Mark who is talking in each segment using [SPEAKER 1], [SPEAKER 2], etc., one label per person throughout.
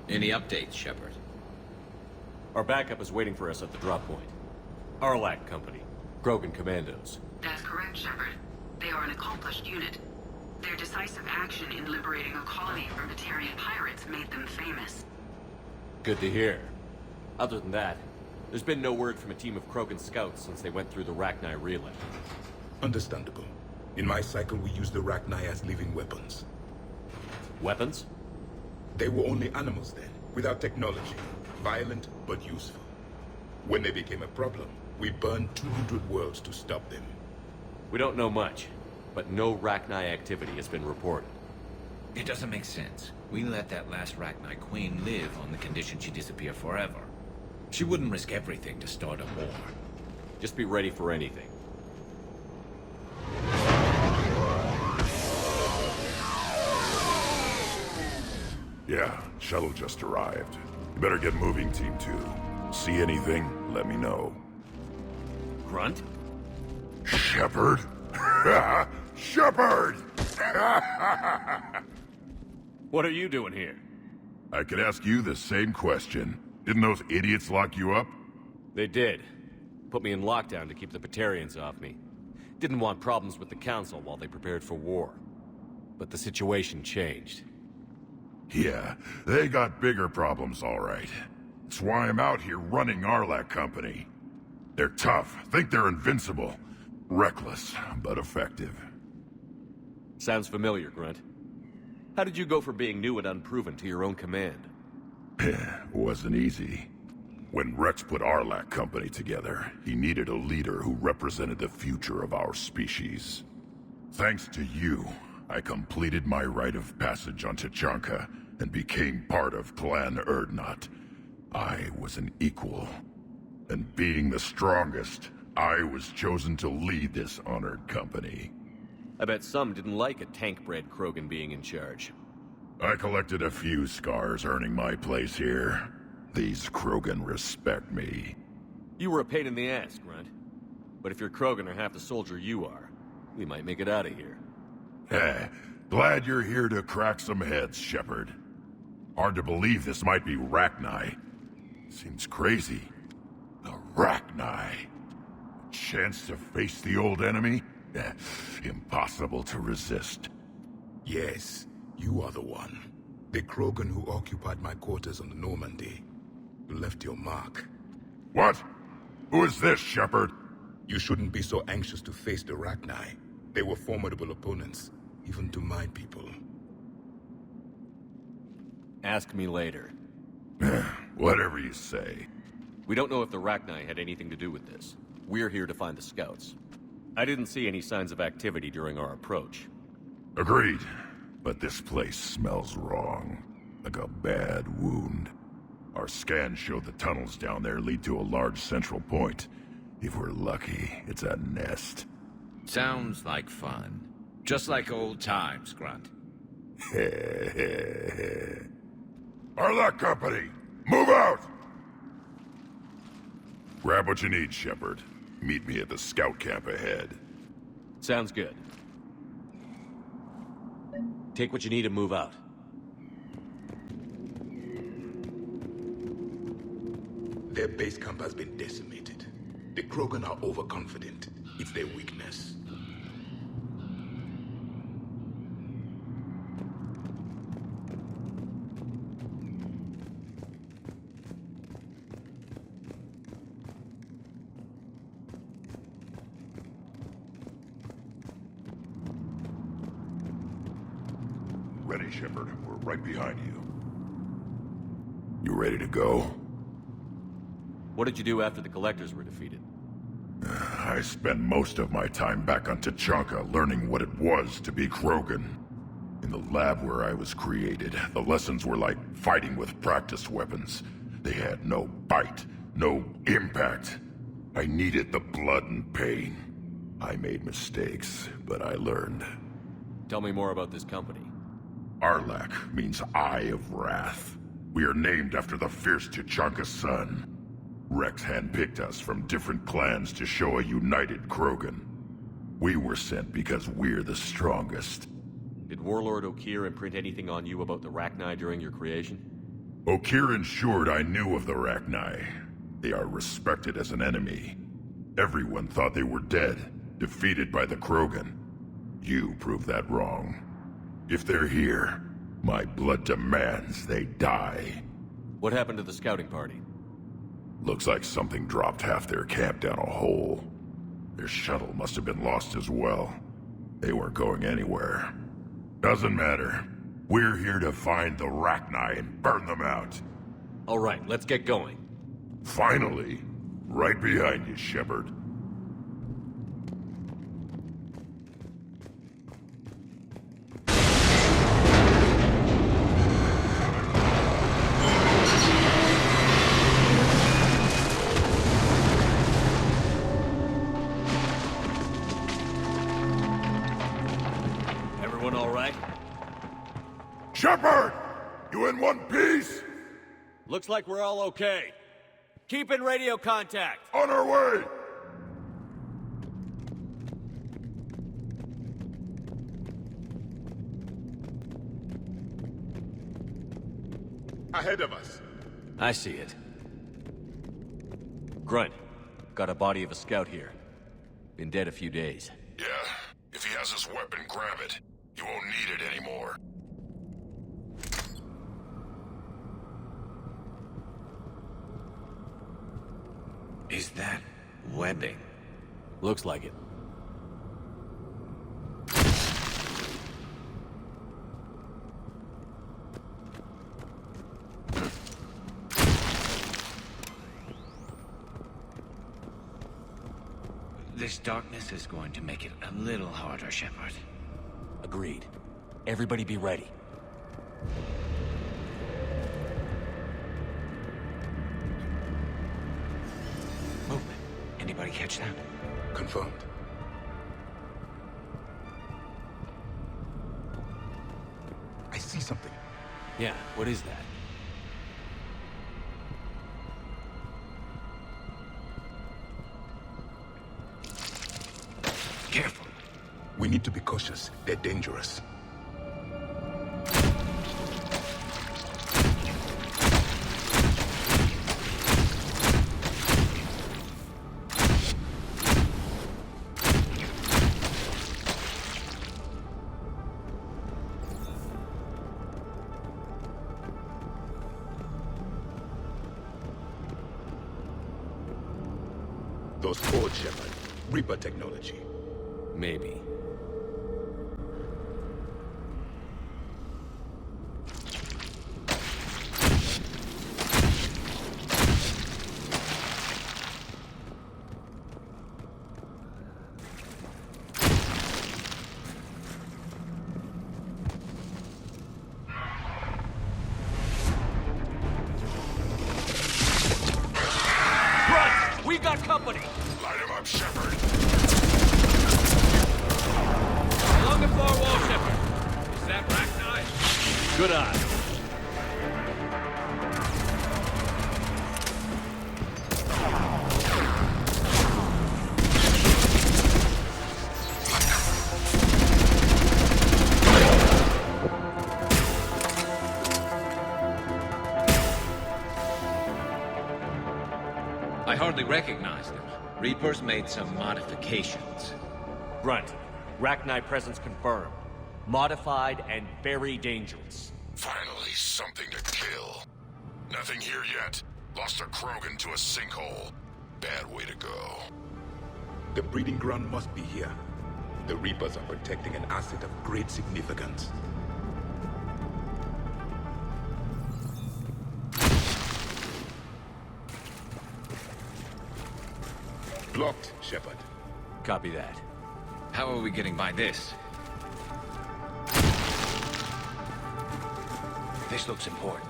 [SPEAKER 1] Any updates, Shepard?
[SPEAKER 2] Our backup is waiting for us at the drop point. Arlac Company. Krogan Commandos.
[SPEAKER 3] That's correct, Shepard. They are an accomplished unit. Their decisive action in liberating a colony from Batarian pirates made them famous.
[SPEAKER 2] Good to hear. Other than that, there's been no word from a team of Krogan scouts since they went through the Rachni relay.
[SPEAKER 4] Understandable. In my cycle, we use the Rachni as living weapons.
[SPEAKER 2] Weapons?
[SPEAKER 4] They were only animals then, without technology. Violent, but useful. When they became a problem, we burned 200 worlds to stop them.
[SPEAKER 2] We don't know much, but no Rachni activity has been reported.
[SPEAKER 1] It doesn't make sense. We let that last Rachni Queen live on the condition she disappear forever. She wouldn't risk everything to start a war.
[SPEAKER 2] Just be ready for anything.
[SPEAKER 5] Yeah, shuttle just arrived. You better get moving, Team 2. See anything, let me know.
[SPEAKER 2] Grunt?
[SPEAKER 5] Shepard? Shepard!
[SPEAKER 2] What are you doing here?
[SPEAKER 5] I could ask you the same question. Didn't those idiots lock you up?
[SPEAKER 2] They did. Put me in lockdown to keep the Batarians off me. Didn't want problems with the Council while they prepared for war. But the situation changed.
[SPEAKER 5] Yeah, they got bigger problems, all right. That's why I'm out here running Arlac Company. They're tough, think they're invincible. Reckless, but effective.
[SPEAKER 2] Sounds familiar, Grunt. How did you go from being new and unproven to your own command?
[SPEAKER 5] Wasn't easy. When Rex put Arlac Company together, he needed a leader who represented the future of our species. Thanks to you, I completed my rite of passage on Tuchanka and became part of Clan Urdnot. I was an equal. And being the strongest, I was chosen to lead this honored company.
[SPEAKER 2] I bet some didn't like a tank-bred Krogan being in charge.
[SPEAKER 5] I collected a few scars earning my place here. These Krogan respect me.
[SPEAKER 2] You were a pain in the ass, Grunt. But if your Krogan are half the soldier you are, we might make it out of here.
[SPEAKER 5] Glad you're here to crack some heads, Shepard. Hard to believe this might be Rachni. Seems crazy. The Rachni. A chance to face the old enemy? Impossible to resist.
[SPEAKER 4] Yes, you are the one. The Krogan who occupied my quarters on the Normandy. You left your mark.
[SPEAKER 5] What? Who is this, Shepard?
[SPEAKER 4] You shouldn't be so anxious to face the Rachni. They were formidable opponents, even to my people.
[SPEAKER 2] Ask me later.
[SPEAKER 5] Whatever you say.
[SPEAKER 2] We don't know if the Rachni had anything to do with this. We're here to find the scouts. I didn't see any signs of activity during our approach.
[SPEAKER 5] Agreed. But this place smells wrong. Like a bad wound. Our scans show the tunnels down there lead to a large central point. If we're lucky, it's a nest.
[SPEAKER 1] Sounds like fun. Just like old times, Grunt.
[SPEAKER 5] Arlac Company, move out! Grab what you need, Shepard. Meet me at the scout camp ahead.
[SPEAKER 2] Sounds good. Take what you need and move out.
[SPEAKER 4] Their base camp has been decimated. The Krogan are overconfident. It's their weakness.
[SPEAKER 5] Ready, Shepard. We're right behind you. You ready to go?
[SPEAKER 2] What did you do after the Collectors were defeated?
[SPEAKER 5] I spent most of my time back on Tuchanka learning what it was to be Krogan. In the lab where I was created, the lessons were like fighting with practice weapons. They had no bite, no impact. I needed the blood and pain. I made mistakes, but I learned.
[SPEAKER 2] Tell me more about this company.
[SPEAKER 5] Arlac means Eye of Wrath. We are named after the fierce Tuchanka sun. Rex handpicked us from different clans to show a united Krogan. We were sent because we're the strongest.
[SPEAKER 2] Did Warlord Okeer imprint anything on you about the Rachni during your creation?
[SPEAKER 5] Okir ensured I knew of the Rachni. They are respected as an enemy. Everyone thought they were dead, defeated by the Krogan. You proved that wrong. If they're here, my blood demands they die.
[SPEAKER 2] What happened to the scouting party?
[SPEAKER 5] Looks like something dropped half their camp down a hole. Their shuttle must have been lost as well. They weren't going anywhere. Doesn't matter. We're here to find the Rachni and burn them out.
[SPEAKER 2] All right, let's get going.
[SPEAKER 5] Finally. Right behind you, Shepard.
[SPEAKER 2] Everyone all right?
[SPEAKER 5] Shepard! You in one piece?
[SPEAKER 2] Looks like we're all okay. Keep in radio contact.
[SPEAKER 5] On our way!
[SPEAKER 4] Ahead of us.
[SPEAKER 2] I see it. Grunt, got a body of a scout here. Been dead a few days.
[SPEAKER 5] Yeah. If he has his weapon, grab it. He won't need it anymore.
[SPEAKER 1] Is that webbing?
[SPEAKER 2] Looks like it.
[SPEAKER 1] This darkness is going to make it a little harder, Shepard.
[SPEAKER 2] Agreed. Everybody be ready.
[SPEAKER 1] Movement. Anybody catch that?
[SPEAKER 4] Confirmed. I see something.
[SPEAKER 2] Yeah, what is that?
[SPEAKER 1] Careful.
[SPEAKER 4] We need to be cautious. They're dangerous. Those boards, Shepard. Reaper technology.
[SPEAKER 2] Maybe. Grunt! We got company!
[SPEAKER 5] Light him up, Shepard.
[SPEAKER 1] Along the far wall, Shepard. Is that Rachni?
[SPEAKER 2] Good eye.
[SPEAKER 1] I hardly recognize them. Reapers made some modifications.
[SPEAKER 2] Grunt, Rachni presence confirmed. Modified and very dangerous.
[SPEAKER 5] Finally, something to kill. Nothing here yet. Lost a Krogan to a sinkhole. Bad way to go.
[SPEAKER 4] The breeding ground must be here. The Reapers are protecting an asset of great significance. Blocked, Shepard.
[SPEAKER 2] Copy that.
[SPEAKER 1] How are we getting by this? This looks important.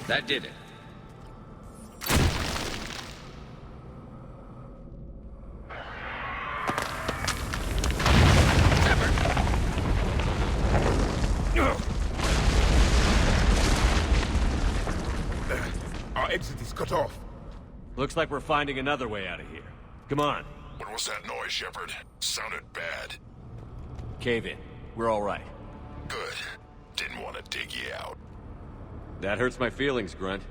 [SPEAKER 1] That did it.
[SPEAKER 4] Our exit is cut off.
[SPEAKER 2] Looks like we're finding another way out of here. Come on.
[SPEAKER 5] What was that noise, Shepard? Sounded bad.
[SPEAKER 2] Cave in. We're all right.
[SPEAKER 5] Good. Didn't want to dig you out.
[SPEAKER 2] That hurts my feelings, Grunt.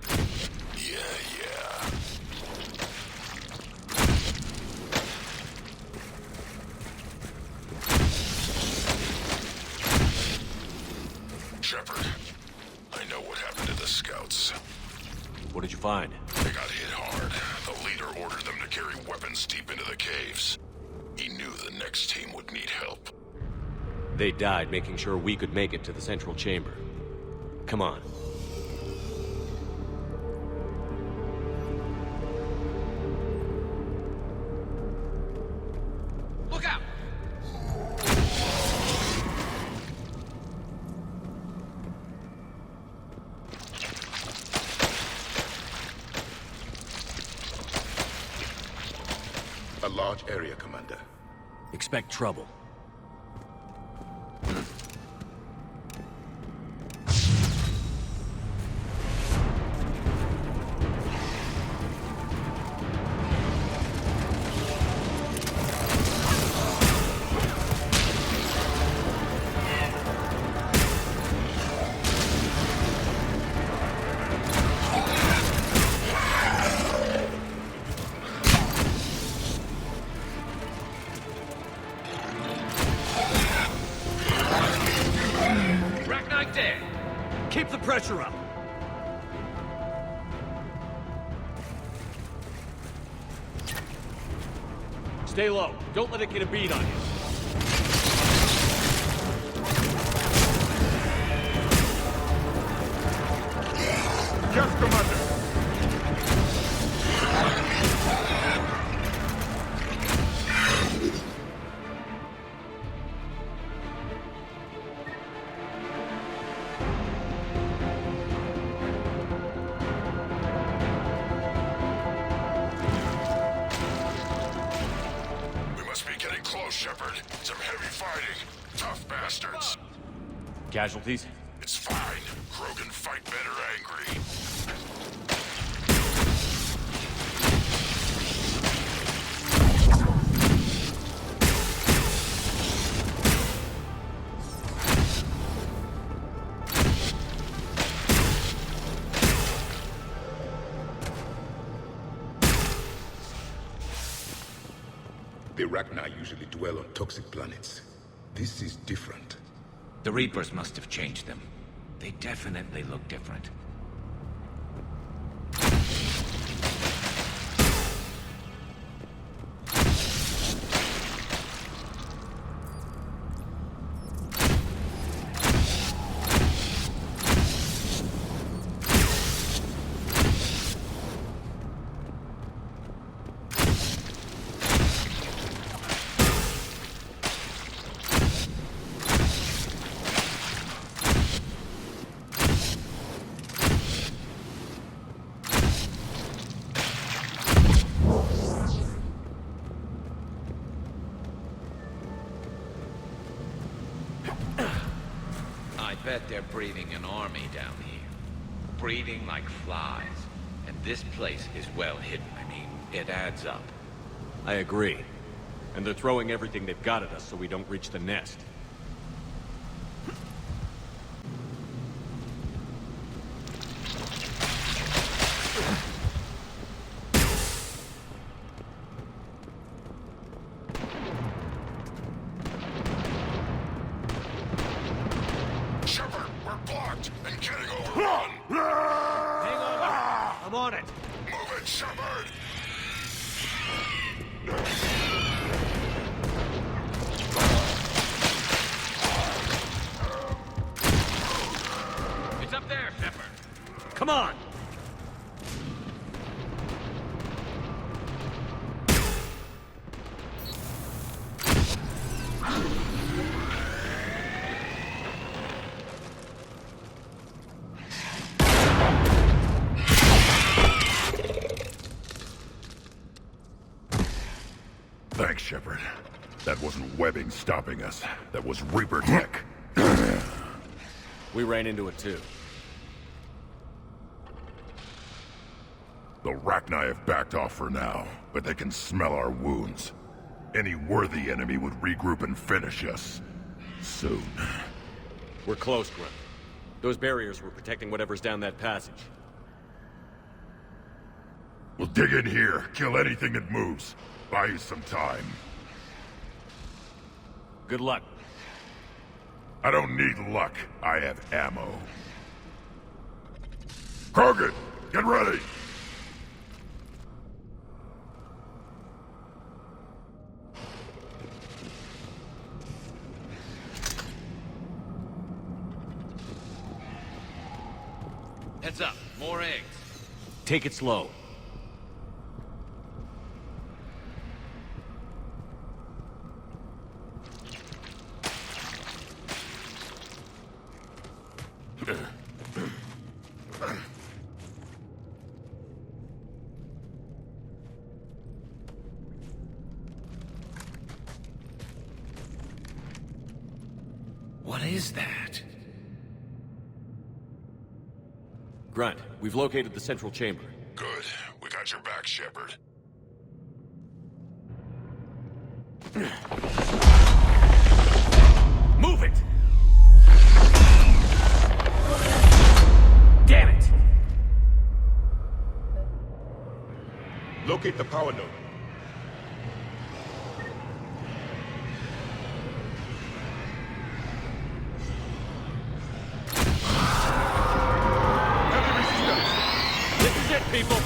[SPEAKER 5] Yeah. Shepard, I know what happened to the scouts.
[SPEAKER 2] What did you find?
[SPEAKER 5] They got hit hard. The leader ordered them to carry weapons deep into the caves. He knew the next team would need help.
[SPEAKER 2] They died making sure we could make it to the central chamber. Come on.
[SPEAKER 1] Look out!
[SPEAKER 4] A large area, Commander.
[SPEAKER 2] Expect trouble.
[SPEAKER 1] Ragnar dead!
[SPEAKER 2] Keep the pressure up! Stay low. Don't let it get a bead on you.
[SPEAKER 4] Yes, Commander!
[SPEAKER 5] We must be getting close, Shepard. Some heavy fighting. Tough bastards.
[SPEAKER 2] Casualties?
[SPEAKER 5] It's fine. Krogan fight better angry.
[SPEAKER 4] The Ragnar usually dwell on toxic planets. This is different.
[SPEAKER 1] The Reapers must have changed them. They definitely look different. I bet they're breeding an army down here. Breeding like flies. And this place is well hidden. I mean, it adds up.
[SPEAKER 2] I agree. And they're throwing everything they've got at us so we don't reach the nest.
[SPEAKER 5] Shepard, we're blocked and getting overrun.
[SPEAKER 2] Hang on! I'm on it!
[SPEAKER 5] Move it, Shepard!
[SPEAKER 1] It's up there, Shepard.
[SPEAKER 2] Come on!
[SPEAKER 5] Thanks, Shepard. That wasn't webbing stopping us. That was Reaper tech.
[SPEAKER 2] We ran into it too.
[SPEAKER 5] The Rachni have backed off for now, but they can smell our wounds. Any worthy enemy would regroup and finish us. Soon.
[SPEAKER 2] We're close, Grunt. Those barriers were protecting whatever's down that passage.
[SPEAKER 5] We'll dig in here, kill anything that moves. Buy you some time.
[SPEAKER 2] Good luck.
[SPEAKER 5] I don't need luck. I have ammo. Krogan, get ready!
[SPEAKER 1] Heads up, more eggs.
[SPEAKER 2] Take it slow.
[SPEAKER 1] What is that?
[SPEAKER 2] Grunt, we've located the central chamber.
[SPEAKER 5] Good. We got your back, Shepard.
[SPEAKER 2] Move it! Damn it!
[SPEAKER 4] Locate the power node. Heavy resistance.
[SPEAKER 2] This is it, people!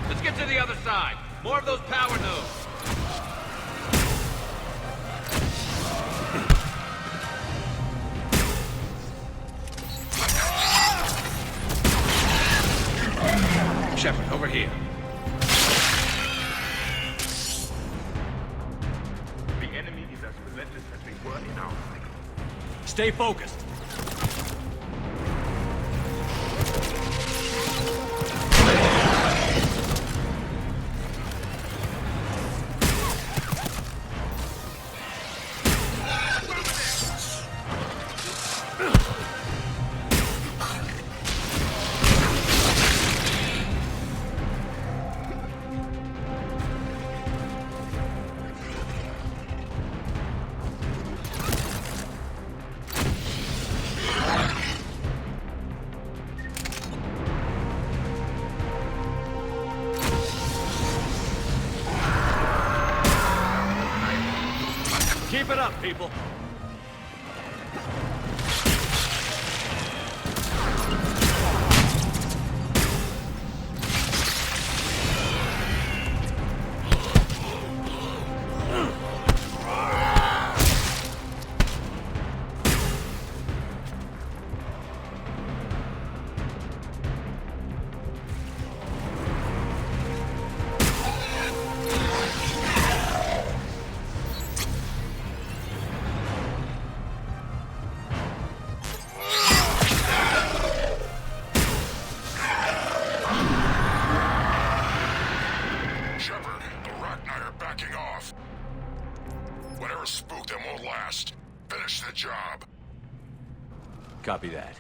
[SPEAKER 1] Let's get to the other side. More of those power nodes. Shepard, over here.
[SPEAKER 4] The enemy is as relentless as they were in our cycle.
[SPEAKER 2] Stay focused. Keep it up, people.
[SPEAKER 5] Shepard, the Rachni are backing off. Whatever spooked them won't last. Finish the job.
[SPEAKER 2] Copy that.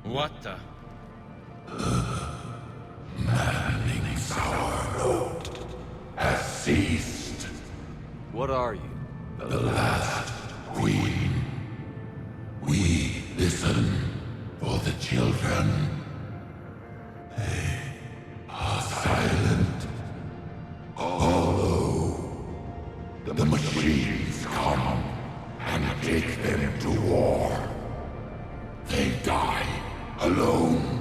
[SPEAKER 1] What the?
[SPEAKER 5] Ceased.
[SPEAKER 2] What are you?
[SPEAKER 5] The last queen. We listen for the children. They are silent. Although the machines come and take them to war, they die alone.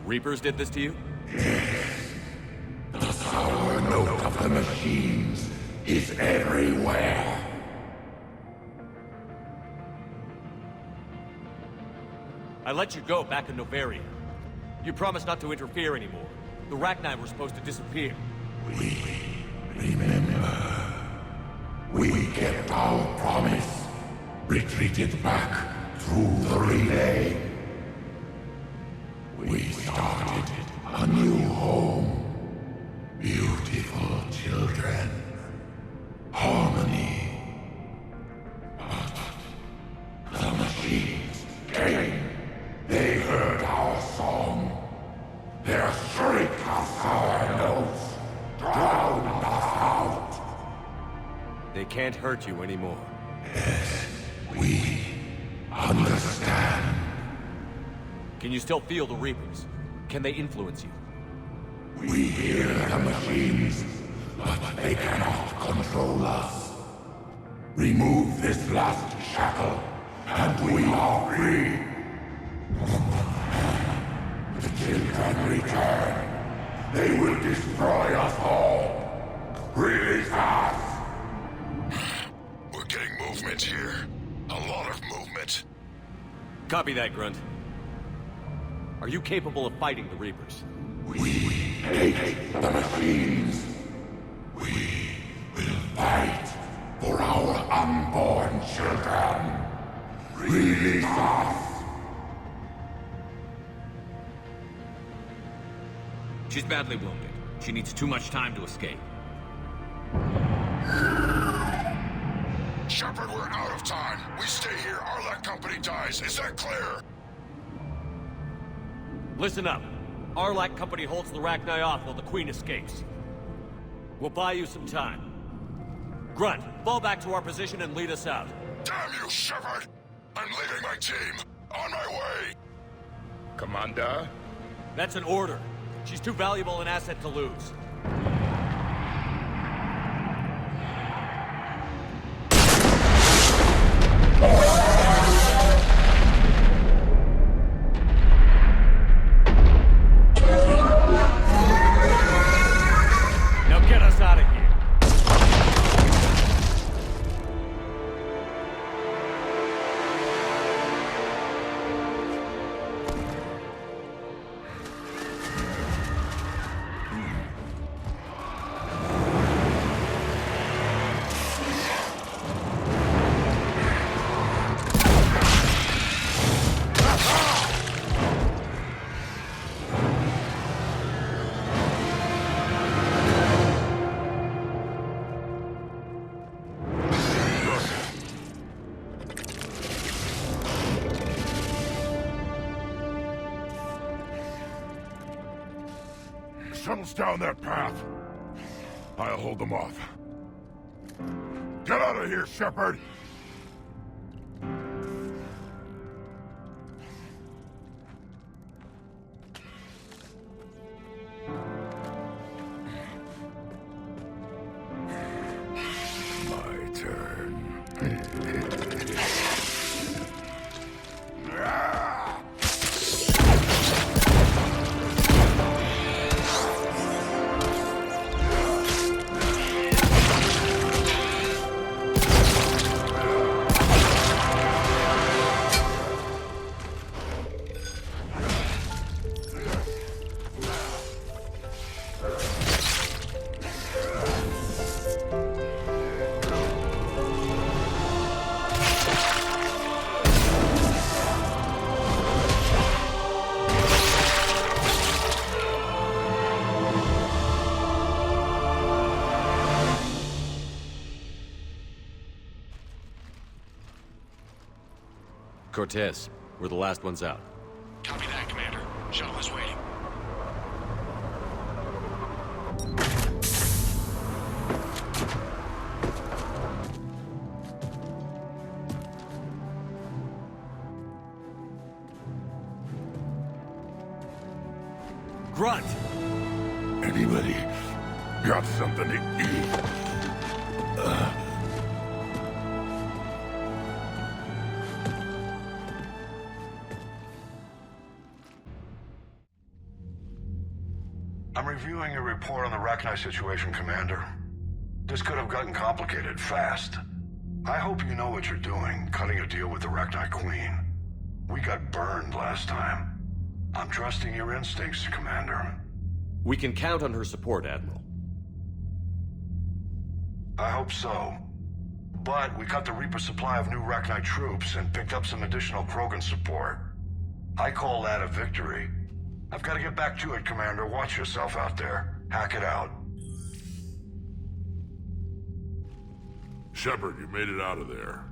[SPEAKER 2] Reapers did this to you?
[SPEAKER 5] The sour note of the machines is everywhere.
[SPEAKER 2] I let you go back in Novaria. You promised not to interfere anymore. The Rachni were supposed to disappear.
[SPEAKER 5] Remember, we kept our promise. Retreated back through the relay. We started a new home. Beautiful children. Harmony. But the machines came. They heard our song. Their shriek of sour notes drowned us out.
[SPEAKER 2] They can't hurt you anymore.
[SPEAKER 5] We understand.
[SPEAKER 2] Can you still feel the Reapers? Can they influence you?
[SPEAKER 5] We hear the machines, but they cannot control us. Remove this last shackle, and we are free. The children return. They will destroy us all. Release us! We're getting movement here. A lot of movement.
[SPEAKER 2] Copy that, Grunt. Are you capable of fighting the Reapers?
[SPEAKER 5] We hate the machines. We will fight for our unborn children. Release us!
[SPEAKER 1] She's badly wounded. She needs too much time to escape.
[SPEAKER 5] Shepard, we're out of time. We stay here, Arlec Company dies. Is that clear?
[SPEAKER 2] Listen up. Arlec Company holds the Rachni off while the Queen escapes. We'll buy you some time. Grunt, fall back to our position and lead us out.
[SPEAKER 5] Damn you, Shepard! I'm leaving my team. On my way.
[SPEAKER 4] Commander?
[SPEAKER 2] That's an order. She's too valuable an asset to lose. Now get us out of here.
[SPEAKER 5] Shuttles down that path. I'll hold them off. Get out of here, Shepard! My turn.
[SPEAKER 2] Cortez, we're the last ones out.
[SPEAKER 6] Copy that, Commander. Shuttle is waiting.
[SPEAKER 2] Grunt!
[SPEAKER 5] Anybody got something to eat?
[SPEAKER 7] I'm reviewing your report on the Rachni situation, Commander. This could have gotten complicated fast. I hope you know what you're doing, cutting a deal with the Rachni Queen. We got burned last time. I'm trusting your instincts, Commander.
[SPEAKER 2] We can count on her support, Admiral.
[SPEAKER 7] I hope so. But we cut the Reaper supply of new Rachni troops and picked up some additional Krogan support. I call that a victory. I've got to get back to it, Commander. Watch yourself out there. Hack it out.
[SPEAKER 8] Shepard, you made it out of there.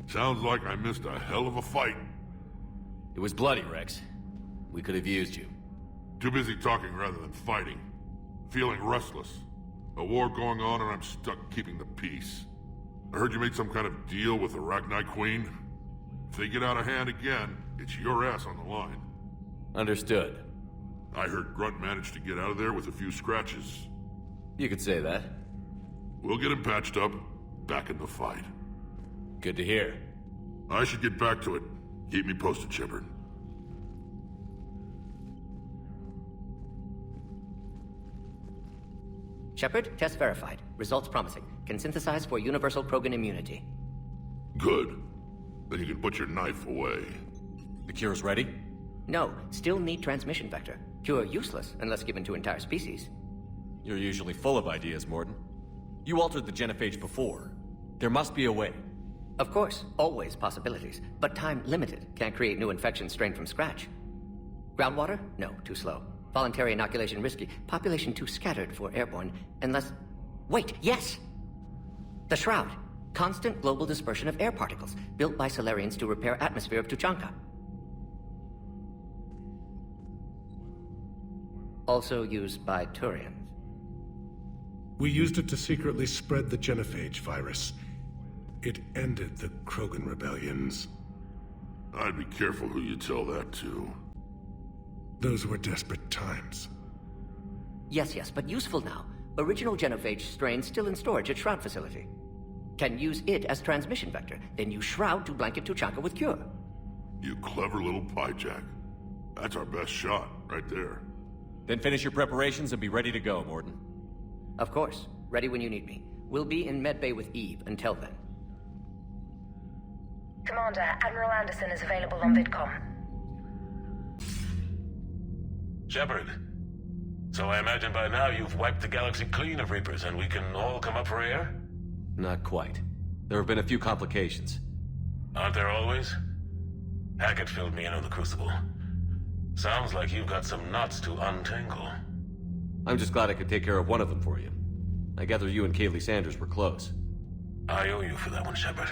[SPEAKER 8] Sounds like I missed a hell of a fight.
[SPEAKER 2] It was bloody, Rex. We could have used you.
[SPEAKER 8] Too busy talking rather than fighting. Feeling restless. A war going on and I'm stuck keeping the peace. I heard you made some kind of deal with the Rachni Queen. If they get out of hand again, it's your ass on the line.
[SPEAKER 2] Understood.
[SPEAKER 8] I heard Grunt managed to get out of there with a few scratches.
[SPEAKER 2] You could say that.
[SPEAKER 8] We'll get him patched up, back in the fight.
[SPEAKER 2] Good to hear.
[SPEAKER 8] I should get back to it. Keep me posted, Shepard.
[SPEAKER 9] Shepard, test verified. Results promising. Can synthesize for universal Krogan immunity.
[SPEAKER 8] Good. Then you can put your knife away.
[SPEAKER 2] The cure's ready?
[SPEAKER 9] No, still need transmission vector. Cure useless unless given to entire species.
[SPEAKER 2] You're usually full of ideas, Mordin. You altered the genophage before. There must be a way.
[SPEAKER 9] Of course, always possibilities, but time limited. Can't create new infections strained from scratch. Groundwater? No, too slow. Voluntary inoculation risky. Population too scattered for airborne, unless... Wait, yes! The Shroud. Constant global dispersion of air particles, built by Solarians to repair atmosphere of Tuchanka. Also used by Turians.
[SPEAKER 10] We used it to secretly spread the genophage virus. It ended the Krogan rebellions.
[SPEAKER 8] I'd be careful who you tell that to.
[SPEAKER 10] Those were desperate times.
[SPEAKER 9] Yes, but useful now. Original genophage strain still in storage at Shroud facility. Can use it as transmission vector, then use Shroud to blanket Tuchanka with cure.
[SPEAKER 8] You clever little pyjak. That's our best shot, right there.
[SPEAKER 2] Then finish your preparations and be ready to go, Mordin.
[SPEAKER 9] Of course. Ready when you need me. We'll be in medbay with Eve until then.
[SPEAKER 11] Commander, Admiral Anderson is available on VidCom.
[SPEAKER 6] Shepard. So I imagine by now you've wiped the galaxy clean of Reapers and we can all come up for air?
[SPEAKER 2] Not quite. There have been a few complications.
[SPEAKER 6] Aren't there always? Hackett filled me in on the Crucible. Sounds like you've got some knots to untangle.
[SPEAKER 2] I'm just glad I could take care of one of them for you. I gather you and Kaylee Sanders were close.
[SPEAKER 6] I owe you for that one, Shepard.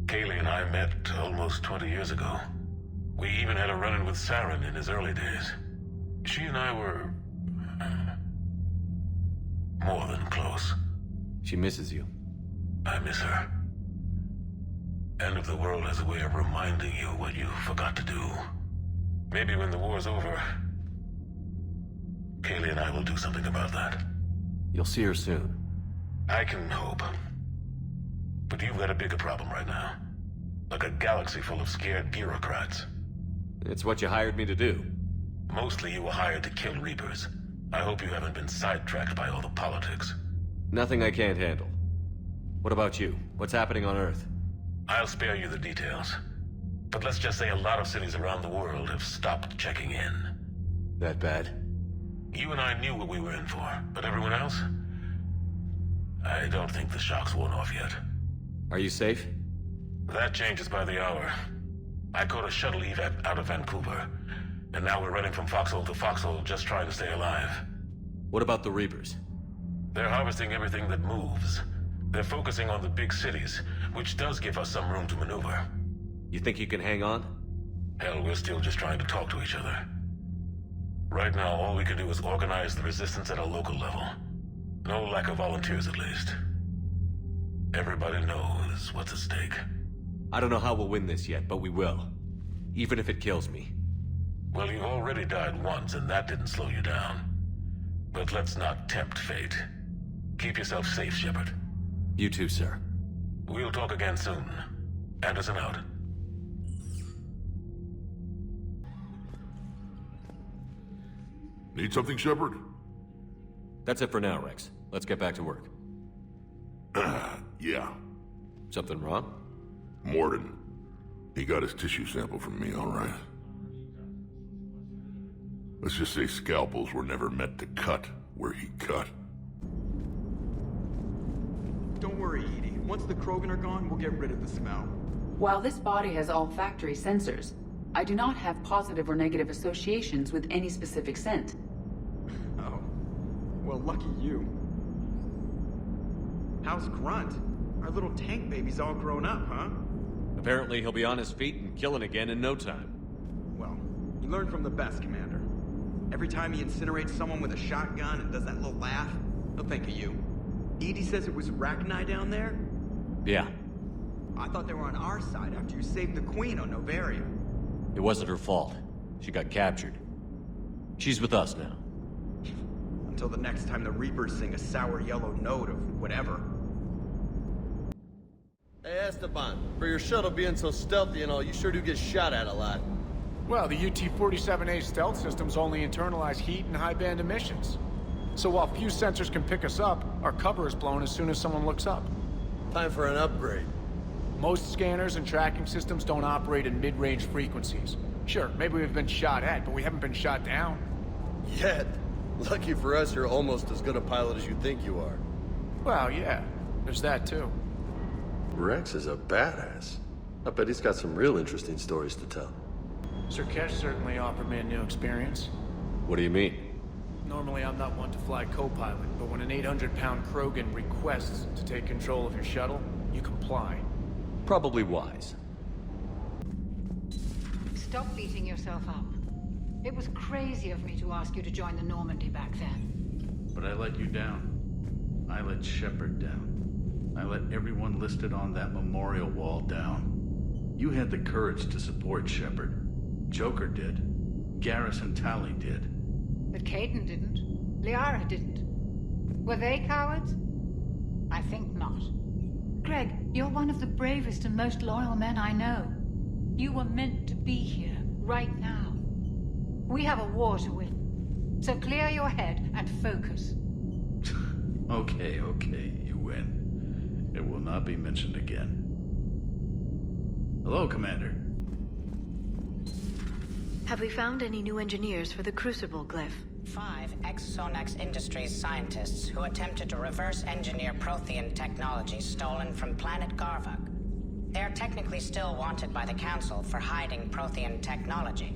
[SPEAKER 6] Kaylee and I met almost 20 years ago. We even had a run-in with Saren in his early days. She and I were... more than close.
[SPEAKER 2] She misses you.
[SPEAKER 6] I miss her. End of the world has a way of reminding you what you forgot to do. Maybe when the war's over, Kaylee and I will do something about that.
[SPEAKER 2] You'll see her soon.
[SPEAKER 6] I can hope. But you've got a bigger problem right now. Like a galaxy full of scared bureaucrats.
[SPEAKER 2] It's what you hired me to do.
[SPEAKER 6] Mostly you were hired to kill Reapers. I hope you haven't been sidetracked by all the politics.
[SPEAKER 2] Nothing I can't handle. What about you? What's happening on Earth?
[SPEAKER 6] I'll spare you the details. But let's just say a lot of cities around the world have stopped checking in.
[SPEAKER 2] That bad?
[SPEAKER 6] You and I knew what we were in for, but everyone else? I don't think the shock's worn off yet.
[SPEAKER 2] Are you safe?
[SPEAKER 6] That changes by the hour. I caught a shuttle evac out of Vancouver, and now we're running from foxhole to foxhole just trying to stay alive.
[SPEAKER 2] What about the Reapers?
[SPEAKER 6] They're harvesting everything that moves. They're focusing on the big cities, which does give us some room to maneuver.
[SPEAKER 2] You think you can hang on?
[SPEAKER 6] Hell, we're still just trying to talk to each other. Right now, all we can do is organize the resistance at a local level. No lack of volunteers, at least. Everybody knows what's at stake.
[SPEAKER 2] I don't know how we'll win this yet, but we will. Even if it kills me.
[SPEAKER 6] Well, you've already died once, and that didn't slow you down. But let's not tempt fate. Keep yourself safe, Shepard.
[SPEAKER 2] You too, sir.
[SPEAKER 6] We'll talk again soon. Anderson out.
[SPEAKER 8] Need something, Shepard?
[SPEAKER 2] That's it for now, Rex. Let's get back to work.
[SPEAKER 8] Yeah.
[SPEAKER 2] Something wrong?
[SPEAKER 8] Mordin. He got his tissue sample from me, all right. Let's just say scalpels were never meant to cut where he cut.
[SPEAKER 12] Don't worry, Edie. Once the Krogan are gone, we'll get rid of the smell.
[SPEAKER 13] While this body has olfactory sensors, I do not have positive or negative associations with any specific scent.
[SPEAKER 12] Oh. Well, lucky you. How's Grunt? Our little tank baby's all grown up, huh?
[SPEAKER 2] Apparently he'll be on his feet and killing again in no time.
[SPEAKER 12] Well, you learn from the best, Commander. Every time he incinerates someone with a shotgun and does that little laugh, he'll think of you. Edie says it was Rachni down there?
[SPEAKER 2] Yeah.
[SPEAKER 12] I thought they were on our side after you saved the Queen on Noveria.
[SPEAKER 2] It wasn't her fault. She got captured. She's with us now.
[SPEAKER 12] Until the next time the Reapers sing a sour yellow note of whatever.
[SPEAKER 14] Hey, Esteban, for your shuttle being so stealthy and all, you sure do get shot at a lot.
[SPEAKER 15] Well, the UT-47A stealth systems only internalize heat and high-band emissions. So while few sensors can pick us up, our cover is blown as soon as someone looks up.
[SPEAKER 14] Time for an upgrade.
[SPEAKER 15] Most scanners and tracking systems don't operate in mid-range frequencies. Sure, maybe we've been shot at, but we haven't been shot down.
[SPEAKER 14] Yet. Lucky for us, you're almost as good a pilot as you think you are.
[SPEAKER 15] Well, yeah. There's that, too.
[SPEAKER 14] Rex is a badass. I bet he's got some real interesting stories to tell.
[SPEAKER 15] Sirkesh certainly offered me a new experience.
[SPEAKER 2] What do you mean?
[SPEAKER 15] Normally, I'm not one to fly co-pilot, but when an 800-pound Krogan requests to take control of your shuttle, you comply.
[SPEAKER 2] Probably wise.
[SPEAKER 16] Stop beating yourself up. It was crazy of me to ask you to join the Normandy back then.
[SPEAKER 17] But I let you down. I let Shepard down. I let everyone listed on that memorial wall down. You had the courage to support Shepard. Joker did. Garrus and Tali did.
[SPEAKER 16] But Kaidan didn't. Liara didn't. Were they cowards? I think not. Greg, you're one of the bravest and most loyal men I know. You were meant to be here, right now. We have a war to win. So clear your head and focus.
[SPEAKER 17] Okay, you win. It will not be mentioned again. Hello, Commander.
[SPEAKER 18] Have we found any new engineers for the Crucible glyph?
[SPEAKER 19] 5 ex-Sonax Industries scientists who attempted to reverse engineer Prothean technology stolen from planet Garvuk. They are technically still wanted by the Council for hiding Prothean technology.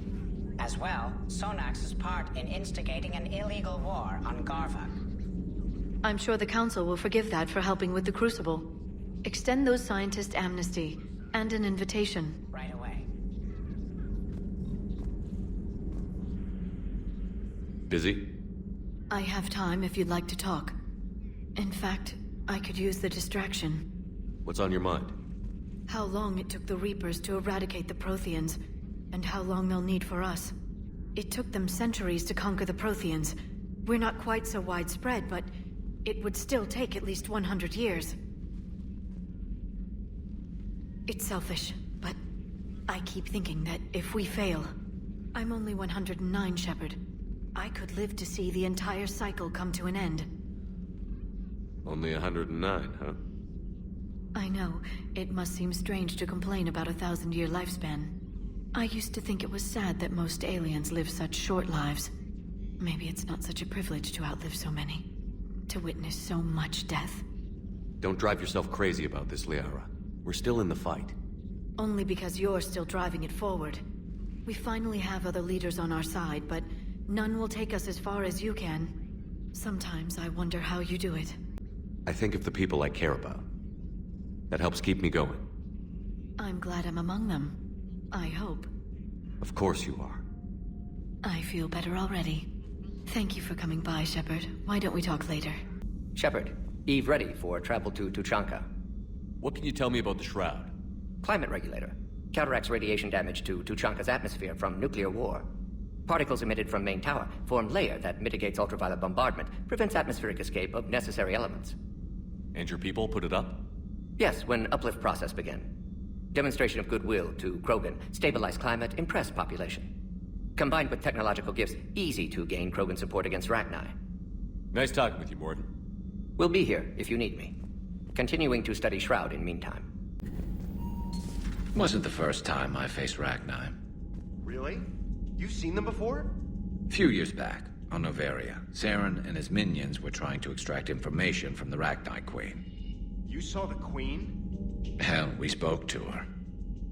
[SPEAKER 19] As well, Sonax's part in instigating an illegal war on Garvuk.
[SPEAKER 18] I'm sure the Council will forgive that for helping with the Crucible. Extend those scientists amnesty and an invitation.
[SPEAKER 19] Right away.
[SPEAKER 2] Busy?
[SPEAKER 18] I have time if you'd like to talk. In fact, I could use the distraction.
[SPEAKER 2] What's on your mind?
[SPEAKER 18] How long it took the Reapers to eradicate the Protheans, and how long they'll need for us. It took them centuries to conquer the Protheans. We're not quite so widespread, but it would still take at least 100 years. It's selfish, but I keep thinking that if we fail... I'm only 109, Shepard. I could live to see the entire cycle come to an end.
[SPEAKER 2] Only 109, huh?
[SPEAKER 18] I know. It must seem strange to complain about a 1,000-year lifespan. I used to think it was sad that most aliens live such short lives. Maybe it's not such a privilege to outlive so many. To witness so much death.
[SPEAKER 2] Don't drive yourself crazy about this, Liara. We're still in the fight.
[SPEAKER 18] Only because you're still driving it forward. We finally have other leaders on our side, but none will take us as far as you can. Sometimes I wonder how you do it.
[SPEAKER 2] I think of the people I care about. That helps keep me going.
[SPEAKER 18] I'm glad I'm among them. I hope.
[SPEAKER 2] Of course you are.
[SPEAKER 18] I feel better already. Thank you for coming by, Shepard. Why don't we talk later?
[SPEAKER 9] Shepard, Eve ready for travel to Tuchanka.
[SPEAKER 2] What can you tell me about the Shroud?
[SPEAKER 9] Climate regulator. Counteracts radiation damage to Tuchanka's atmosphere from nuclear war. Particles emitted from main tower form layer that mitigates ultraviolet bombardment, prevents atmospheric escape of necessary elements.
[SPEAKER 2] And your people put it up?
[SPEAKER 9] Yes, when uplift process began. Demonstration of goodwill to Krogan, stabilize climate, impress population. Combined with technological gifts, easy to gain Krogan support against Rachni.
[SPEAKER 2] Nice talking with you, Mordin.
[SPEAKER 9] We'll be here if you need me. Continuing to study Shroud in meantime.
[SPEAKER 1] Wasn't the first time I faced Rachni.
[SPEAKER 20] Really? You've seen them before?
[SPEAKER 1] A few years back, on Noveria, Saren and his minions were trying to extract information from the Rachni Queen.
[SPEAKER 20] You saw the Queen?
[SPEAKER 1] Hell, we spoke to her.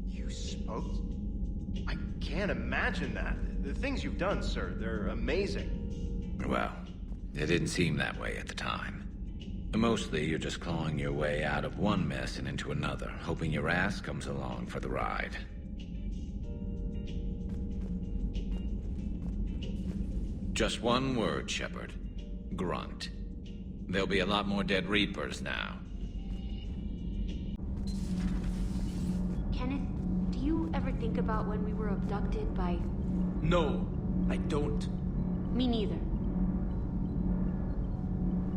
[SPEAKER 20] You spoke? I can't imagine that. The things you've done, sir, they're amazing.
[SPEAKER 1] Well, it didn't seem that way at the time. Mostly, you're just clawing your way out of one mess and into another, hoping your ass comes along for the ride. Just one word, Shepard. Grunt. There'll be a lot more dead Reapers now.
[SPEAKER 21] Kenneth, do you ever think about when we were abducted by...
[SPEAKER 22] No, I don't.
[SPEAKER 21] Me neither.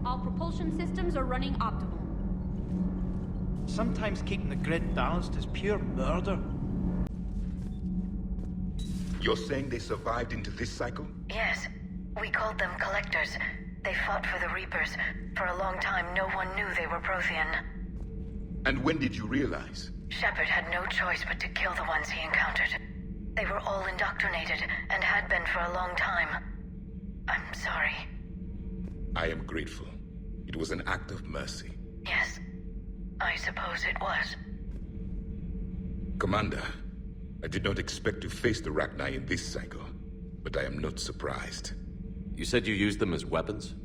[SPEAKER 21] All propulsion systems are running optimal.
[SPEAKER 22] Sometimes keeping the grid balanced is pure murder.
[SPEAKER 4] You're saying they survived into this cycle?
[SPEAKER 11] Yes. We called them Collectors. They fought for the Reapers. For a long time, no one knew they were Prothean.
[SPEAKER 4] And when did you realize?
[SPEAKER 11] Shepard had no choice but to kill the ones he encountered. They were all indoctrinated, and had been for a long time. I'm sorry.
[SPEAKER 4] I am grateful. It was an act of mercy.
[SPEAKER 11] Yes, I suppose it was.
[SPEAKER 4] Commander, I did not expect to face the Rachni in this cycle, but I am not surprised.
[SPEAKER 2] You said you used them as weapons?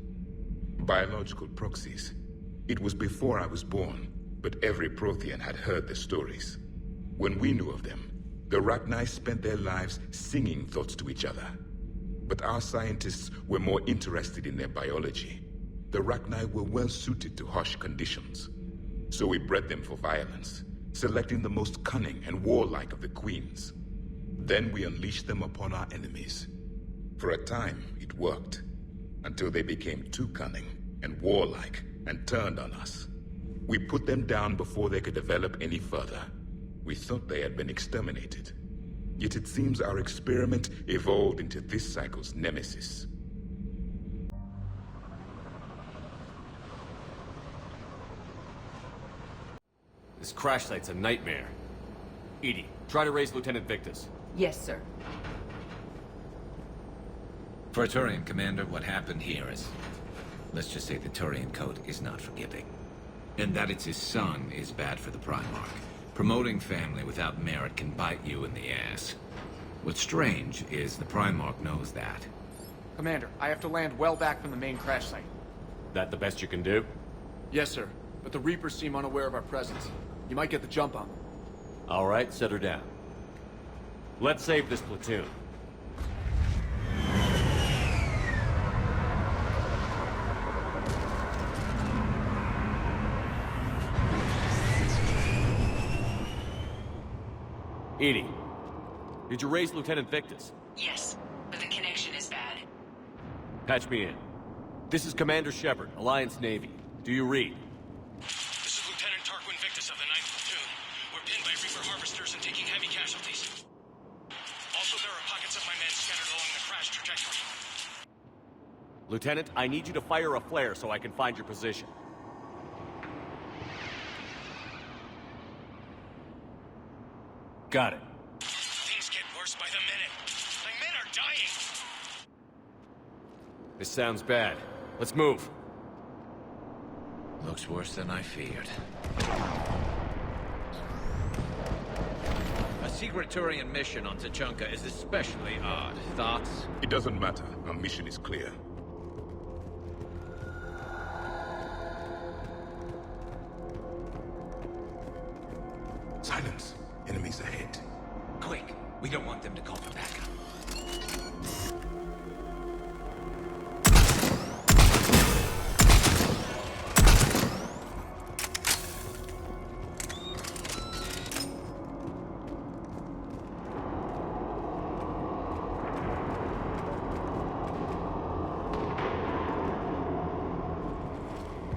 [SPEAKER 4] Biological proxies. It was before I was born, but every Prothean had heard the stories. When we knew of them, the Rachni spent their lives singing thoughts to each other. But our scientists were more interested in their biology. The Rachni were well suited to harsh conditions. So we bred them for violence, selecting the most cunning and warlike of the queens. Then we unleashed them upon our enemies. For a time, it worked, until they became too cunning and warlike and turned on us. We put them down before they could develop any further. We thought they had been exterminated. Yet it seems our experiment evolved into this cycle's nemesis.
[SPEAKER 2] This crash site's a nightmare. EDI, try to raise Lieutenant Victus.
[SPEAKER 13] Yes, sir.
[SPEAKER 1] For a Turian commander, what happened here is... let's just say the Turian code is not forgiving. And that it's his son is bad for the Primarch. Promoting family without merit can bite you in the ass. What's strange is the Primarch knows that.
[SPEAKER 15] Commander, I have to land well back from the main crash site.
[SPEAKER 2] That the best you can do?
[SPEAKER 15] Yes, sir. But the Reapers seem unaware of our presence. You might get the jump on them.
[SPEAKER 2] All right, set her down. Let's save this platoon. EDI, did you raise Lieutenant Victus?
[SPEAKER 3] Yes, but the connection is bad.
[SPEAKER 2] Patch me in. This is Commander Shepard, Alliance Navy. Do you read?
[SPEAKER 23] This is Lieutenant Tarquin Victus of the 9th Platoon. We're pinned by Reaper harvesters and taking heavy casualties. Also, there are pockets of my men scattered along the crash trajectory.
[SPEAKER 2] Lieutenant, I need you to fire a flare so I can find your position. Got it.
[SPEAKER 23] Things get worse by the minute. My men are dying.
[SPEAKER 2] This sounds bad. Let's move.
[SPEAKER 1] Looks worse than I feared. A secret Turian mission on Tuchanka is especially odd. Thoughts?
[SPEAKER 4] It doesn't matter. Our mission is clear. Silence. Enemies ahead.
[SPEAKER 1] Quick! We don't want them to call for backup.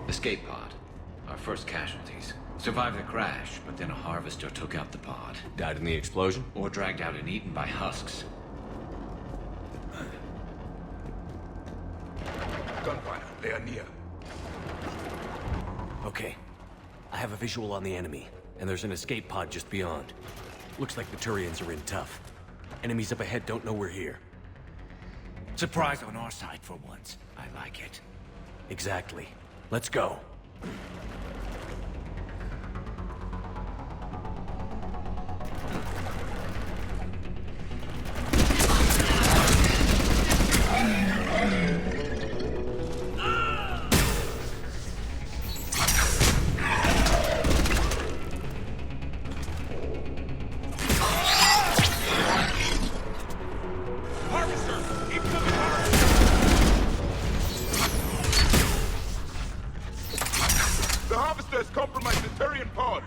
[SPEAKER 1] Escape pod. Our first casualties. Survived the crash, but then a harvester took out the pod.
[SPEAKER 2] Died in the explosion?
[SPEAKER 1] Or dragged out and eaten by husks.
[SPEAKER 4] gunfire. They are near.
[SPEAKER 2] Okay. I have a visual on the enemy, and there's an escape pod just beyond. Looks like the Turians are in tough. Enemies up ahead don't know we're here.
[SPEAKER 1] Surprise on our side for once. I like it.
[SPEAKER 2] Exactly. Let's go.
[SPEAKER 4] The Harvester has compromised the Turian pod!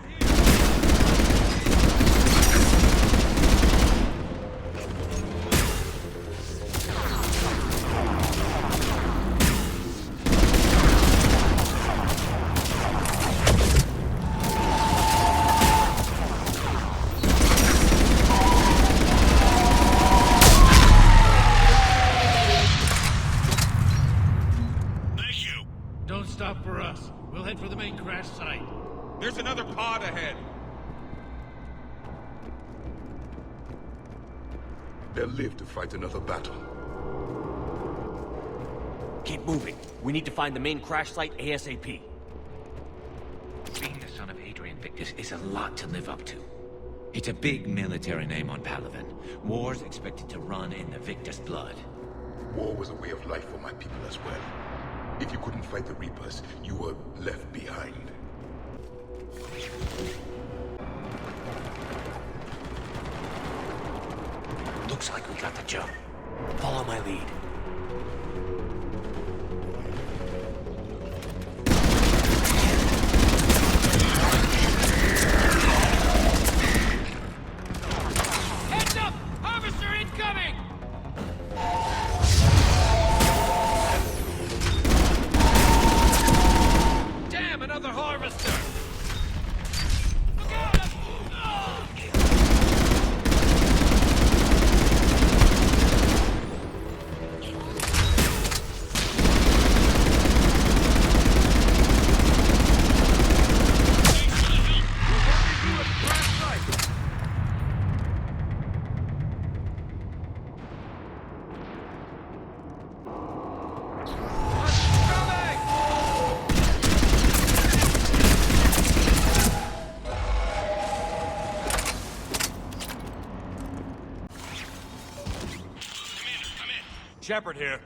[SPEAKER 22] Don't stop for us. We'll head for the main crash site.
[SPEAKER 5] There's another pod ahead.
[SPEAKER 4] They'll live to fight another battle.
[SPEAKER 2] Keep moving. We need to find the main crash site ASAP.
[SPEAKER 1] Being the son of Adrian Victus is a lot to live up to. It's a big military name on Palaven. War's expected to run in the Victus blood.
[SPEAKER 4] War was a way of life for my people as well. If you couldn't fight the Reapers, you were left behind.
[SPEAKER 2] Looks like we got the jump. Follow my lead.
[SPEAKER 23] Heads up! Harvester incoming! Damn, another harvester! Look out!
[SPEAKER 2] Shepard here.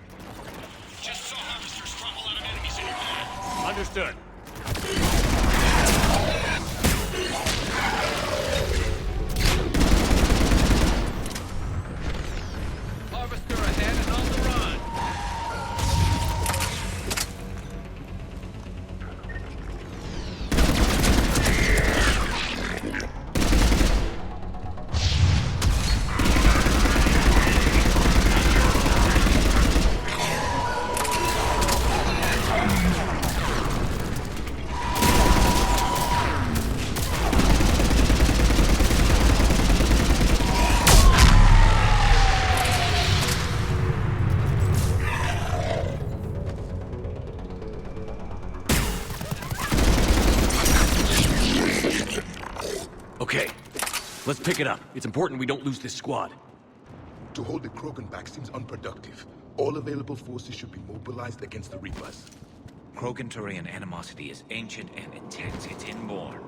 [SPEAKER 23] Just saw harvesters drop a lot of enemies in your path.
[SPEAKER 2] Understood.
[SPEAKER 23] Harvester ahead and on the run.
[SPEAKER 2] Okay, let's pick it up. It's important we don't lose this squad.
[SPEAKER 4] To hold the Krogan back seems unproductive. All available forces should be mobilized against the Reapers.
[SPEAKER 1] Krogan-Turian animosity is ancient and intense. It's inborn.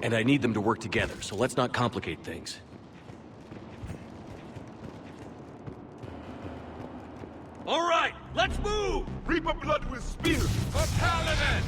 [SPEAKER 2] And I need them to work together, so let's not complicate things.
[SPEAKER 23] All right, let's move!
[SPEAKER 4] Reaper blood will spill!
[SPEAKER 23] For Paladin!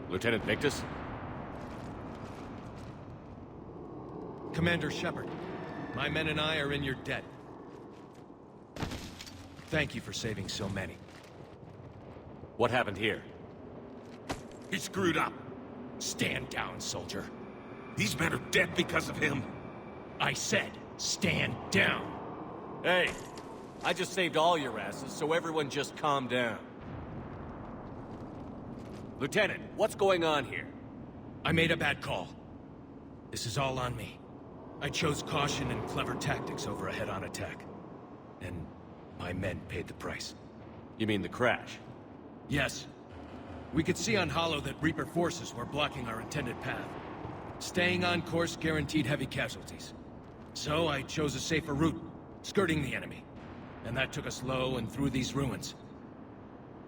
[SPEAKER 2] Lieutenant Victus?
[SPEAKER 6] Commander Shepard, my men and I are in your debt. Thank you for saving so many.
[SPEAKER 2] What happened here?
[SPEAKER 5] He screwed up.
[SPEAKER 6] Stand down, soldier.
[SPEAKER 5] These men are dead because of him.
[SPEAKER 6] I said, stand down.
[SPEAKER 2] Hey, I just saved all your asses, so everyone just calm down. Lieutenant, what's going on here?
[SPEAKER 6] I made a bad call. This is all on me. I chose caution and clever tactics over a head-on attack. And my men paid the price.
[SPEAKER 2] You mean the crash?
[SPEAKER 6] Yes. We could see on Hollow that Reaper forces were blocking our intended path. Staying on course guaranteed heavy casualties. So I chose a safer route, skirting the enemy. And that took us low and through these ruins.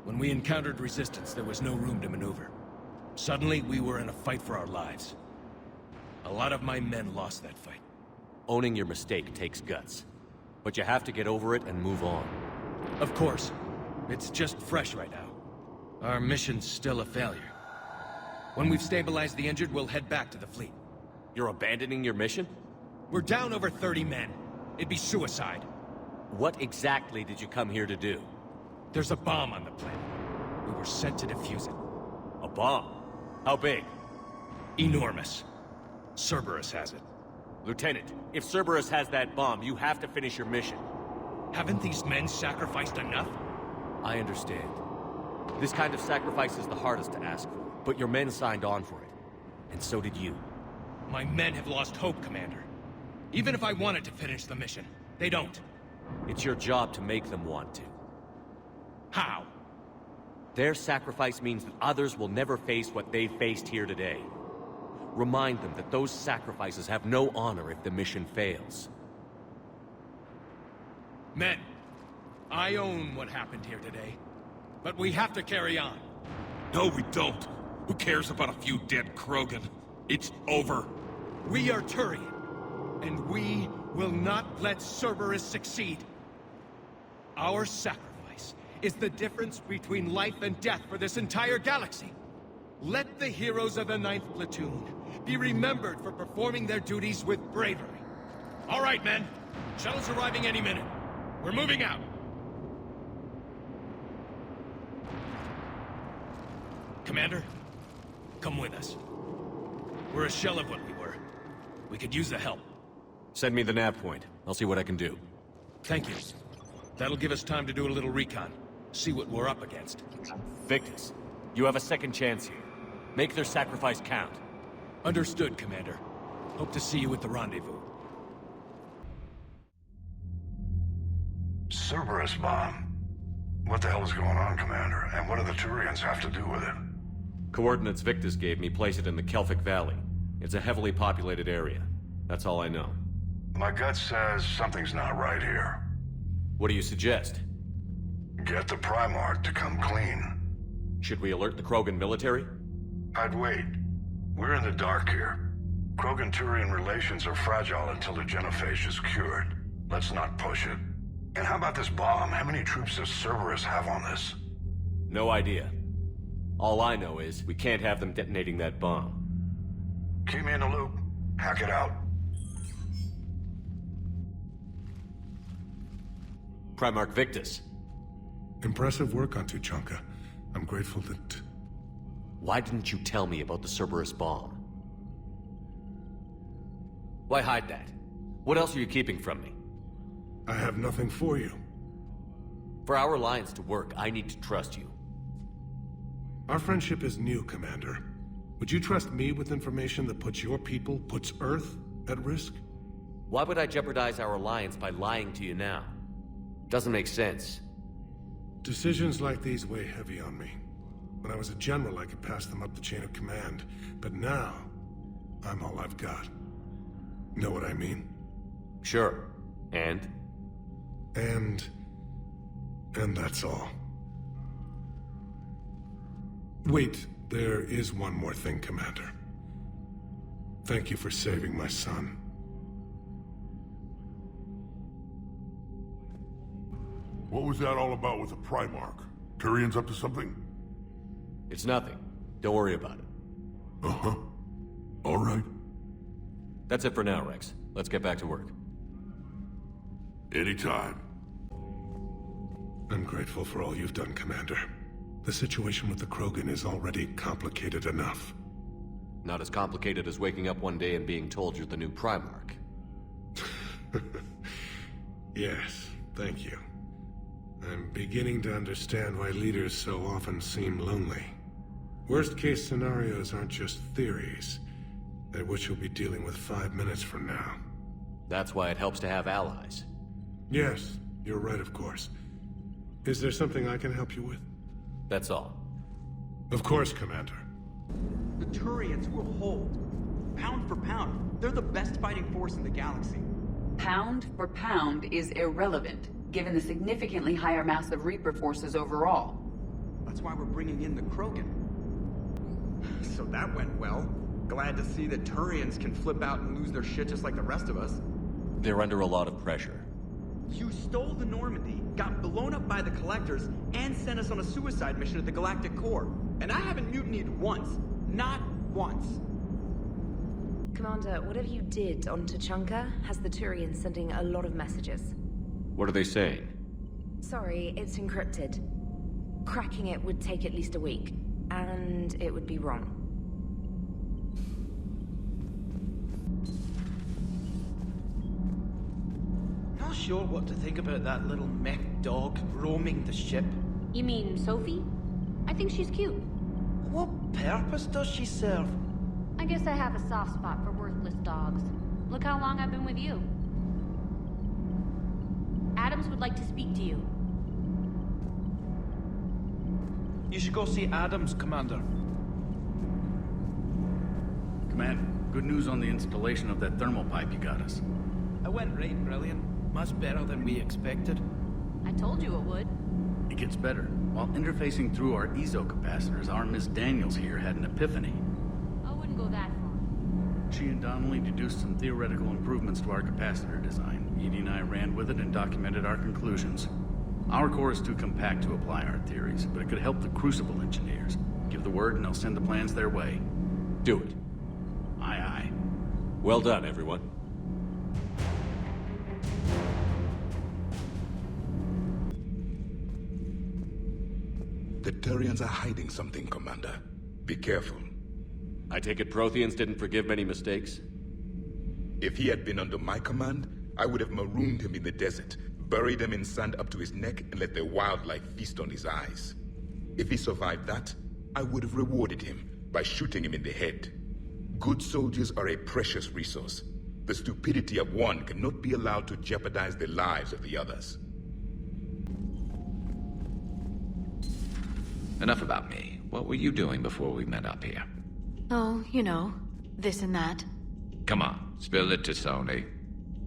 [SPEAKER 6] When we encountered resistance, there was no room to maneuver. Suddenly, we were in a fight for our lives. A lot of my men lost that fight.
[SPEAKER 2] Owning your mistake takes guts. But you have to get over it and move on.
[SPEAKER 6] Of course. It's just fresh right now. Our mission's still a failure. When we've stabilized the injured, we'll head back to the fleet.
[SPEAKER 2] You're abandoning your mission?
[SPEAKER 6] We're down over 30 men. It'd be suicide.
[SPEAKER 2] What exactly did you come here to do?
[SPEAKER 6] There's a bomb on the planet. We were sent to defuse it.
[SPEAKER 2] A bomb? How big?
[SPEAKER 6] Enormous. Cerberus has it.
[SPEAKER 2] Lieutenant, if Cerberus has that bomb, you have to finish your mission.
[SPEAKER 6] Haven't these men sacrificed enough?
[SPEAKER 2] I understand. This kind of sacrifice is the hardest to ask for, but your men signed on for it. And so did you.
[SPEAKER 6] My men have lost hope, Commander. Even if I wanted to finish the mission, they don't.
[SPEAKER 2] It's your job to make them want to.
[SPEAKER 6] How?
[SPEAKER 2] Their sacrifice means that others will never face what they faced here today. Remind them that those sacrifices have no honor if the mission fails.
[SPEAKER 6] Men, I own what happened here today. But we have to carry on.
[SPEAKER 5] No, we don't. Who cares about a few dead Krogan? It's over.
[SPEAKER 6] We are Turian, and we will not let Cerberus succeed. Our sacrifice is the difference between life and death for this entire galaxy. Let the heroes of the 9th Platoon be remembered for performing their duties with bravery. All right, men. Shuttle's arriving any minute. We're moving out. Commander, come with us. We're a shell of what we were. We could use the help.
[SPEAKER 2] Send me the nav point. I'll see what I can do.
[SPEAKER 6] Thank you. That'll give us time to do a little recon. See what we're up against.
[SPEAKER 2] Victus, you have a second chance here. Make their sacrifice count.
[SPEAKER 6] Understood, Commander. Hope to see you at the rendezvous.
[SPEAKER 7] Cerberus bomb. What the hell is going on, Commander? And what do the Turians have to do with it?
[SPEAKER 2] Coordinates Victus gave me place it in the Kelphic Valley. It's a heavily populated area. That's all I know.
[SPEAKER 7] My gut says something's not right here.
[SPEAKER 2] What do you suggest?
[SPEAKER 7] Get the Primarch to come clean.
[SPEAKER 2] Should we alert the Krogan military?
[SPEAKER 7] I'd wait. We're in the dark here. Krogan-Turian relations are fragile until the genophage is cured. Let's not push it. And how about this bomb? How many troops does Cerberus have on this?
[SPEAKER 2] No idea. All I know is we can't have them detonating that bomb.
[SPEAKER 7] Keep me in the loop. Hack it out.
[SPEAKER 2] Primarch Victus.
[SPEAKER 10] Impressive work on Tuchanka. I'm grateful that...
[SPEAKER 2] Why didn't you tell me about the Cerberus bomb? Why hide that? What else are you keeping from me?
[SPEAKER 10] I have nothing for you.
[SPEAKER 2] For our alliance to work, I need to trust you.
[SPEAKER 10] Our friendship is new, Commander. Would you trust me with information that puts your people, puts Earth, at risk?
[SPEAKER 2] Why would I jeopardize our alliance by lying to you now? Doesn't make sense.
[SPEAKER 10] Decisions like these weigh heavy on me. When I was a general, I could pass them up the chain of command. But now, I'm all I've got. Know what I mean?
[SPEAKER 2] Sure. And
[SPEAKER 10] that's all. Wait, there is one more thing, Commander. Thank you for saving my son.
[SPEAKER 8] What was that all about with the Primarch? Turian's up to something?
[SPEAKER 2] It's nothing. Don't worry about it.
[SPEAKER 8] Uh-huh. All right.
[SPEAKER 2] That's it for now, Rex. Let's get back to work.
[SPEAKER 8] Anytime.
[SPEAKER 10] I'm grateful for all you've done, Commander. The situation with the Krogan is already complicated enough.
[SPEAKER 2] Not as complicated as waking up one day and being told you're the new Primarch.
[SPEAKER 10] Yes, thank you. I'm beginning to understand why leaders so often seem lonely. Worst-case scenarios aren't just theories. They're what you'll be dealing with 5 minutes from now.
[SPEAKER 2] That's why it helps to have allies.
[SPEAKER 10] Yes, you're right, of course. Is there something I can help you with?
[SPEAKER 2] That's all.
[SPEAKER 10] Of course, Commander.
[SPEAKER 12] The Turians will hold. Pound for pound, they're the best fighting force in the galaxy.
[SPEAKER 13] Pound for pound is irrelevant, given the significantly higher mass of Reaper forces overall.
[SPEAKER 12] That's why we're bringing in the Krogan. So that went well. Glad to see that Turians can flip out and lose their shit just like the rest of us.
[SPEAKER 2] They're under a lot of pressure.
[SPEAKER 12] You stole the Normandy, got blown up by the Collectors, and sent us on a suicide mission at the Galactic Core. And I haven't mutinied once. Not once.
[SPEAKER 14] Commander, whatever you did on Tuchanka has the Turians sending a lot of messages.
[SPEAKER 2] What are they saying?
[SPEAKER 14] Sorry, it's encrypted. Cracking it would take at least a week, and it would be wrong.
[SPEAKER 16] Not sure what to think about that little mech dog roaming the ship.
[SPEAKER 21] You mean Sophie? I think she's cute.
[SPEAKER 16] What purpose does she serve?
[SPEAKER 21] I guess I have a soft spot for worthless dogs. Look how long I've been with you. Adams would like to speak to you.
[SPEAKER 16] You should go see Adams, Commander.
[SPEAKER 17] Command, good news on the installation of that thermal pipe you got us.
[SPEAKER 16] It went right brilliant. Much better than we expected.
[SPEAKER 21] I told you it would.
[SPEAKER 17] It gets better. While interfacing through our EZO capacitors, our Miss Daniels here had an epiphany.
[SPEAKER 21] I wouldn't go that far.
[SPEAKER 17] She and Donnelly deduced some theoretical improvements to our capacitor design. Edie and I ran with it and documented our conclusions. Our core is too compact to apply our theories, but it could help the Crucible engineers. Give the word and they'll send the plans their way.
[SPEAKER 2] Do it.
[SPEAKER 17] Aye, aye.
[SPEAKER 2] Well done, everyone.
[SPEAKER 4] The Turians are hiding something, Commander. Be careful.
[SPEAKER 2] I take it Protheans didn't forgive many mistakes?
[SPEAKER 4] If he had been under my command, I would have marooned him in the desert, buried him in sand up to his neck, and let the wildlife feast on his eyes. If he survived that, I would have rewarded him by shooting him in the head. Good soldiers are a precious resource. The stupidity of one cannot be allowed to jeopardize the lives of the others.
[SPEAKER 1] Enough about me. What were you doing before we met up here?
[SPEAKER 18] Oh, you know, this and that.
[SPEAKER 1] Come on, spill it to Sony.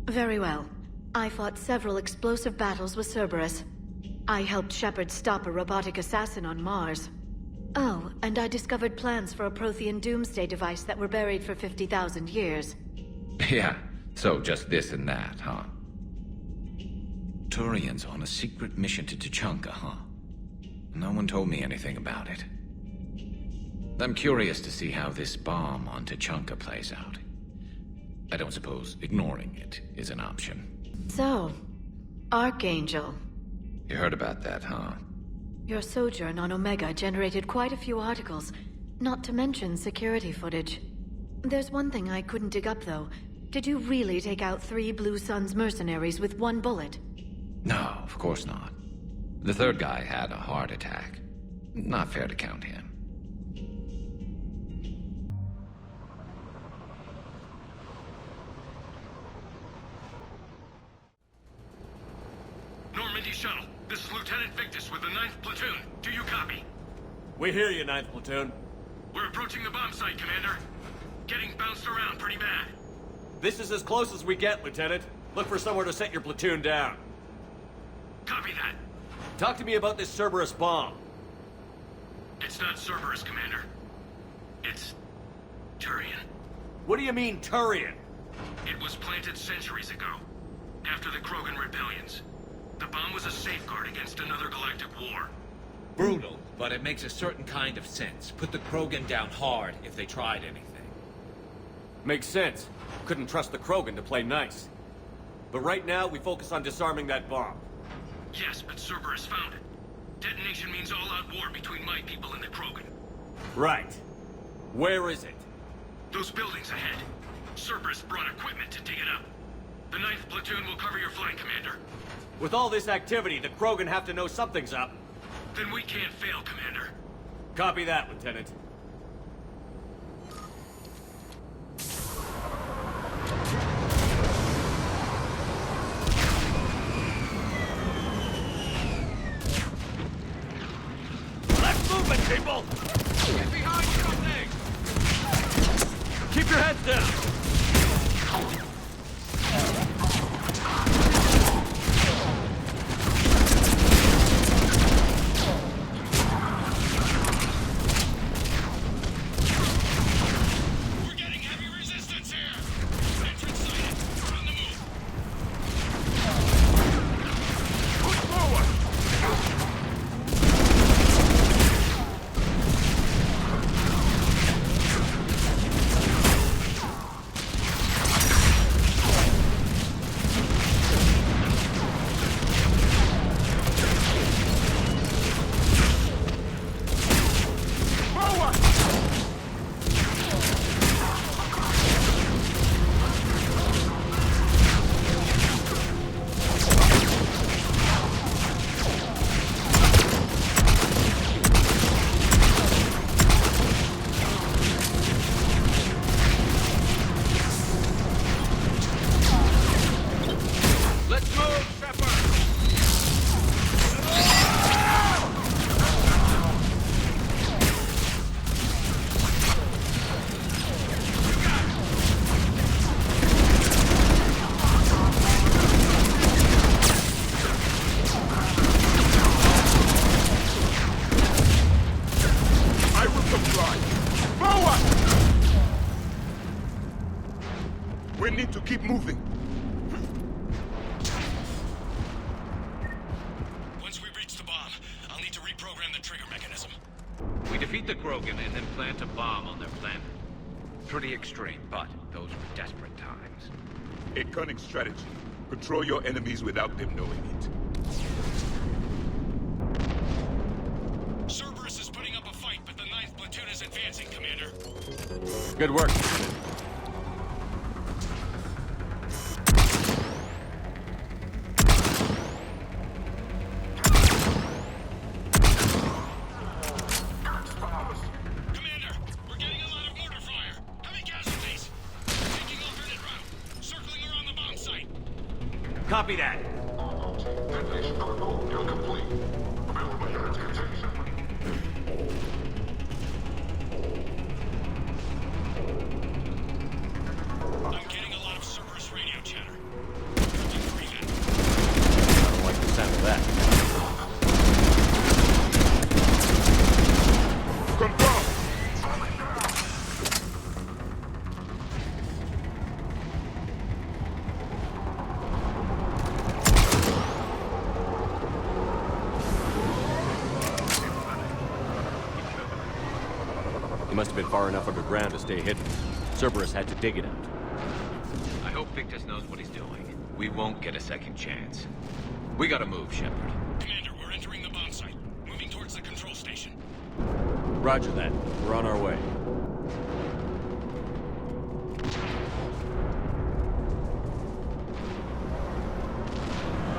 [SPEAKER 18] Very well. I fought several explosive battles with Cerberus. I helped Shepard stop a robotic assassin on Mars. Oh, and I discovered plans for a Prothean doomsday device that were buried for 50,000 years.
[SPEAKER 1] Yeah, so just this and that, huh? Turians on a secret mission to Tuchanka, huh? No one told me anything about it. I'm curious to see how this bomb on Tuchanka plays out. I don't suppose ignoring it is an option.
[SPEAKER 18] So, Archangel.
[SPEAKER 1] You heard about that, huh?
[SPEAKER 18] Your sojourn on Omega generated quite a few articles, not to mention security footage. There's one thing I couldn't dig up, though. Did you really take out 3 Blue Suns mercenaries with 1 bullet?
[SPEAKER 1] No, of course not. The third guy had a heart attack. Not fair to count him.
[SPEAKER 23] Normandy Shuttle, this is Lieutenant Victus with the 9th Platoon. Do you copy?
[SPEAKER 2] We hear you, 9th Platoon.
[SPEAKER 23] We're approaching the bomb site, Commander. Getting bounced around pretty bad.
[SPEAKER 2] This is as close as we get, Lieutenant. Look for somewhere to set your platoon down.
[SPEAKER 23] Copy that.
[SPEAKER 2] Talk to me about this Cerberus bomb.
[SPEAKER 23] It's not Cerberus, Commander. It's Turian.
[SPEAKER 2] What do you mean, Turian?
[SPEAKER 23] It was planted centuries ago, after the Krogan rebellions. The bomb was a safeguard against another galactic war.
[SPEAKER 1] Brutal, but it makes a certain kind of sense. Put the Krogan down hard if they tried anything.
[SPEAKER 2] Makes sense. Couldn't trust the Krogan to play nice. But right now, we focus on disarming that bomb.
[SPEAKER 23] Yes, but Cerberus found it. Detonation means all-out war between my people and the Krogan.
[SPEAKER 2] Right. Where is it?
[SPEAKER 23] Those buildings ahead. Cerberus brought equipment to dig it up. The 9th platoon will cover your flank, Commander.
[SPEAKER 2] With all this activity, the Krogan have to know something's up.
[SPEAKER 23] Then we can't fail, Commander.
[SPEAKER 2] Copy that, Lieutenant. Left movement, people! Get behind something! Keep your heads down!
[SPEAKER 4] Keep moving.
[SPEAKER 23] Once we reach the bomb, I'll need to reprogram the trigger mechanism.
[SPEAKER 1] We defeat the Krogan and then plant a bomb on their planet. Pretty extreme, but those were desperate times.
[SPEAKER 4] A cunning strategy. Control your enemies without them knowing it.
[SPEAKER 23] Cerberus is putting up a fight, but the 9th platoon is advancing, Commander.
[SPEAKER 2] Good work. Copy that.
[SPEAKER 23] Detonation protocol incomplete. Available units contained. I'm getting a lot of Cerberus radio chatter.
[SPEAKER 2] I don't like the sound of that.
[SPEAKER 4] Confirm.
[SPEAKER 2] He must have been far enough underground to stay hidden. Cerberus had to dig it out.
[SPEAKER 1] I hope Victus knows what he's doing. We won't get a second chance. We gotta move, Shepard.
[SPEAKER 23] Commander, we're entering the bomb site. Moving towards the control station.
[SPEAKER 2] Roger that. We're on our way.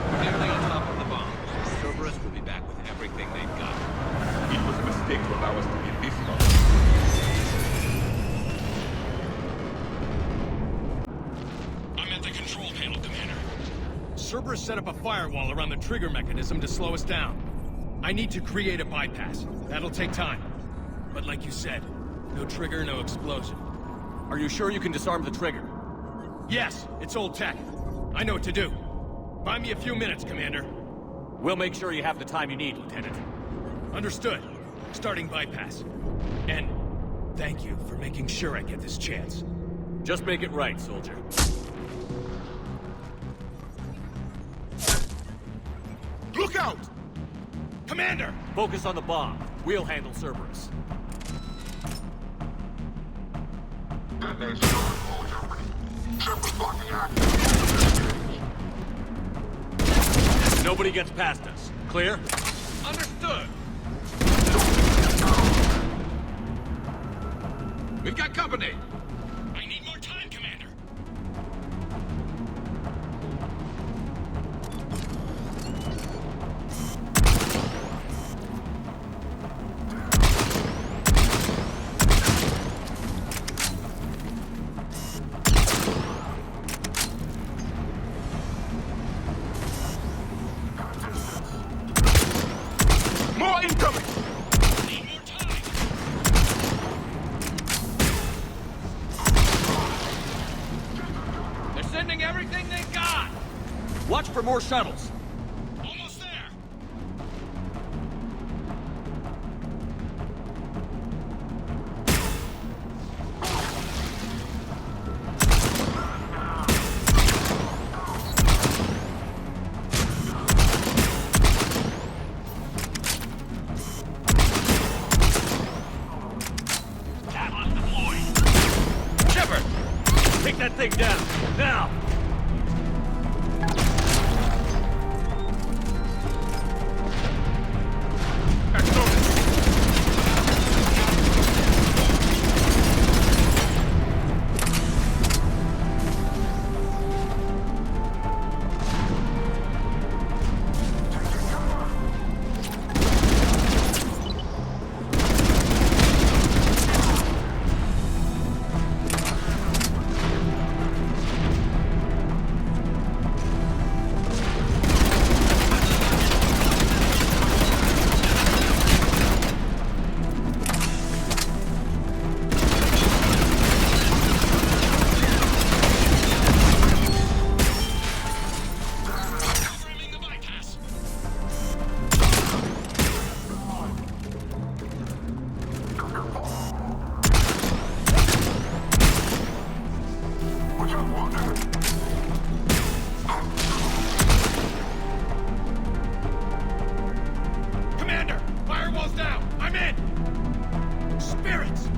[SPEAKER 1] We're nearly on top of the bomb. Cerberus will be back with everything they've got.
[SPEAKER 4] It was a mistake to allow us to get this far.
[SPEAKER 6] Cerberus set up a firewall around the trigger mechanism to slow us down. I need to create a bypass. That'll take time. But like you said, no trigger, no explosion.
[SPEAKER 2] Are you sure you can disarm the trigger?
[SPEAKER 6] Yes, it's old tech. I know what to do. Buy me a few minutes, Commander.
[SPEAKER 2] We'll make sure you have the time you need, Lieutenant.
[SPEAKER 6] Understood. Starting bypass. And thank you for making sure I get this chance.
[SPEAKER 2] Just make it right, soldier.
[SPEAKER 4] Look out!
[SPEAKER 6] Commander!
[SPEAKER 2] Focus on the bomb. We'll handle Cerberus. Nobody gets past us. Clear?
[SPEAKER 6] Understood! We've got company!
[SPEAKER 23] I need more time, Commander.
[SPEAKER 4] More incoming!
[SPEAKER 23] Need more time.
[SPEAKER 6] They're sending everything they got!
[SPEAKER 2] Watch for more shuttles.
[SPEAKER 23] Almost there.
[SPEAKER 22] Atlas deployed.
[SPEAKER 2] Shepard! Take that thing down. Now!
[SPEAKER 23] Programming the bypass.
[SPEAKER 6] Commander! Firewall's down! I'm in! Spirits!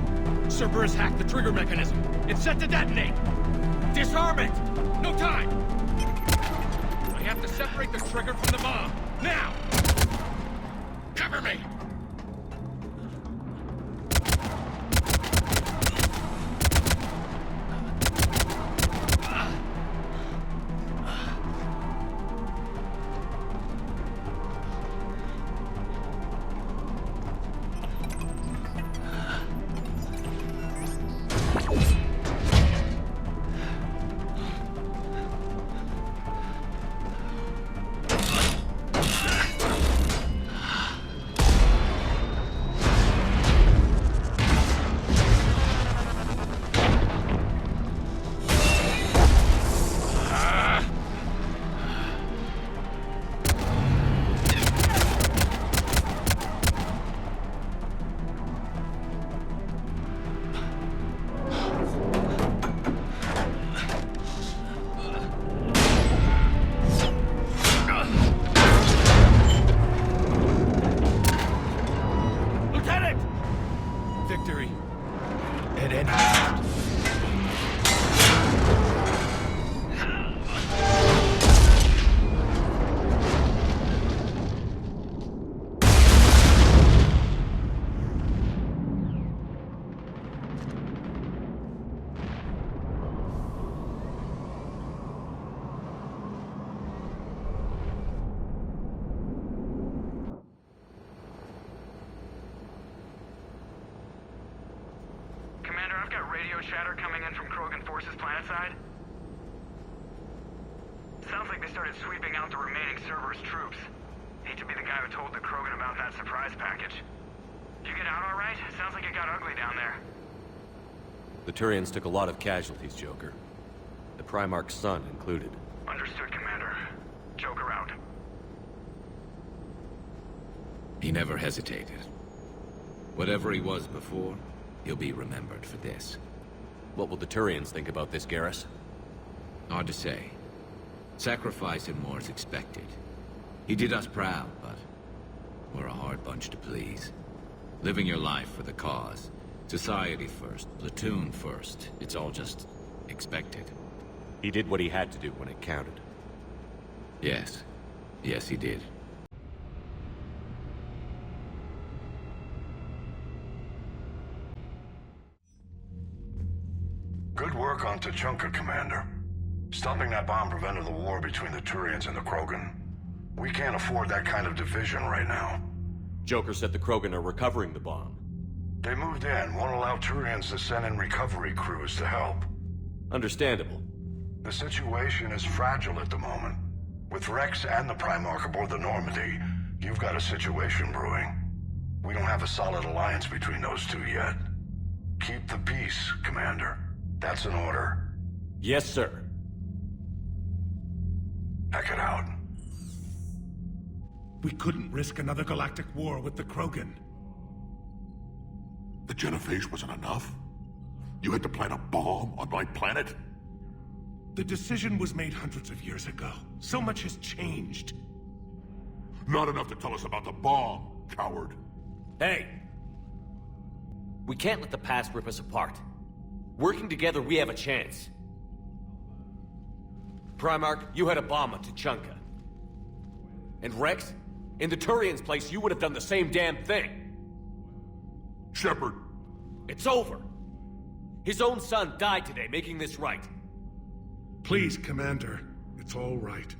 [SPEAKER 6] Cerberus hacked the trigger mechanism. It's set to detonate! Disarm it! No time! I have to separate the trigger from the bomb. Now! Cover me! Lieutenant! Victory. At any cost.
[SPEAKER 9] Commander, I've got radio chatter coming in from Krogan forces planetside. Sounds like they started sweeping out the remaining Cerberus troops. Hate to be the guy who told the Krogan about that surprise package. Did you get out all right? Sounds like it got ugly down there.
[SPEAKER 2] The Turians took a lot of casualties, Joker. The Primarch's son included.
[SPEAKER 9] Understood, Commander. Joker out.
[SPEAKER 1] He never hesitated. Whatever he was before, he'll be remembered for this.
[SPEAKER 2] What will the Turians think about this, Garrus?
[SPEAKER 1] Hard to say. Sacrifice and more is expected. He did us proud, but we're a hard bunch to please. Living your life for the cause. Society first, platoon first. It's all just expected.
[SPEAKER 2] He did what he had to do when it counted.
[SPEAKER 1] Yes. Yes, he did.
[SPEAKER 7] Good work on Tuchanka, Commander. Stopping that bomb prevented the war between the Turians and the Krogan. We can't afford that kind of division right now.
[SPEAKER 2] Joker said the Krogan are recovering the bomb.
[SPEAKER 7] They moved in, won't allow Turians to send in recovery crews to help.
[SPEAKER 2] Understandable.
[SPEAKER 7] The situation is fragile at the moment. With Rex and the Primarch aboard the Normandy, you've got a situation brewing. We don't have a solid alliance between those two yet. Keep the peace, Commander. That's an order.
[SPEAKER 2] Yes, sir.
[SPEAKER 7] Heck it out.
[SPEAKER 10] We couldn't risk another galactic war with the Krogan.
[SPEAKER 8] The Genophage wasn't enough? You had to plant a bomb on my planet?
[SPEAKER 10] The decision was made hundreds of years ago. So much has changed.
[SPEAKER 8] Not enough to tell us about the bomb, coward.
[SPEAKER 2] Hey! We can't let the past rip us apart. Working together, we have a chance. Primarch, you had a bomb on Tuchanka. And Rex, in the Turian's place, you would have done the same damn thing.
[SPEAKER 8] Shepard!
[SPEAKER 2] It's over. His own son died today, making this right.
[SPEAKER 10] Please, Commander. It's all right.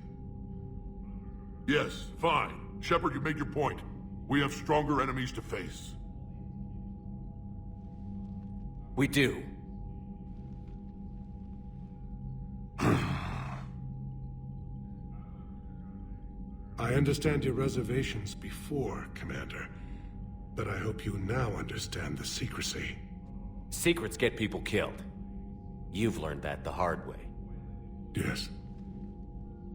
[SPEAKER 8] Yes, fine. Shepard, you made your point. We have stronger enemies to face.
[SPEAKER 2] We do.
[SPEAKER 10] I understand your reservations before, Commander. But I hope you now understand the secrecy.
[SPEAKER 2] Secrets get people killed. You've learned that the hard way.
[SPEAKER 10] Yes.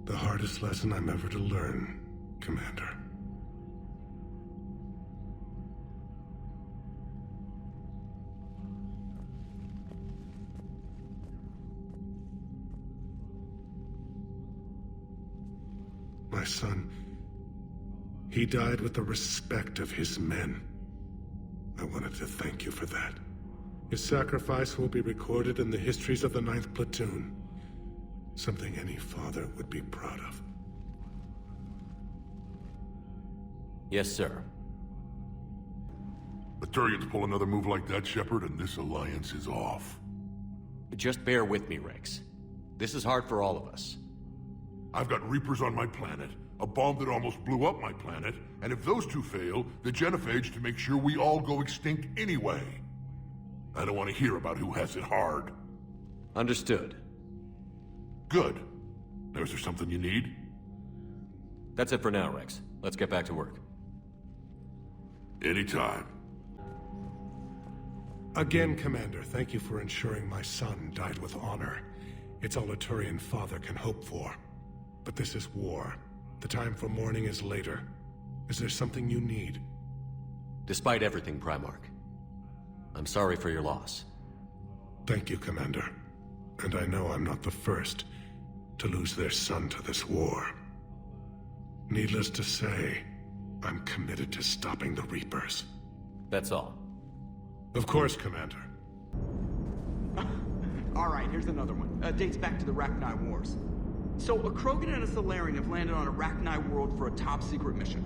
[SPEAKER 10] The hardest lesson I'm ever to learn, Commander. My son, he died with the respect of his men. I wanted to thank you for that. His sacrifice will be recorded in the histories of the 9th Platoon. Something any father would be proud of.
[SPEAKER 2] Yes, sir.
[SPEAKER 8] The Turians pull another move like that, Shepard, and this alliance is off.
[SPEAKER 2] Just bear with me, Rex. This is hard for all of us.
[SPEAKER 8] I've got Reapers on my planet, a bomb that almost blew up my planet, and if those two fail, the Genophage to make sure we all go extinct anyway. I don't want to hear about who has it hard.
[SPEAKER 2] Understood.
[SPEAKER 8] Good. Now, is there something you need?
[SPEAKER 2] That's it for now, Rex. Let's get back to work.
[SPEAKER 8] Anytime.
[SPEAKER 10] Again, Commander, thank you for ensuring my son died with honor. It's all a Turian father can hope for. But this is war. The time for mourning is later. Is there something you need?
[SPEAKER 2] Despite everything, Primarch, I'm sorry for your loss.
[SPEAKER 10] Thank you, Commander. And I know I'm not the first to lose their son to this war. Needless to say, I'm committed to stopping the Reapers.
[SPEAKER 2] That's all.
[SPEAKER 10] Of course, Commander.
[SPEAKER 12] Alright, here's another one. Dates back to the Rachni Wars. So, a Krogan and a Salarian have landed on a Rachni world for a top-secret mission.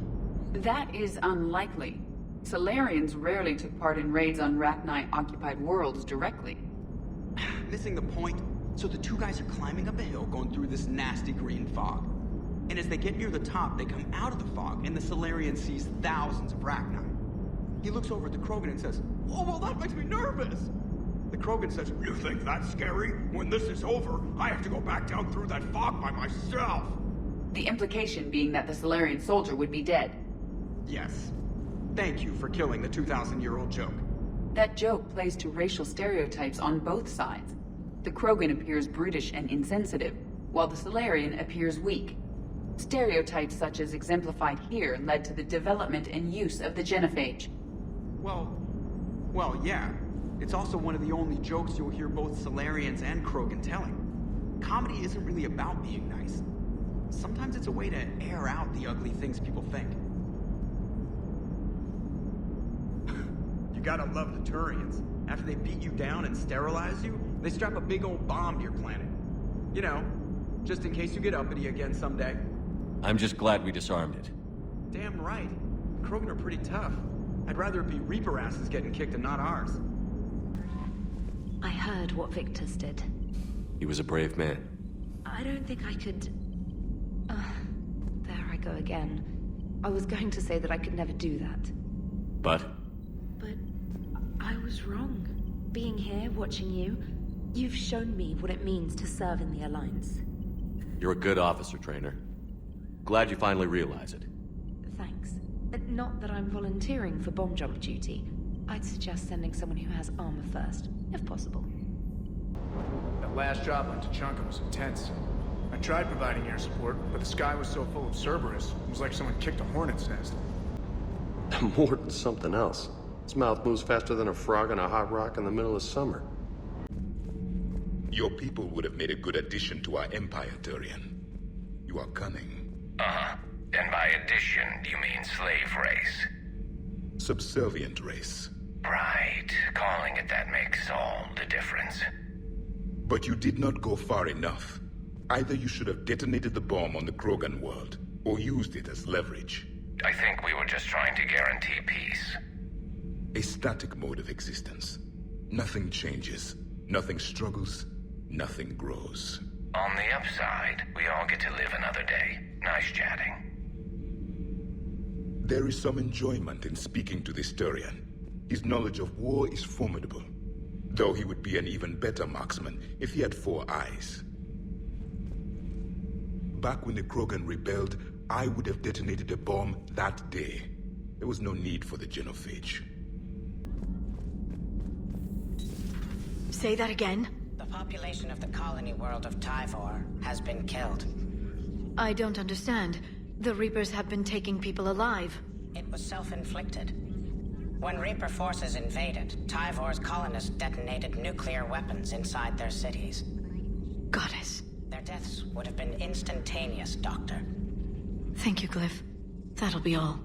[SPEAKER 13] That is unlikely. Salarians rarely took part in raids on Rachni-occupied worlds directly.
[SPEAKER 12] Missing the point. So the two guys are climbing up a hill going through this nasty green fog. And as they get near the top, they come out of the fog, and the Salarian sees thousands of Rachni. He looks over at the Krogan and says, "Oh, well, that makes me nervous!" The Krogan says, "You think that's scary? When this is over, I have to go back down through that fog by myself!"
[SPEAKER 13] The implication being that the Salarian soldier would be dead.
[SPEAKER 12] Yes. Thank you for killing the 2,000-year-old joke.
[SPEAKER 13] That joke plays to racial stereotypes on both sides. The Krogan appears brutish and insensitive, while the Salarian appears weak. Stereotypes such as exemplified here led to the development and use of the Genophage.
[SPEAKER 12] Well, yeah. It's also one of the only jokes you'll hear both Salarians and Krogan telling. Comedy isn't really about being nice. Sometimes it's a way to air out the ugly things people think. gotta love the Turians. After they beat you down and sterilize you, they strap a big old bomb to your planet. You know, just in case you get uppity again someday.
[SPEAKER 2] I'm just glad we disarmed it.
[SPEAKER 12] Damn right. Krogan are pretty tough. I'd rather it be Reaper asses getting kicked and not ours.
[SPEAKER 14] I heard what Victor's did.
[SPEAKER 2] He was a brave man.
[SPEAKER 14] I don't think I could... there I go again. I was going to say that I could never do that.
[SPEAKER 2] But?
[SPEAKER 14] But I was wrong. Being here, watching you, you've shown me what it means to serve in the Alliance.
[SPEAKER 2] You're a good officer, Trainer. Glad you finally realize it.
[SPEAKER 14] Thanks. Not that I'm volunteering for bomb jump duty. I'd suggest sending someone who has armor first, if possible.
[SPEAKER 15] That last job on Tuchanka was intense. I tried providing air support, but the sky was so full of Cerberus, it was like someone kicked a hornet's nest.
[SPEAKER 11] Morton's something else. His mouth moves faster than a frog on a hot rock in the middle of summer.
[SPEAKER 4] Your people would have made a good addition to our empire, Turian. You are cunning.
[SPEAKER 19] Uh-huh. And by addition, you mean slave race?
[SPEAKER 4] Subservient race.
[SPEAKER 19] Right. Calling it that makes all the difference.
[SPEAKER 4] But you did not go far enough. Either you should have detonated the bomb on the Krogan world, or used it as leverage.
[SPEAKER 19] I think we were just trying to guarantee peace.
[SPEAKER 4] A static mode of existence. Nothing changes, nothing struggles, nothing grows.
[SPEAKER 19] On the upside, we all get to live another day. Nice chatting.
[SPEAKER 4] There is some enjoyment in speaking to this Turian. His knowledge of war is formidable, though he would be an even better marksman if he had 4 eyes. Back when the Krogan rebelled, I would have detonated a bomb that day. There was no need for the genophage.
[SPEAKER 18] Say that again?
[SPEAKER 20] The population of the colony world of Tyvor has been killed.
[SPEAKER 18] I don't understand. The Reapers have been taking people alive.
[SPEAKER 20] It was self-inflicted. When Reaper forces invaded, Tyvor's colonists detonated nuclear weapons inside their cities.
[SPEAKER 18] Goddess.
[SPEAKER 20] Their deaths would have been instantaneous, Doctor.
[SPEAKER 18] Thank you, Glyph. That'll be all.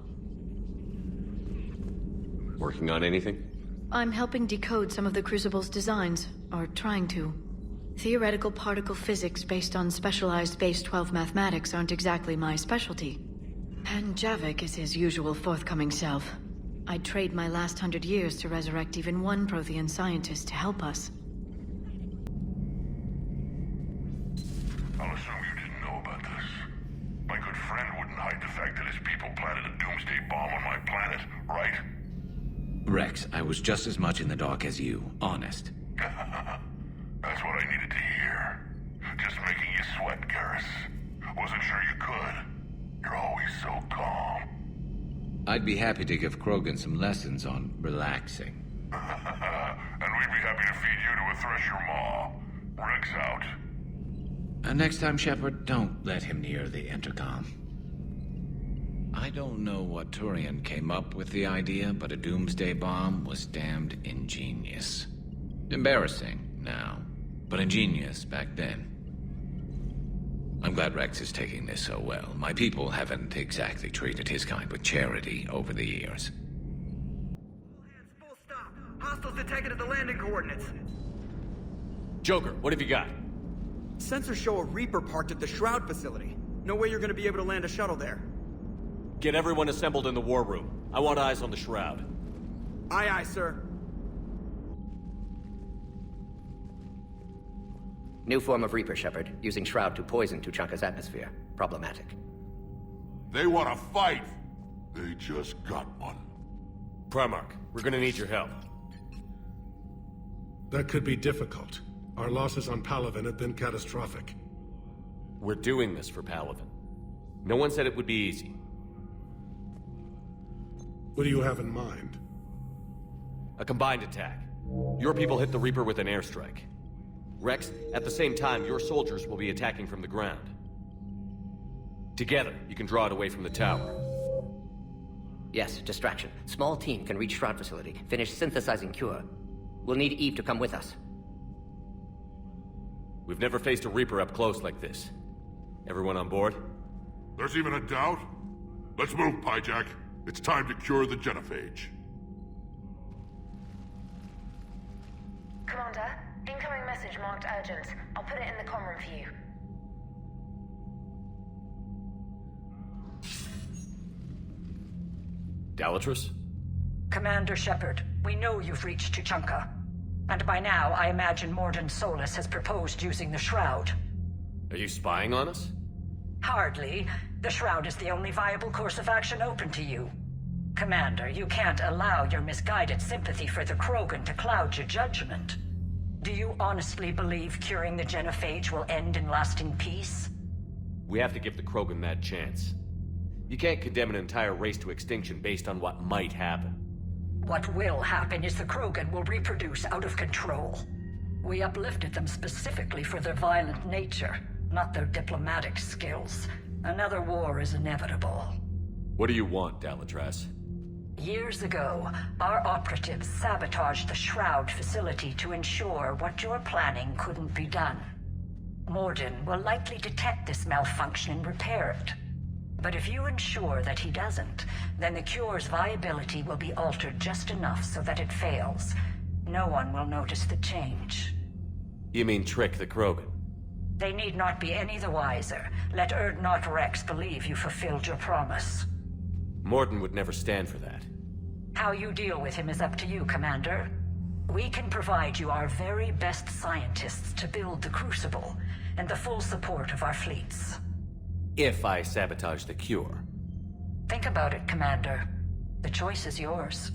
[SPEAKER 2] Working on anything?
[SPEAKER 18] I'm helping decode some of the Crucible's designs, or trying to. Theoretical particle physics based on specialized base 12 mathematics aren't exactly my specialty. And Javik is his usual forthcoming self. I'd trade my last 100 years to resurrect even one Prothean scientist to help us.
[SPEAKER 7] I'll assume you didn't know about this. My good friend wouldn't hide the fact that his people planted a doomsday bomb on my planet, right?
[SPEAKER 1] Rex, I was just as much in the dark as you, honest.
[SPEAKER 7] That's what I needed to hear. Just making you sweat, Garrus. Wasn't sure you could. You're always so calm.
[SPEAKER 1] I'd be happy to give Krogan some lessons on relaxing.
[SPEAKER 7] And we'd be happy to feed you to a Thresher maw. Rex out.
[SPEAKER 1] Next time, Shepard, don't let him near the intercom. I don't know what Turian came up with the idea, but a doomsday bomb was damned ingenious. Embarrassing now, but ingenious back then. I'm glad Rex is taking this so well. My people haven't exactly treated his kind with charity over the years.
[SPEAKER 24] Full stop. Hostiles detected at the landing coordinates.
[SPEAKER 2] Joker, what have you got?
[SPEAKER 24] Sensors show a Reaper parked at the Shroud facility. No way you're gonna be able to land a shuttle there.
[SPEAKER 2] Get everyone assembled in the war room. I want eyes on the Shroud.
[SPEAKER 24] Aye, aye, sir.
[SPEAKER 25] New form of Reaper, Shepard. Using Shroud to poison Tuchanka's atmosphere. Problematic.
[SPEAKER 8] They want to fight! They just got one.
[SPEAKER 2] Primarch, we're gonna need your help.
[SPEAKER 10] That could be difficult. Our losses on Palaven have been catastrophic.
[SPEAKER 2] We're doing this for Palaven. No one said it would be easy.
[SPEAKER 10] What do you have in mind?
[SPEAKER 2] A combined attack. Your people hit the Reaper with an airstrike. Rex, at the same time, your soldiers will be attacking from the ground. Together, you can draw it away from the tower.
[SPEAKER 25] Yes, distraction. Small team can reach Shroud facility, finish synthesizing cure. We'll need Eve to come with us.
[SPEAKER 2] We've never faced a Reaper up close like this. Everyone on board?
[SPEAKER 8] There's even a doubt? Let's move, Pyjak. It's time to cure the genophage.
[SPEAKER 3] Commander. Incoming message marked urgent. I'll put it in the comm room for you.
[SPEAKER 2] Dalatrus?
[SPEAKER 5] Commander Shepard, we know you've reached Tuchanka. And by now, I imagine Mordin Solus has proposed using the Shroud.
[SPEAKER 2] Are you spying on us?
[SPEAKER 5] Hardly. The Shroud is the only viable course of action open to you. Commander, you can't allow your misguided sympathy for the Krogan to cloud your judgment. Do you honestly believe curing the genophage will end in lasting peace?
[SPEAKER 2] We have to give the Krogan that chance. You can't condemn an entire race to extinction based on what might happen.
[SPEAKER 5] What will happen is the Krogan will reproduce out of control. We uplifted them specifically for their violent nature, not their diplomatic skills. Another war is inevitable.
[SPEAKER 2] What do you want, Dalatrus?
[SPEAKER 5] Years ago, our operatives sabotaged the Shroud facility to ensure what you're planning couldn't be done. Mordin will likely detect this malfunction and repair it. But if you ensure that he doesn't, then the cure's viability will be altered just enough so that it fails. No one will notice the change.
[SPEAKER 2] You mean trick the Krogan?
[SPEAKER 5] They need not be any the wiser. Let Urdnot Rex believe you fulfilled your promise.
[SPEAKER 2] Mordin would never stand for that.
[SPEAKER 5] How you deal with him is up to you, Commander. We can provide you our very best scientists to build the Crucible, and the full support of our fleets.
[SPEAKER 2] If I sabotage the cure.
[SPEAKER 5] Think about it, Commander. The choice is yours.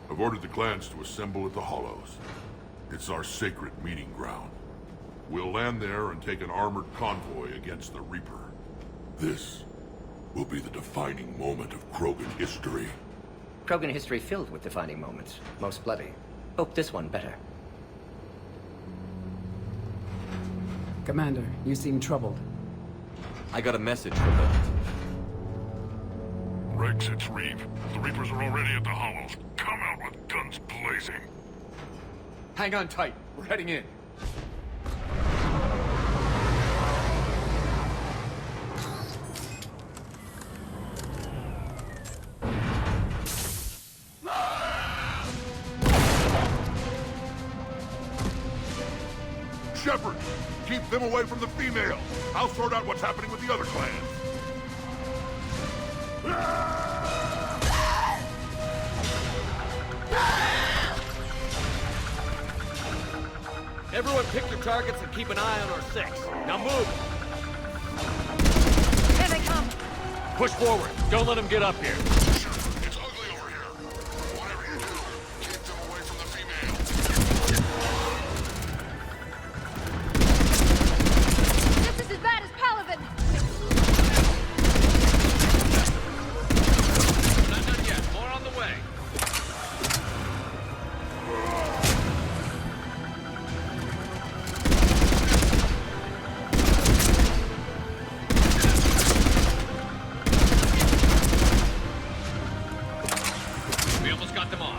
[SPEAKER 8] I've ordered the clans to assemble at the Hollows. It's our sacred meeting ground. We'll land there and take an armored convoy against the Reaper. This will be the defining moment of Krogan history.
[SPEAKER 25] Krogan history filled with defining moments. Most bloody. Hope this one better.
[SPEAKER 16] Commander, you seem troubled.
[SPEAKER 2] I got a message from them.
[SPEAKER 8] Rex, it's Reeve. The Reapers are already at the Hollows. Come out with guns blazing.
[SPEAKER 15] Hang on tight. We're heading in.
[SPEAKER 8] Shepard, keep them away from the female. I'll sort out what's happening with the other clans.
[SPEAKER 2] Everyone pick your targets and keep an eye on our six. Now move!
[SPEAKER 5] Here they come!
[SPEAKER 2] Push forward. Don't let them get up here.
[SPEAKER 8] It's ugly over here. Whatever you do, keep them away from the female.
[SPEAKER 17] This is as bad as Palaven!
[SPEAKER 2] Not done yet. More on the way. We almost got them all.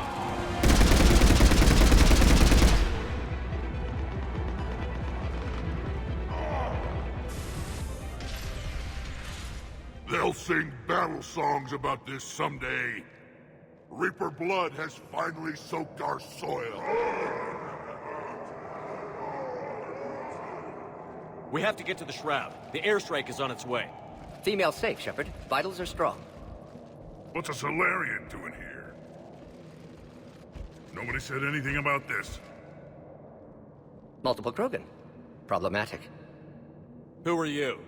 [SPEAKER 8] They'll sing battle songs about this someday. Reaper blood has finally soaked our soil.
[SPEAKER 2] We have to get to the Shroud. The airstrike is on its way.
[SPEAKER 25] Female safe, Shepard. Vitals are strong.
[SPEAKER 8] What's a Solarian doing here? Nobody said anything about this.
[SPEAKER 25] Multiple Krogan. Problematic.
[SPEAKER 2] Who are you?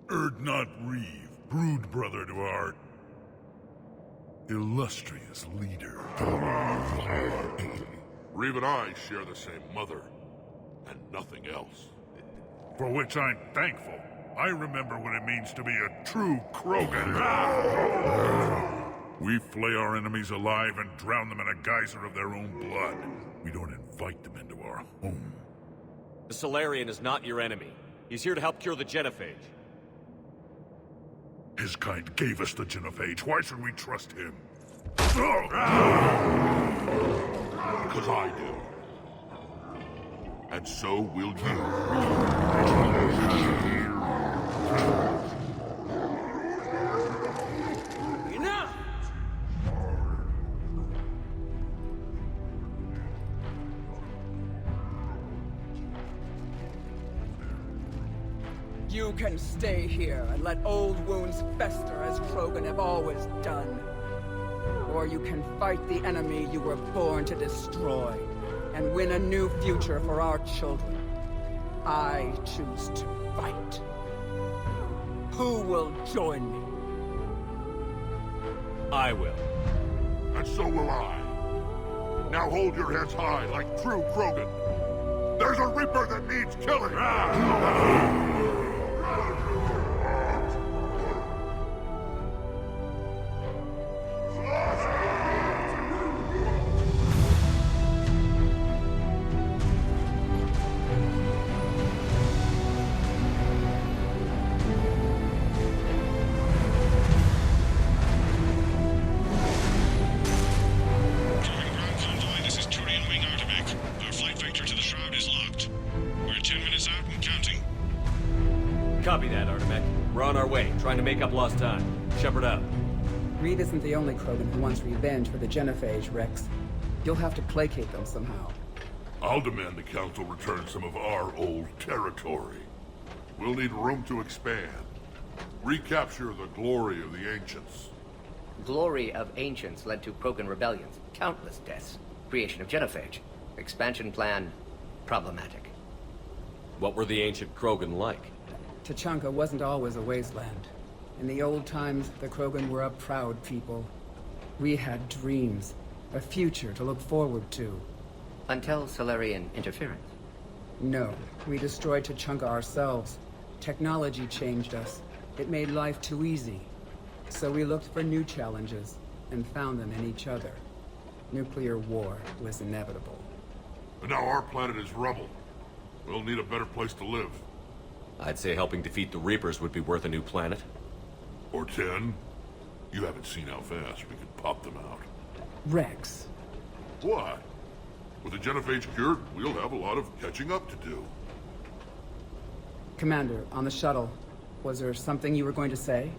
[SPEAKER 8] Urdnot Reeve, brood brother to our illustrious leader. Reeve and I share the same mother, and nothing else. For which I'm thankful. I remember what it means to be a true Krogan. We flay our enemies alive and drown them in a geyser of their own blood. We don't invite them into our home.
[SPEAKER 2] The Solarian is not your enemy. He's here to help cure the genophage.
[SPEAKER 8] His kind gave us the genophage. Why should we trust him? Because I do. And so will you.
[SPEAKER 24] Enough! You can stay here and let old wounds fester as Krogan have always done. Or you can fight the enemy you were born to destroy, and win a new future for our children. I choose to fight. Who will join me?
[SPEAKER 2] I will.
[SPEAKER 8] And so will I. Now hold your heads high like true Krogan. There's a Reaper that needs killing!
[SPEAKER 2] Copy that, Artemec. We're on our way, trying to make up lost time. Shepard out.
[SPEAKER 24] Reed isn't the only Krogan who wants revenge for the Genophage, Rex. You'll have to placate them somehow.
[SPEAKER 8] I'll demand the Council return some of our old territory. We'll need room to expand. Recapture the glory of the Ancients.
[SPEAKER 25] Glory of Ancients led to Krogan rebellions, countless deaths, creation of Genophage. Expansion plan, problematic.
[SPEAKER 2] What were the ancient Krogan like?
[SPEAKER 24] Tuchanka wasn't always a wasteland. In the old times, the Krogan were a proud people. We had dreams, a future to look forward to.
[SPEAKER 25] Until Salarian interference?
[SPEAKER 24] No, we destroyed Tuchanka ourselves. Technology changed us. It made life too easy. So we looked for new challenges, and found them in each other. Nuclear war was inevitable.
[SPEAKER 8] And now our planet is rubble. We'll need a better place to live.
[SPEAKER 2] I'd say helping defeat the Reapers would be worth a new planet.
[SPEAKER 8] Or 10. You haven't seen how fast we could pop them out.
[SPEAKER 24] Rex.
[SPEAKER 8] What? With the Genophage cured, we'll have a lot of catching up to do.
[SPEAKER 24] Commander, on the shuttle, was there something you were going to say?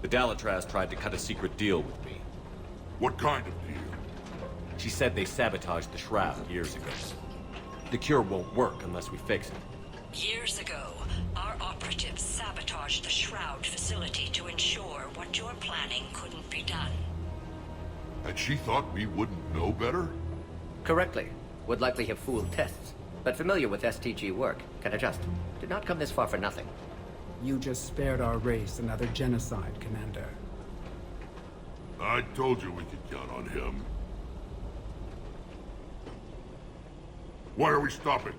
[SPEAKER 2] The Dalatraz tried to cut a secret deal with me.
[SPEAKER 8] What kind of deal?
[SPEAKER 2] She said they sabotaged the Shroud years ago. The cure won't work unless we fix it.
[SPEAKER 5] Years ago, our operatives sabotaged the Shroud facility to ensure what you're planning couldn't be done.
[SPEAKER 8] And she thought we wouldn't know better?
[SPEAKER 25] Correctly. Would likely have fooled tests. But familiar with STG work, can adjust. Did not come this far for nothing.
[SPEAKER 24] You just spared our race another genocide, Commander.
[SPEAKER 8] I told you we could count on him. Why are we stopping?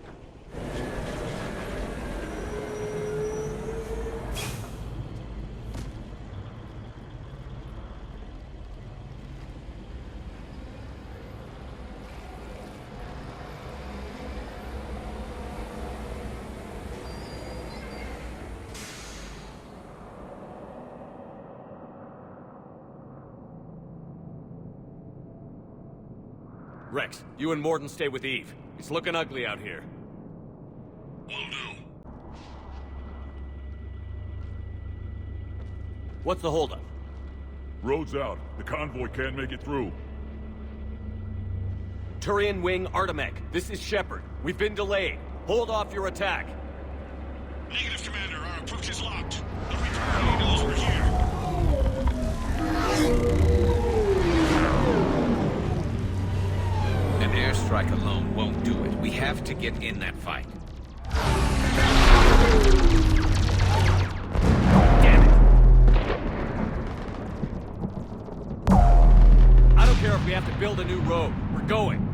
[SPEAKER 2] Rex, you and Mordin stay with Eve. It's looking ugly out here.
[SPEAKER 8] Will do.
[SPEAKER 2] What's the holdup?
[SPEAKER 6] Road's out. The convoy can't make it through.
[SPEAKER 2] Turian Wing, Artemec. This is Shepard. We've been delayed. Hold off your attack.
[SPEAKER 6] Negative, Commander. Our approach is locked. The Reaper already knows we're here.
[SPEAKER 1] An airstrike alone won't do it. We have to get in that fight.
[SPEAKER 2] Damn it! I don't care if we have to build a new road. We're going.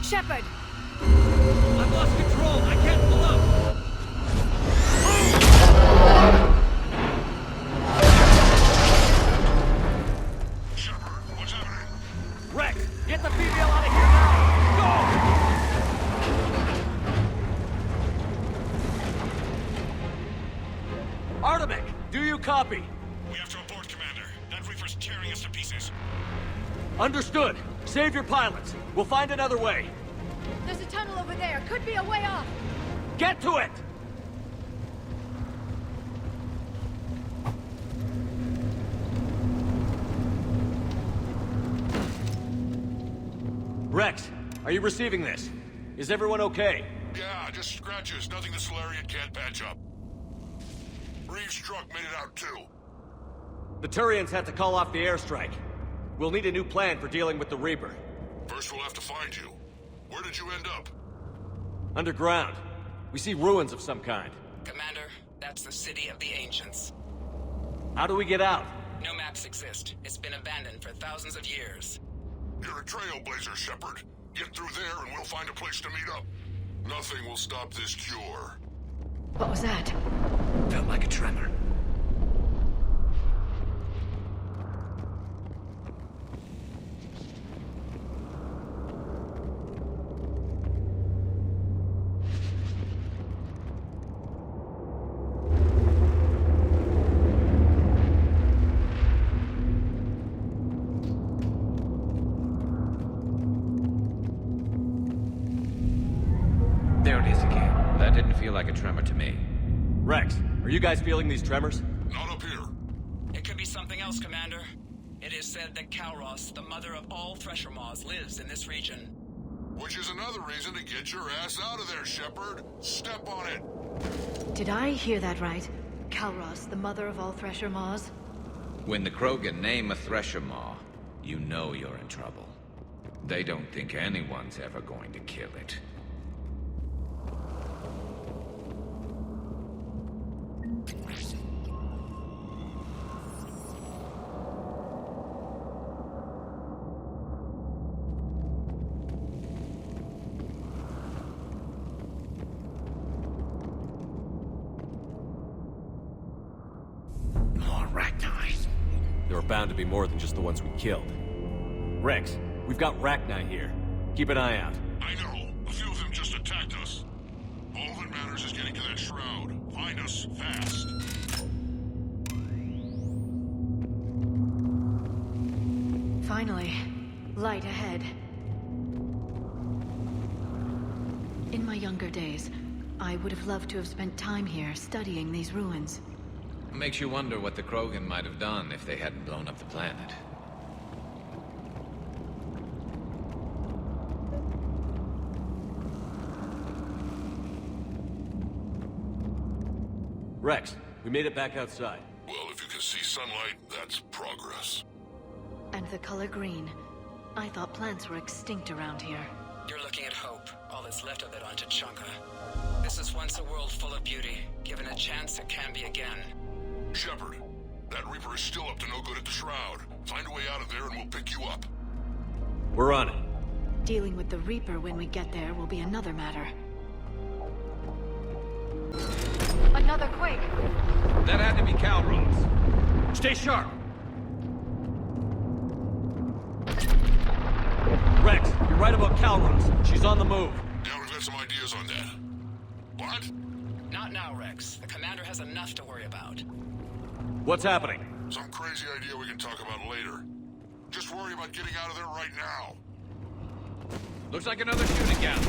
[SPEAKER 17] Shepard!
[SPEAKER 2] I've lost control. I can't pull up. Rex, get the female out of here now! Go! Artemec, do you copy?
[SPEAKER 6] We have to abort, Commander. That Reaper's tearing us to pieces.
[SPEAKER 2] Understood. save your pilots. We'll find another way.
[SPEAKER 17] There's a tunnel over there. Could be a way off.
[SPEAKER 2] Get to it! Rex, are you receiving this? Is everyone okay?
[SPEAKER 8] Yeah, just scratches. Nothing the Solarian can't patch up. Reeves' truck made it out too.
[SPEAKER 2] The Turians had to call off the airstrike. We'll need a new plan for dealing with the Reaper.
[SPEAKER 8] First we'll have to find you. Where did you end up?
[SPEAKER 2] Underground. We see ruins of some kind.
[SPEAKER 9] Commander, that's the City of the Ancients.
[SPEAKER 2] How do we get out?
[SPEAKER 9] No maps exist. It's been abandoned for thousands of years.
[SPEAKER 8] You're a trailblazer, Shepard. Get through there and we'll find a place to meet up. Nothing will stop this cure.
[SPEAKER 18] What was that?
[SPEAKER 1] Felt like a tremor. There it is again. That didn't feel like a tremor to me.
[SPEAKER 2] Rex, are you guys feeling these tremors?
[SPEAKER 8] Not up here.
[SPEAKER 9] It could be something else, Commander. It is said that Kalros, the mother of all Thresher Maws, lives in this region.
[SPEAKER 8] Which is another reason to get your ass out of there, Shepard. Step on it.
[SPEAKER 18] Did I hear that right? Kalros, the mother of all Thresher Maws?
[SPEAKER 1] When the Krogan name a Thresher Maw, you know you're in trouble. They don't think anyone's ever going to kill it. More Rachni.
[SPEAKER 2] There are bound to be more than just the ones we killed. Rex, we've got Rachni here. Keep an eye out.
[SPEAKER 8] I know. A few of them just attacked us. All that matters is getting to that shroud. Find us fast.
[SPEAKER 18] Finally. Light ahead. In my younger days, I would have loved to have spent time here studying these ruins.
[SPEAKER 1] Makes you wonder what the Krogan might have done if they hadn't blown up the planet.
[SPEAKER 2] Rex, we made it back outside.
[SPEAKER 8] Well, if you can see sunlight, that's progress.
[SPEAKER 18] And the color green. I thought plants were extinct around here.
[SPEAKER 9] You're looking at hope, all that's left of it on Tuchanka. This is once a world full of beauty. Given a chance, it can be again.
[SPEAKER 8] Shepard, that Reaper is still up to no good at the Shroud. Find a way out of there and we'll pick you up.
[SPEAKER 2] We're on it.
[SPEAKER 18] Dealing with the Reaper when we get there will be another matter. Another quake!
[SPEAKER 1] That had to be Kalros.
[SPEAKER 2] Stay sharp! Rex, you're right about Kalros. She's on the move.
[SPEAKER 8] Yeah, we've got some ideas on that. What?
[SPEAKER 9] Not now, Rex. The commander has enough to worry about.
[SPEAKER 2] What's happening?
[SPEAKER 8] Some crazy idea we can talk about later. Just worry about getting out of there right now.
[SPEAKER 1] Looks like another shooting gallery.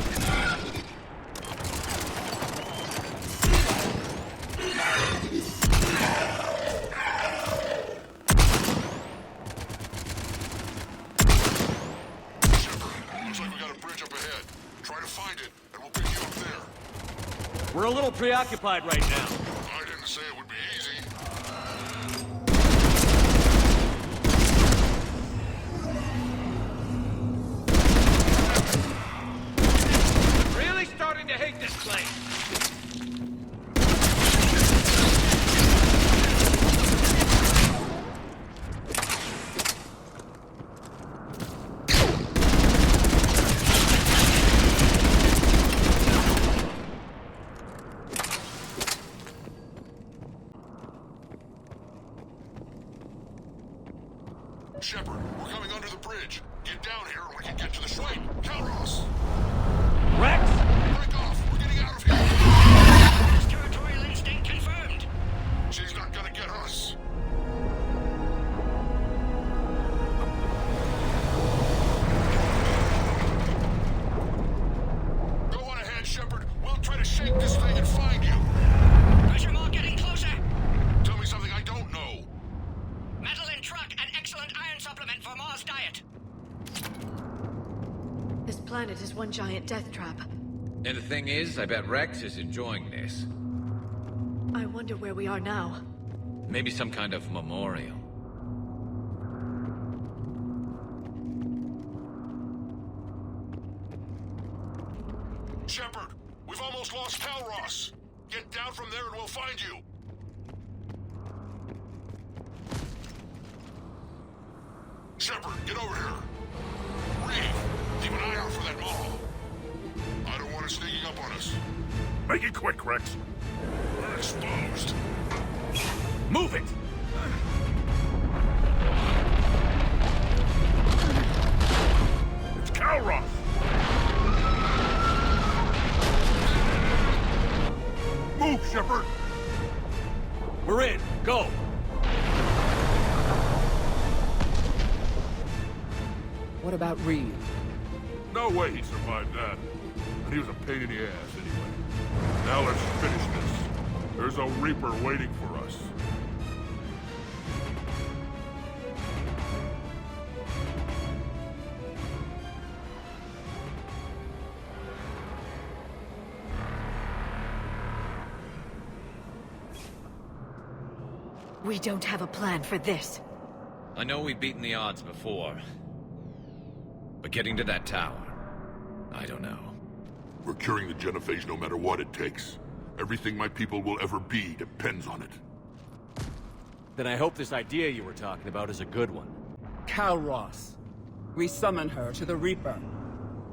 [SPEAKER 8] Looks like we got a bridge up ahead. Try to find it, and we'll pick you up there.
[SPEAKER 2] We're a little preoccupied right now.
[SPEAKER 8] I didn't say it would be easy.
[SPEAKER 1] Really starting to hate this place.
[SPEAKER 18] is one giant death trap.
[SPEAKER 1] And the thing is, I bet Rex is enjoying this.
[SPEAKER 18] I wonder where we are now.
[SPEAKER 1] Maybe some kind of memorial.
[SPEAKER 6] Shepard, we've almost lost Calros. Get down from there and we'll find you. Shepard, get over here. Reed, keep an eye out for that Maw. I don't want it sneaking up on us.
[SPEAKER 8] Make it quick, Rex.
[SPEAKER 6] We're exposed.
[SPEAKER 1] Move it!
[SPEAKER 8] It's Calros! Move, Shepard!
[SPEAKER 2] We're in. Go!
[SPEAKER 24] What about Reed?
[SPEAKER 8] No way he survived that. And he was a pain in the ass anyway. Now let's finish this. There's a Reaper waiting for us.
[SPEAKER 18] We don't have a plan for this.
[SPEAKER 1] I know we've beaten the odds before. But getting to that tower, I don't know.
[SPEAKER 8] We're curing the genophage no matter what it takes. Everything my people will ever be depends on it.
[SPEAKER 2] Then I hope this idea you were talking about is a good one.
[SPEAKER 24] Calros. We summon her to the Reaper.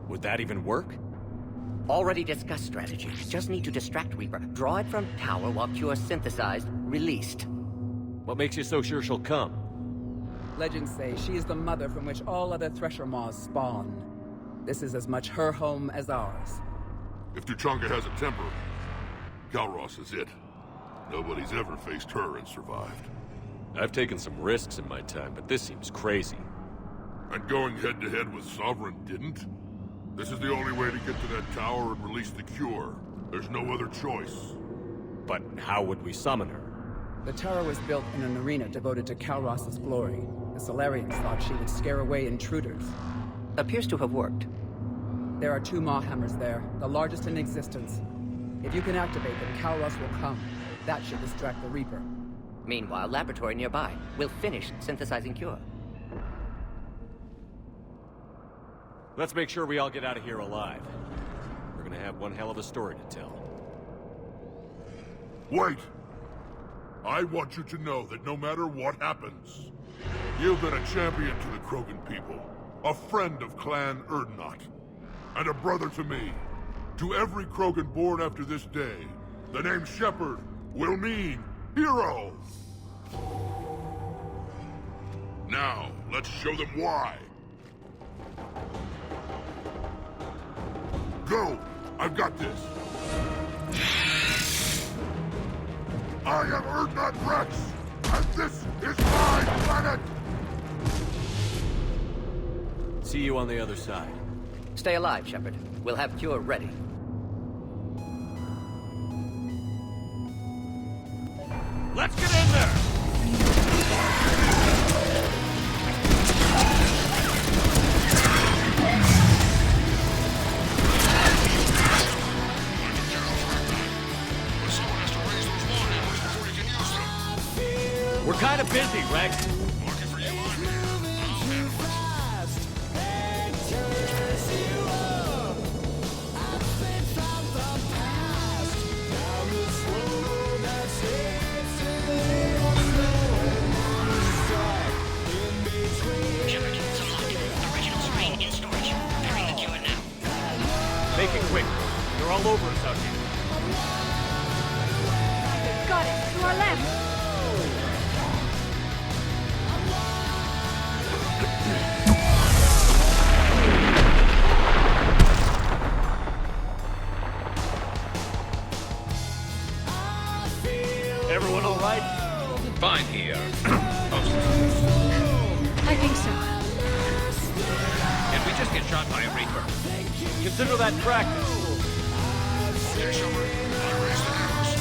[SPEAKER 2] Would that even work?
[SPEAKER 25] Already discussed strategy. Just need to distract Reaper. Draw it from tower while Cure synthesized, released.
[SPEAKER 2] What makes you so sure she'll come?
[SPEAKER 24] Legends say she is the mother from which all other Thresher Maws spawn. This is as much her home as ours.
[SPEAKER 8] If Tuchanka has a temper, Calros is it. Nobody's ever faced her and survived.
[SPEAKER 2] I've taken some risks in my time, but this seems crazy.
[SPEAKER 8] And going head-to-head with Sovereign didn't? This is the only way to get to that tower and release the Cure. There's no other choice.
[SPEAKER 2] But how would we summon her?
[SPEAKER 24] The tower was built in an arena devoted to Calros' glory. The Solarians thought she would scare away intruders.
[SPEAKER 25] Appears to have worked.
[SPEAKER 24] There are 2 Maw hammers there, the largest in existence. If you can activate them, Calros will come. That should distract the Reaper.
[SPEAKER 25] Meanwhile, laboratory nearby. We'll finish synthesizing Cure.
[SPEAKER 2] Let's make sure we all get out of here alive. We're gonna have one hell of a story to tell.
[SPEAKER 8] Wait! I want you to know that no matter what happens, you've been a champion to the Krogan people, a friend of Clan Urdnot, and a brother to me. To every Krogan born after this day, the name Shepard will mean hero! Now, let's show them why. Go! I've got this! I am Urdnot Rex, and this is my planet!
[SPEAKER 2] See you on the other side.
[SPEAKER 25] Stay alive, Shepard. We'll have Cure ready.
[SPEAKER 2] Let's get in there! We're kind of busy, Rex. Make it quick. They're all over us out here.
[SPEAKER 17] Got it. To our left.
[SPEAKER 2] Everyone all right?
[SPEAKER 1] Fine here.
[SPEAKER 18] I think so.
[SPEAKER 1] Did we just get shot by a Reaper?
[SPEAKER 2] Consider that practice.
[SPEAKER 6] Okay, Shepard. I raised the cameras.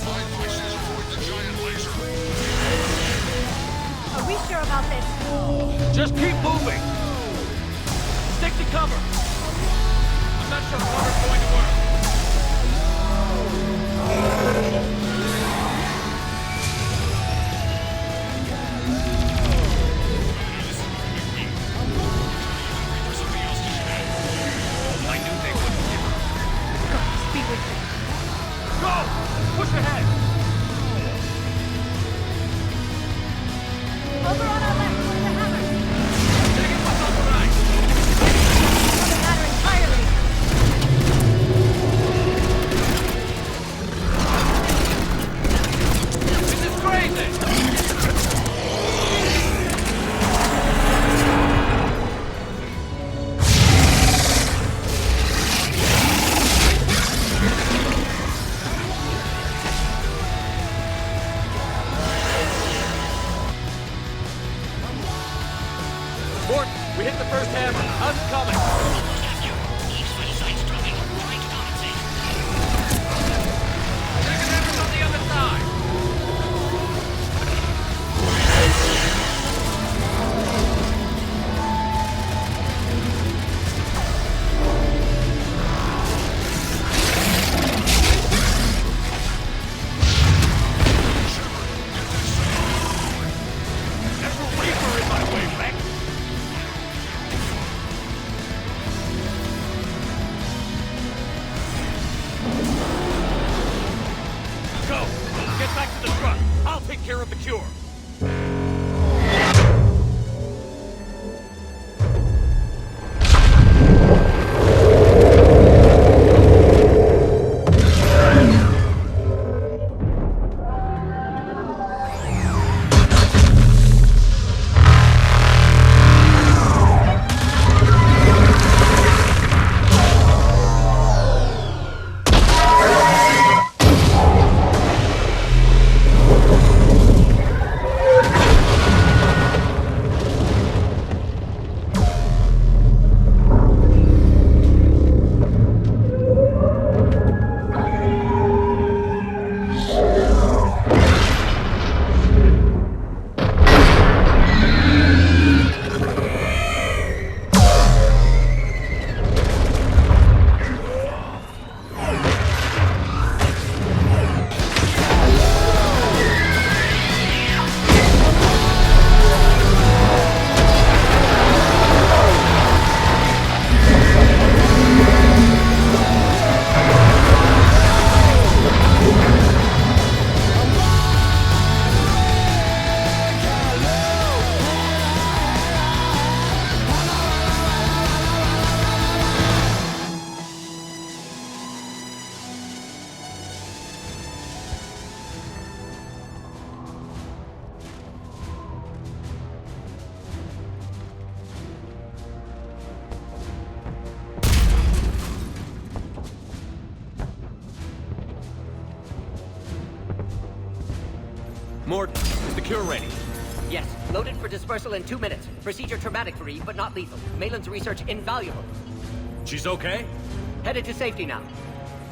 [SPEAKER 6] Find places avoid the giant laser.
[SPEAKER 17] Are we sure about this?
[SPEAKER 2] Just keep moving. cover! I'm not sure cover's going to work.
[SPEAKER 1] I knew they wouldn't give up.
[SPEAKER 17] Be with me.
[SPEAKER 2] Go! Push ahead!
[SPEAKER 17] Over on our left, with the hammer.
[SPEAKER 2] Take it what's on the right!
[SPEAKER 17] On the ladder entirely.
[SPEAKER 2] This is crazy! Mort, we hit the first hammer. How's it coming?
[SPEAKER 19] Almost have you. Each fighter side struggling. Trying to compensate.
[SPEAKER 2] Second hammer's on the other side. There's a Reaper in my way, Rex. Go! Get back to the truck. I'll take care of the cure. Mort, is the cure ready?
[SPEAKER 25] Yes, loaded for dispersal in 2 minutes. Procedure traumatic-free, but not lethal. Malin's research invaluable.
[SPEAKER 2] She's okay?
[SPEAKER 25] Headed to safety now.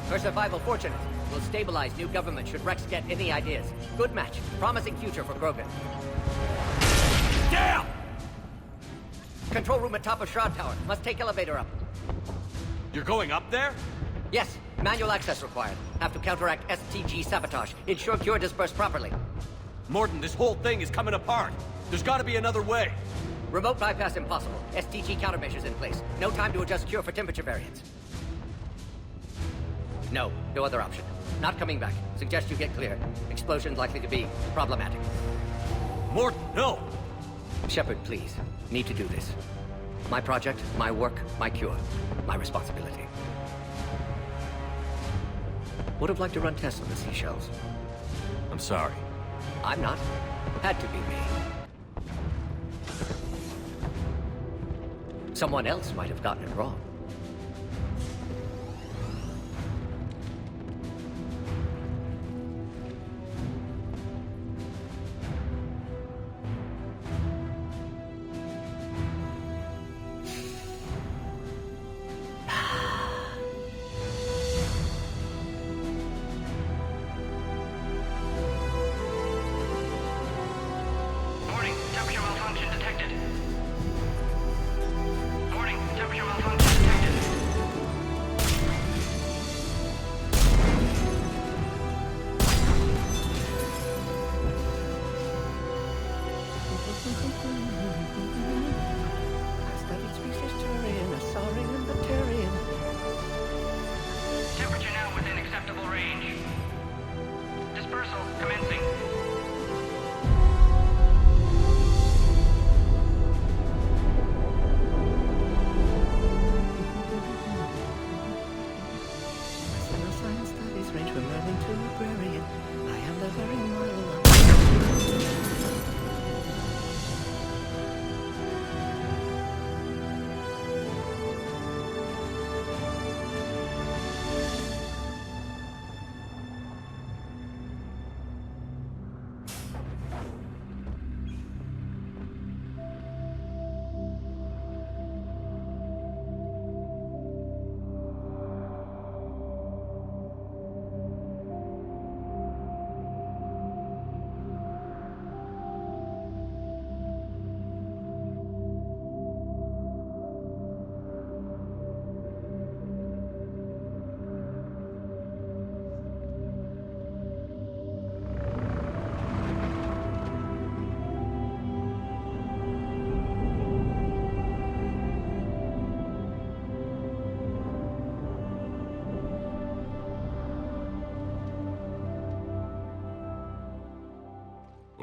[SPEAKER 25] Her survival fortunate. Will stabilize new government should Rex get any ideas. Good match. Promising future for Krogan.
[SPEAKER 2] Damn!
[SPEAKER 25] Control room at top of Shroud Tower. Must take elevator up.
[SPEAKER 2] You're going up there?
[SPEAKER 25] Yes, manual access required. Have to counteract STG sabotage. Ensure cure dispersed properly.
[SPEAKER 2] Morton, this whole thing is coming apart. There's gotta be another way.
[SPEAKER 25] Remote bypass impossible. STG countermeasures in place. No time to adjust cure for temperature variance. No other option. Not coming back. Suggest you get clear. Explosion's likely to be problematic.
[SPEAKER 2] Morton, no!
[SPEAKER 25] Shepard, please. Need to do this. My project, my work, my cure. My responsibility. Would have liked to run tests on the seashells.
[SPEAKER 2] I'm sorry.
[SPEAKER 25] I'm not. Had to be me. Someone else might have gotten it wrong.
[SPEAKER 19] Warning, temperature malfunction detected. Warning, temperature malfunction.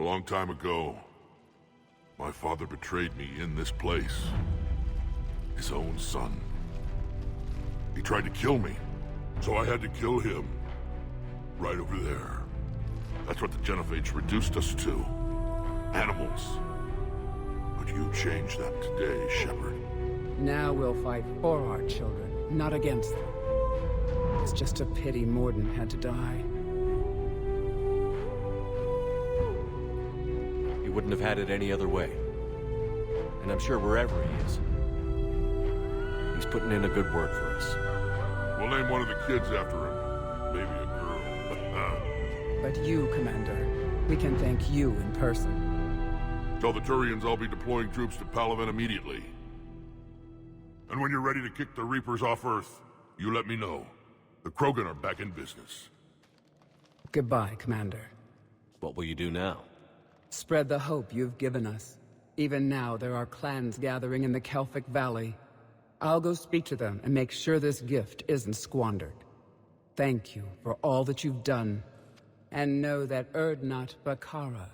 [SPEAKER 8] long time ago, my father betrayed me in this place. His own son. He tried to kill me, so I had to kill him. Right over there. That's what the Genophage reduced us to. Animals. But you changed that today, Shepard.
[SPEAKER 24] Now we'll fight for our children, not against them. It's just a pity Morden had to die.
[SPEAKER 2] He wouldn't have had it any other way. And I'm sure wherever he is, he's putting in a good word for us.
[SPEAKER 8] We'll name one of the kids after him. Maybe a girl.
[SPEAKER 24] But you, Commander, we can thank you in person.
[SPEAKER 8] Tell the Turians I'll be deploying troops to Palaven immediately. And when you're ready to kick the Reapers off Earth, you let me know. The Krogan are back in business.
[SPEAKER 24] Goodbye, Commander.
[SPEAKER 2] What will you do now?
[SPEAKER 24] Spread the hope you've given us. Even now, there are clans gathering in the Kelphic Valley. I'll go speak to them and make sure this gift isn't squandered. Thank you for all that you've done. And know that Urdnot Bakara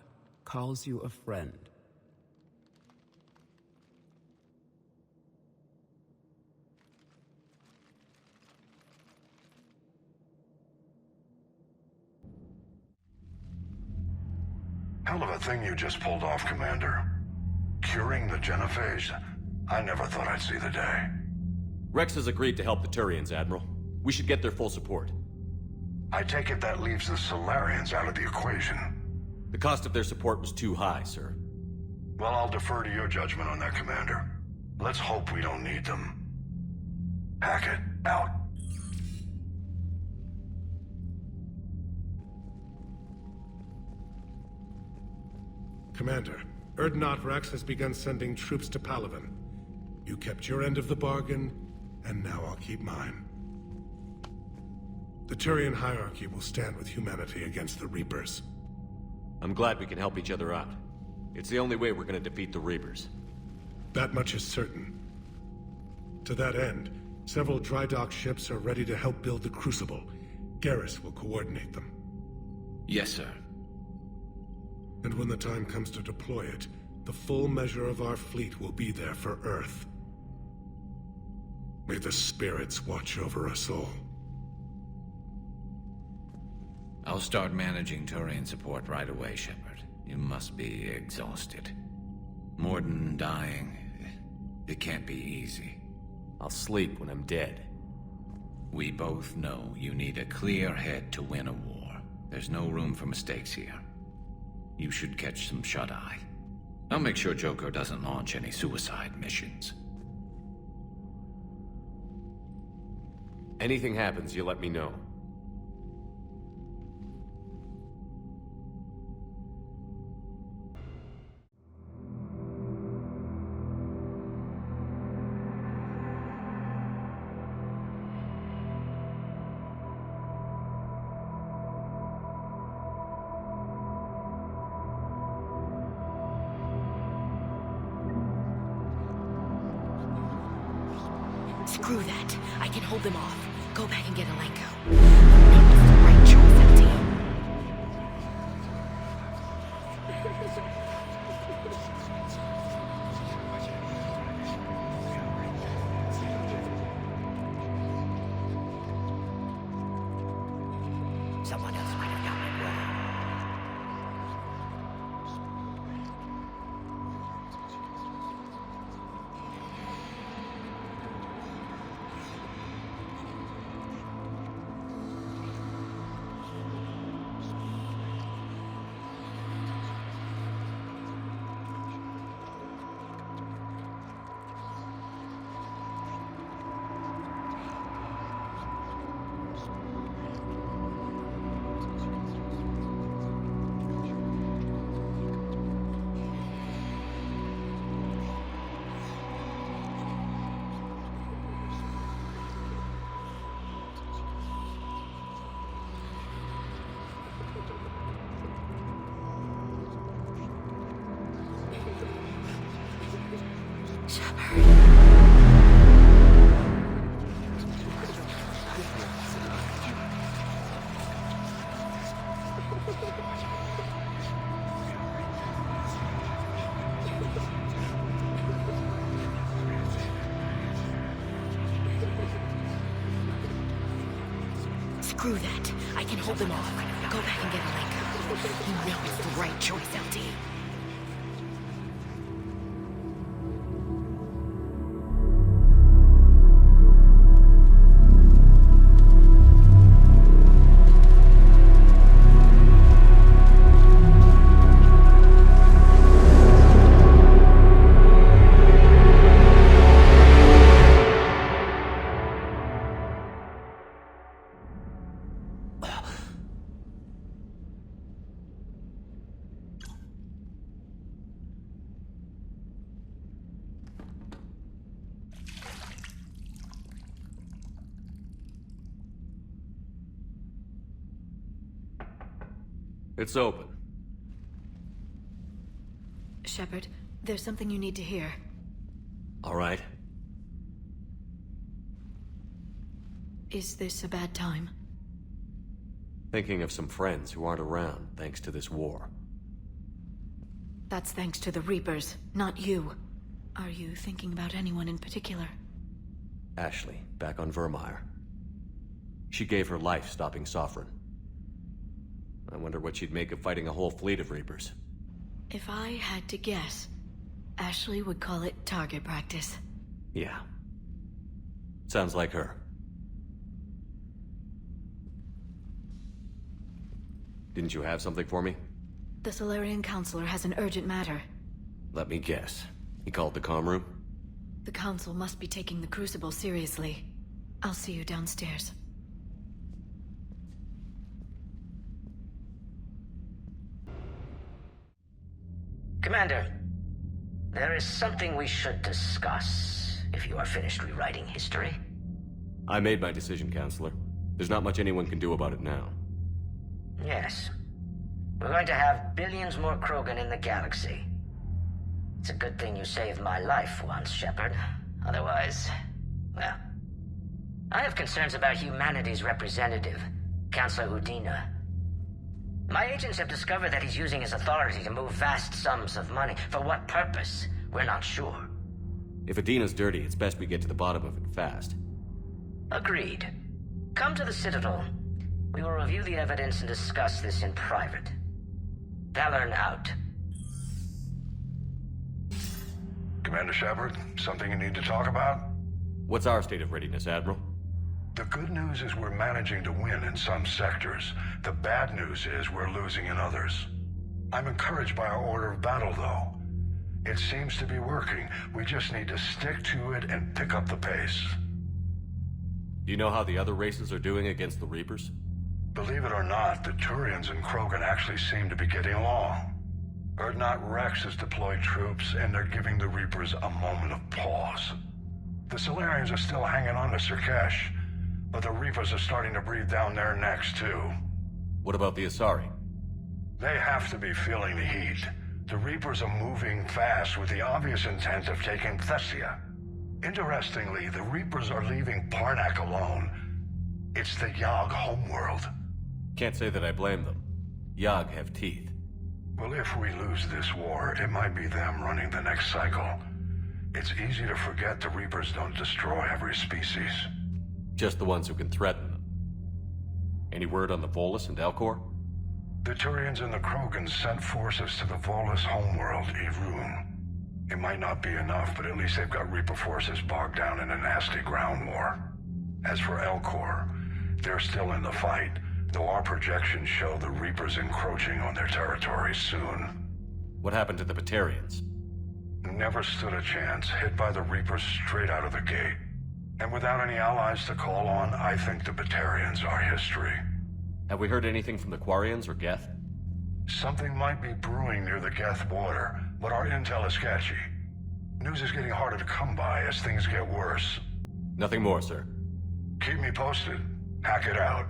[SPEAKER 24] calls you a friend.
[SPEAKER 7] Hell of a thing you just pulled off, Commander. Curing the Genophage? I never thought I'd see the day.
[SPEAKER 2] Rex has agreed to help the Turians, Admiral. We should get their full support.
[SPEAKER 7] I take it that leaves the Solarians out of the equation.
[SPEAKER 2] The cost of their support was too high, sir.
[SPEAKER 7] Well, I'll defer to your judgment on that, Commander. Let's hope we don't need them. Hackett, out.
[SPEAKER 10] Commander, Urdnot Rex has begun sending troops to Palaven. You kept your end of the bargain, and now I'll keep mine. The Turian hierarchy will stand with humanity against the Reapers.
[SPEAKER 2] I'm glad we can help each other out. It's the only way we're gonna defeat the Reapers.
[SPEAKER 10] That much is certain. To that end, several dry dock ships are ready to help build the Crucible. Garrus will coordinate them.
[SPEAKER 1] Yes, sir.
[SPEAKER 10] And when the time comes to deploy it, the full measure of our fleet will be there for Earth. May the spirits watch over us all.
[SPEAKER 1] I'll start managing Turian support right away, Shepard. You must be exhausted. Morden dying, it can't be easy.
[SPEAKER 2] I'll sleep when I'm dead.
[SPEAKER 1] We both know you need a clear head to win a war. There's no room for mistakes here. You should catch some shut-eye. I'll make sure Joker doesn't launch any suicide missions.
[SPEAKER 2] Anything happens, you let me know.
[SPEAKER 18] Screw that. I can hold them off. Go back and get Alenko. That was the right choice, LT.
[SPEAKER 25] Someone else might have gotten it wrong.
[SPEAKER 18] Screw that. I can hold them off. Go back and get Alenka. You know it's the right choice, LT.
[SPEAKER 2] It's open.
[SPEAKER 18] Shepard, there's something you need to hear.
[SPEAKER 2] All right.
[SPEAKER 18] Is this a bad time?
[SPEAKER 2] Thinking of some friends who aren't around thanks to this war.
[SPEAKER 18] That's thanks to the Reapers, not you. Are you thinking about anyone in particular?
[SPEAKER 2] Ashley, back on Vermeer. She gave her life stopping Sovereign. I wonder what she'd make of fighting a whole fleet of Reapers.
[SPEAKER 18] If I had to guess, Ashley would call it target practice.
[SPEAKER 2] Yeah. Sounds like her. Didn't you have something for me?
[SPEAKER 18] The Solarian Counselor has an urgent matter.
[SPEAKER 2] Let me guess. He called the comm room?
[SPEAKER 18] The Council must be taking the Crucible seriously. I'll see you downstairs.
[SPEAKER 25] Commander, there is something we should discuss, if you are finished rewriting history.
[SPEAKER 2] I made my decision, Counselor. There's not much anyone can do about it now.
[SPEAKER 25] Yes. We're going to have billions more Krogan in the galaxy. It's a good thing you saved my life once, Shepard. Otherwise, well... I have concerns about humanity's representative, Councilor Udina. My agents have discovered that he's using his authority to move vast sums of money. For what purpose? We're not sure.
[SPEAKER 2] If Adina's dirty, it's best we get to the bottom of it fast.
[SPEAKER 25] Agreed. Come to the Citadel. We will review the evidence and discuss this in private. Valorn out.
[SPEAKER 7] Commander Shepard, something you need to talk about?
[SPEAKER 2] What's our state of readiness, Admiral?
[SPEAKER 7] The good news is we're managing to win in some sectors. The bad news is we're losing in others. I'm encouraged by our order of battle, though. It seems to be working. We just need to stick to it and pick up the pace.
[SPEAKER 2] Do you know how the other races are doing against the Reapers?
[SPEAKER 7] Believe it or not, the Turians and Krogan actually seem to be getting along. Urdnot Rex has deployed troops, and they're giving the Reapers a moment of pause. The Solarians are still hanging on to Surkesh, but the Reapers are starting to breathe down their necks, too.
[SPEAKER 2] What about the Asari?
[SPEAKER 7] They have to be feeling the heat. The Reapers are moving fast with the obvious intent of taking Thessia. Interestingly, the Reapers are leaving Parnak alone. It's the Yogg homeworld.
[SPEAKER 2] Can't say that I blame them. Yogg have teeth.
[SPEAKER 7] Well, if we lose this war, it might be them running the next cycle. It's easy to forget the Reapers don't destroy every species.
[SPEAKER 2] Just the ones who can threaten them. Any word on the Volus and Elcor?
[SPEAKER 7] The Turians and the Krogan sent forces to the Volus homeworld, Irun. It might not be enough, but at least they've got Reaper forces bogged down in a nasty ground war. As for Elcor, they're still in the fight, though our projections show the Reapers encroaching on their territory soon.
[SPEAKER 2] What happened to the Batarians?
[SPEAKER 7] Never stood a chance, hit by the Reapers straight out of the gate. And without any allies to call on, I think the Batarians are history.
[SPEAKER 2] Have we heard anything from the Quarians or Geth?
[SPEAKER 7] Something might be brewing near the Geth border, but our intel is sketchy. News is getting harder to come by as things get worse.
[SPEAKER 2] Nothing more, sir.
[SPEAKER 7] Keep me posted. Hack it out.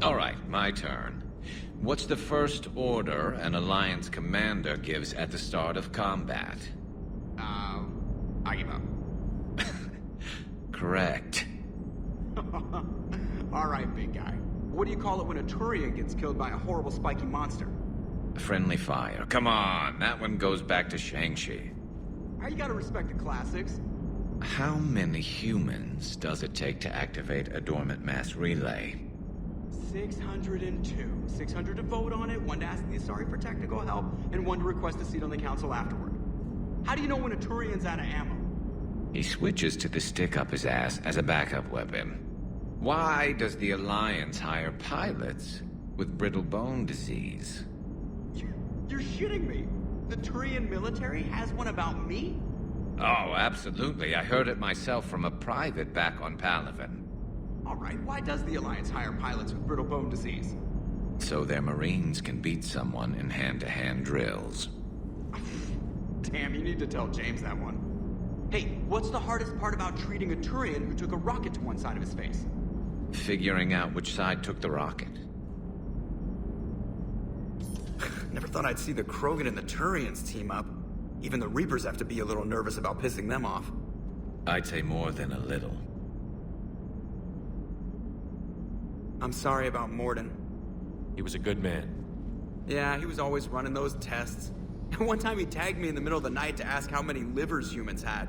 [SPEAKER 1] All right, my turn. What's the first order an Alliance commander gives at the start of combat?
[SPEAKER 12] I give up.
[SPEAKER 1] Correct.
[SPEAKER 12] All right, big guy. What do you call it when a Turian gets killed by a horrible spiky monster?
[SPEAKER 1] Friendly fire. Come on, that one goes back to Shang-Chi.
[SPEAKER 12] You gotta respect the classics.
[SPEAKER 1] How many humans does it take to activate a dormant mass relay?
[SPEAKER 12] 602. 600 to vote on it, 1 to ask the Asari for technical help, and 1 to request a seat on the council afterward. How do you know when a Turian's out of ammo?
[SPEAKER 1] He switches to the stick up his ass as a backup weapon. Why does the Alliance hire pilots with brittle bone disease?
[SPEAKER 12] You're shitting me. The Turian military has one about me?
[SPEAKER 1] Oh, absolutely. I heard it myself from a private back on Palaven.
[SPEAKER 12] Alright, why does the Alliance hire pilots with brittle bone disease?
[SPEAKER 1] So their Marines can beat someone in hand-to-hand drills.
[SPEAKER 12] Damn, you need to tell James that one. Hey, what's the hardest part about treating a Turian who took a rocket to one side of his face?
[SPEAKER 1] Figuring out which side took the rocket.
[SPEAKER 12] Never thought I'd see the Krogan and the Turians team up. Even the Reapers have to be a little nervous about pissing them off.
[SPEAKER 1] I'd say more than a little.
[SPEAKER 12] I'm sorry about Mordin.
[SPEAKER 2] He was a good man.
[SPEAKER 12] Yeah, he was always running those tests. And one time he tagged me in the middle of the night to ask how many livers humans had.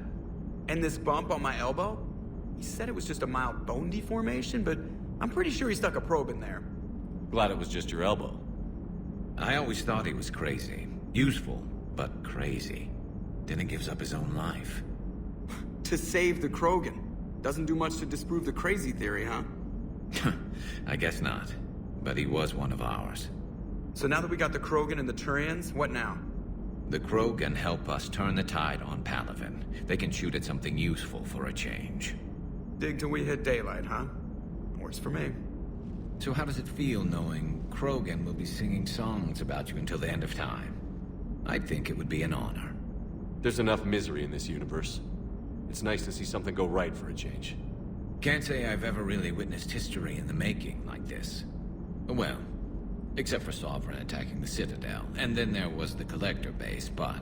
[SPEAKER 12] And this bump on my elbow? He said it was just a mild bone deformation, but I'm pretty sure he stuck a probe in there.
[SPEAKER 2] Glad it was just your elbow.
[SPEAKER 1] I always thought he was crazy. Useful, but crazy. Then he gives up his own life.
[SPEAKER 12] To save the Krogan. Doesn't do much to disprove the crazy theory, huh?
[SPEAKER 1] I guess not. But he was one of ours.
[SPEAKER 12] So now that we got the Krogan and the Turians, what now?
[SPEAKER 1] The Krogan help us turn the tide on Palaven. They can shoot at something useful for a change.
[SPEAKER 12] Dig till we hit daylight, huh? Works for me.
[SPEAKER 1] So how does it feel knowing Krogan will be singing songs about you until the end of time? I think it would be an honor.
[SPEAKER 2] There's enough misery in this universe. It's nice to see something go right for a change.
[SPEAKER 1] Can't say I've ever really witnessed history in the making like this. Well, except for Sovereign attacking the Citadel, and then there was the Collector base, but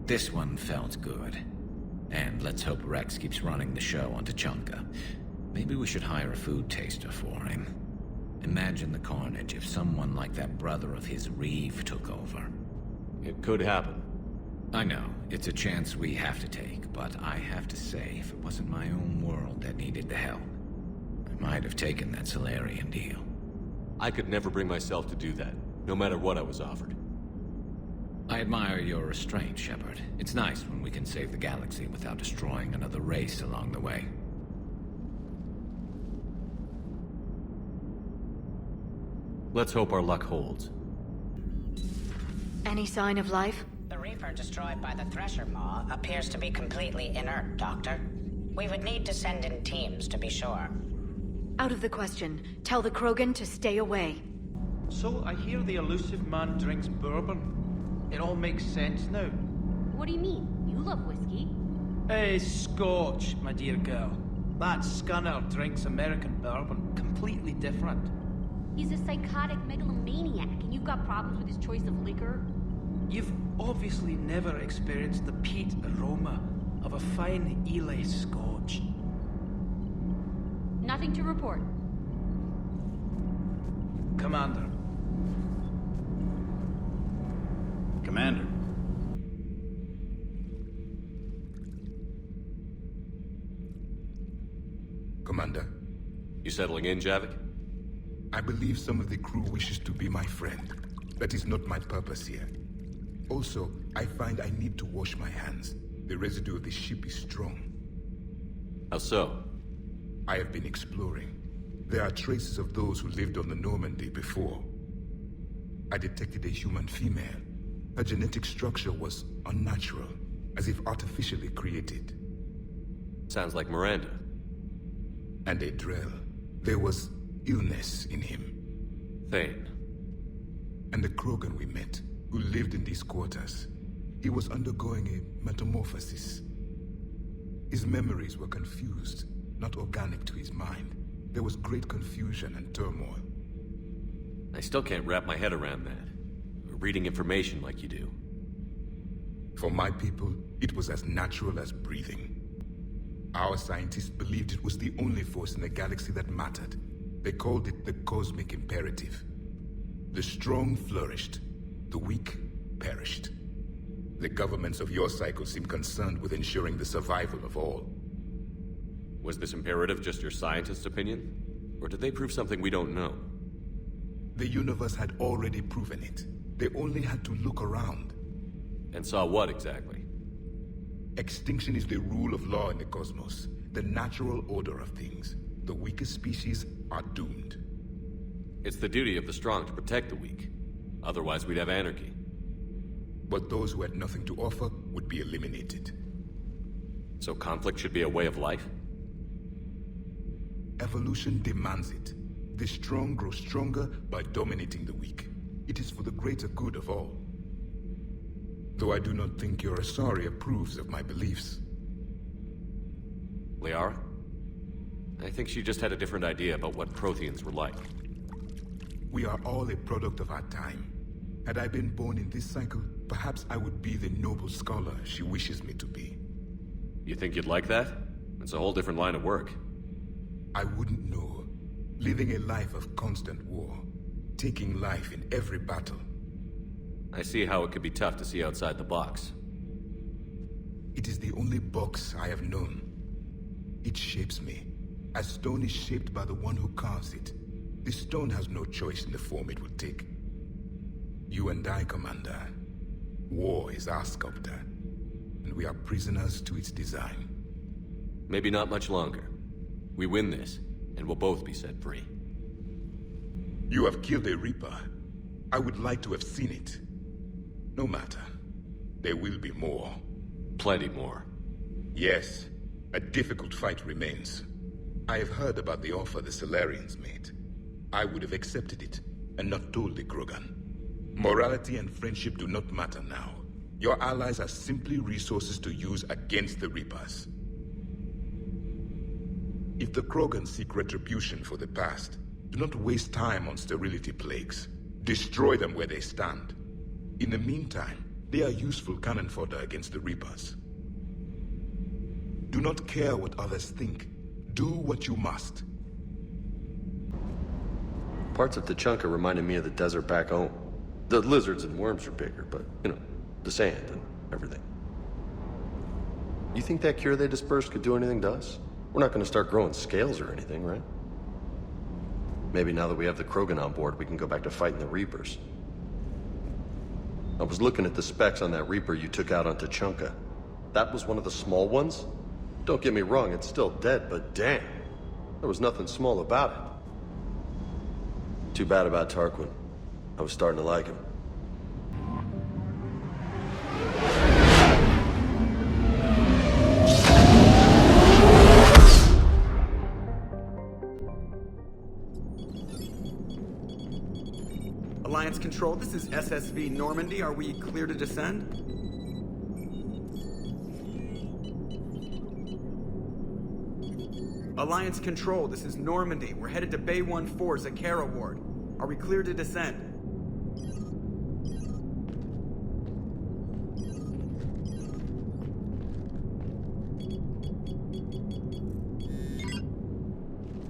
[SPEAKER 1] this one felt good. And let's hope Rex keeps running the show on Tuchanka. Maybe we should hire a food taster for him. Imagine the carnage if someone like that brother of his, Reeve, took over.
[SPEAKER 2] It could happen.
[SPEAKER 1] I know, it's a chance we have to take, but I have to say, if it wasn't my own world that needed the help, I might have taken that Salarian deal.
[SPEAKER 2] I could never bring myself to do that, no matter what I was offered.
[SPEAKER 1] I admire your restraint, Shepard. It's nice when we can save the galaxy without destroying another race along the way.
[SPEAKER 2] Let's hope our luck holds.
[SPEAKER 18] Any sign of life?
[SPEAKER 20] The Reaper destroyed by the Thresher Maw appears to be completely inert, Doctor. We would need to send in teams to be sure.
[SPEAKER 18] Out of the question. Tell the Krogan to stay away.
[SPEAKER 13] So I hear the elusive man drinks bourbon. It all makes sense now.
[SPEAKER 17] What do you mean? You love whiskey.
[SPEAKER 13] Hey, Scotch, my dear girl. That scunner drinks American bourbon. Completely different.
[SPEAKER 17] He's a psychotic megalomaniac, and you've got problems with his choice of liquor?
[SPEAKER 13] You've obviously never experienced the peat aroma of a fine Ely Scotch.
[SPEAKER 17] Nothing to report.
[SPEAKER 13] Commander.
[SPEAKER 16] Commander.
[SPEAKER 4] Commander.
[SPEAKER 2] You settling in, Javik?
[SPEAKER 4] I believe some of the crew wishes to be my friend. That is not my purpose here. Also, I find I need to wash my hands. The residue of the ship is strong.
[SPEAKER 2] How so?
[SPEAKER 4] I have been exploring. There are traces of those who lived on the Normandy before. I detected a human female. Her genetic structure was unnatural, as if artificially created.
[SPEAKER 2] Sounds like Miranda.
[SPEAKER 4] And a Drell. There was illness in him.
[SPEAKER 2] Thane.
[SPEAKER 4] And the Krogan we met, who lived in these quarters. He was undergoing a metamorphosis. His memories were confused, not organic to his mind. There was great confusion and turmoil.
[SPEAKER 2] I still can't wrap my head around that. Reading information like you do.
[SPEAKER 4] For my people, it was as natural as breathing. Our scientists believed it was the only force in the galaxy that mattered. They called it the Cosmic Imperative. The strong flourished, the weak perished. The governments of your cycle seem concerned with ensuring the survival of all.
[SPEAKER 2] Was this imperative just your scientist's opinion? Or did they prove something we don't know?
[SPEAKER 4] The universe had already proven it. They only had to look around.
[SPEAKER 2] And saw what exactly?
[SPEAKER 4] Extinction is the rule of law in the cosmos, the natural order of things. The weakest species are doomed.
[SPEAKER 2] It's the duty of the strong to protect the weak. Otherwise, we'd have anarchy.
[SPEAKER 4] But those who had nothing to offer would be eliminated.
[SPEAKER 2] So conflict should be a way of life?
[SPEAKER 4] Evolution demands it. The strong grow stronger by dominating the weak. It is for the greater good of all. Though I do not think your Asari approves of my beliefs.
[SPEAKER 2] Liara? I think she just had a different idea about what Protheans were like.
[SPEAKER 4] We are all a product of our time. Had I been born in this cycle, perhaps I would be the noble scholar she wishes me to be.
[SPEAKER 2] You think you'd like that? It's a whole different line of work.
[SPEAKER 4] I wouldn't know. Living a life of constant war. Taking life in every battle.
[SPEAKER 2] I see how it could be tough to see outside the box.
[SPEAKER 4] It is the only box I have known. It shapes me, as stone is shaped by the one who carves it. The stone has no choice in the form it will take. You and I, Commander. War is our sculptor, and we are prisoners to its design.
[SPEAKER 2] Maybe not much longer. We win this, and we'll both be set free.
[SPEAKER 4] You have killed a Reaper. I would like to have seen it. No matter. There will be more.
[SPEAKER 2] Plenty more.
[SPEAKER 4] Yes. A difficult fight remains. I have heard about the offer the Salarians made. I would have accepted it, and not told the Krogan. Morality and friendship do not matter now. Your allies are simply resources to use against the Reapers. If the Krogan seek retribution for the past, do not waste time on sterility plagues. Destroy them where they stand. In the meantime, they are useful cannon fodder against the Reapers. Do not care what others think. Do what you must.
[SPEAKER 11] Parts of Tuchanka reminded me of the desert back home. The lizards and worms are bigger, but, you know, the sand and everything. You think that cure they dispersed could do anything to us? We're not gonna start growing scales or anything, right? Maybe now that we have the Krogan on board, we can go back to fighting the Reapers. I was looking at the specs on that Reaper you took out on Tuchanka. That was one of the small ones? Don't get me wrong, it's still dead, but damn. There was nothing small about it. Too bad about Tarquin. I was starting to like him.
[SPEAKER 12] Alliance Control, this is SSV Normandy. Are we clear to descend? Alliance Control, this is Normandy. We're headed to Bay 1-4, Zakara Ward. Are we clear to descend?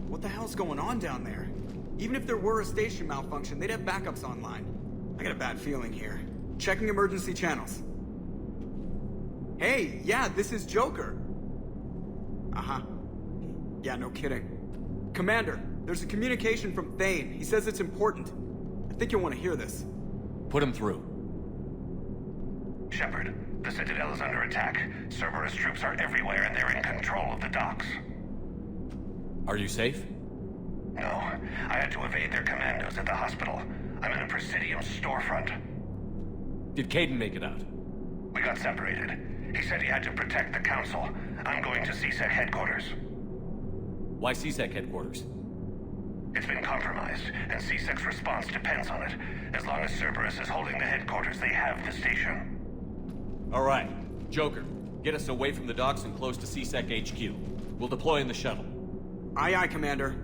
[SPEAKER 12] What the hell's going on down there? Even if there were a station malfunction, they'd have backups online. I got a bad feeling here. Checking emergency channels. Hey, yeah, this is Joker. Uh-huh. Yeah, no kidding. Commander, there's a communication from Thane. He says it's important. I think you'll want to hear this.
[SPEAKER 2] Put him through.
[SPEAKER 19] Shepard, the Citadel is under attack. Cerberus troops are everywhere and they're in control of the docks.
[SPEAKER 2] Are you safe?
[SPEAKER 19] No, I had to evade their commandos at the hospital. I'm in a Presidium storefront.
[SPEAKER 2] Did Kaidan make it out?
[SPEAKER 19] We got separated. He said he had to protect the Council. I'm going to CSEC headquarters.
[SPEAKER 2] Why CSEC headquarters?
[SPEAKER 19] It's been compromised, and CSEC's response depends on it. As long as Cerberus is holding the headquarters, they have the station.
[SPEAKER 2] All right. Joker, get us away from the docks and close to CSEC HQ. We'll deploy in the shuttle.
[SPEAKER 12] Aye, aye, Commander.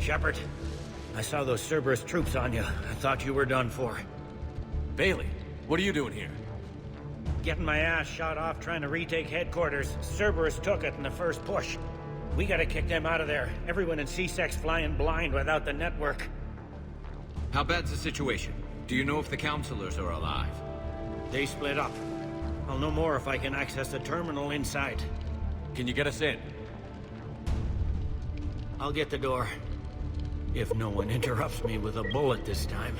[SPEAKER 3] Shepard. I saw those Cerberus troops on you. I thought you were done for.
[SPEAKER 2] Bailey, what are you doing here?
[SPEAKER 3] Getting my ass shot off trying to retake headquarters. Cerberus took it in the first push. We gotta kick them out of there. Everyone in C-Sec's flying blind without the network.
[SPEAKER 1] How bad's the situation? Do you know if the counselors are alive?
[SPEAKER 3] They split up. I'll know more if I can access the terminal inside.
[SPEAKER 2] Can you get us in?
[SPEAKER 3] I'll get the door. If no one interrupts me with a bullet this time.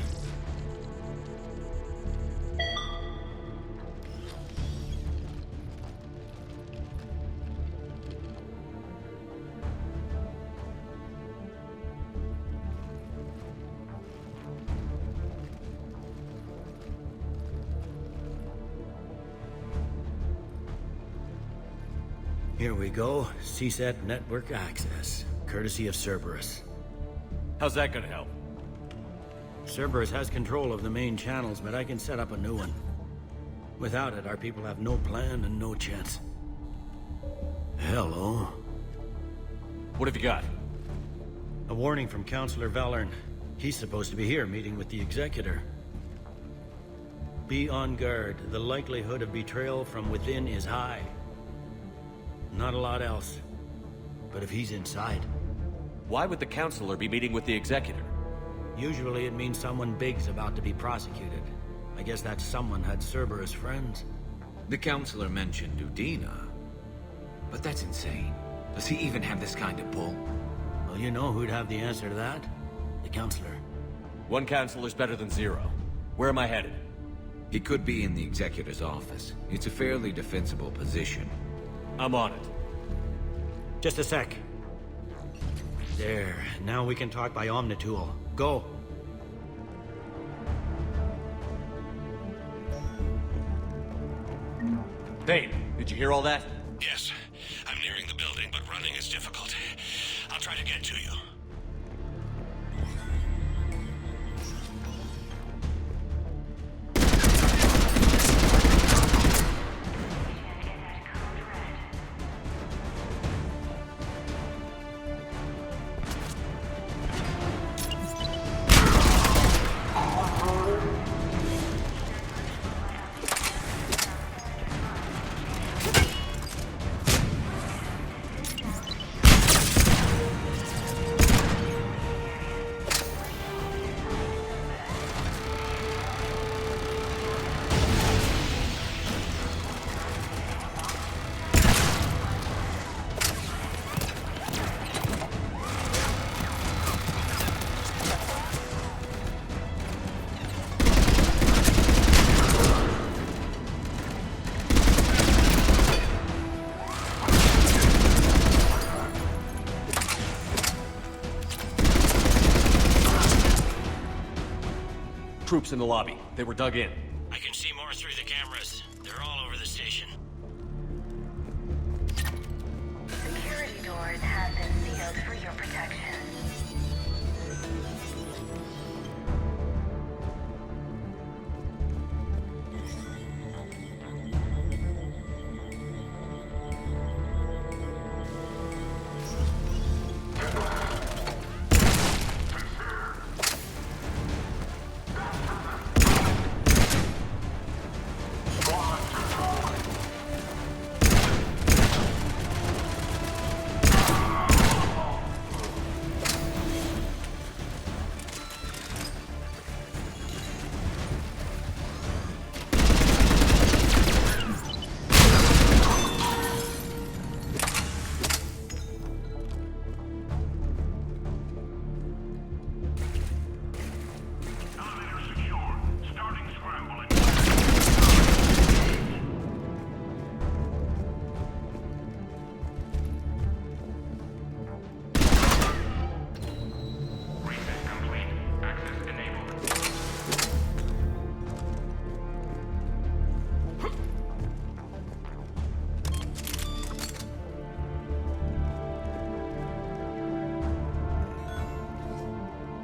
[SPEAKER 3] Here we go. CSAT network access, courtesy of Cerberus.
[SPEAKER 2] How's that gonna help?
[SPEAKER 3] Cerberus has control of the main channels, but I can set up a new one. Without it, our people have no plan and no chance. Hello.
[SPEAKER 2] What have you got?
[SPEAKER 3] A warning from Counselor Valern. He's supposed to be here meeting with the Executor. Be on guard. The likelihood of betrayal from within is high. Not a lot else. But if he's inside...
[SPEAKER 2] Why would the Counselor be meeting with the Executor?
[SPEAKER 3] Usually it means someone big's about to be prosecuted. I guess that someone had Cerberus friends.
[SPEAKER 1] The Counselor mentioned Udina. But that's insane. Does he even have this kind of pull?
[SPEAKER 3] Well, you know who'd have the answer to that? The Counselor.
[SPEAKER 2] One Counselor's better than zero. Where am I headed?
[SPEAKER 1] He could be in the Executor's office. It's a fairly defensible position.
[SPEAKER 2] I'm on it.
[SPEAKER 3] Just a sec. There. Now we can talk by Omnitool. Go.
[SPEAKER 2] Thane, did you hear all that?
[SPEAKER 19] Yes. I'm nearing the building, but running is difficult. I'll try to get to you.
[SPEAKER 2] Troops in the lobby. They were dug in.
[SPEAKER 3] I can see more through the cameras. They're all over the station.
[SPEAKER 14] Security doors have been sealed for your protection.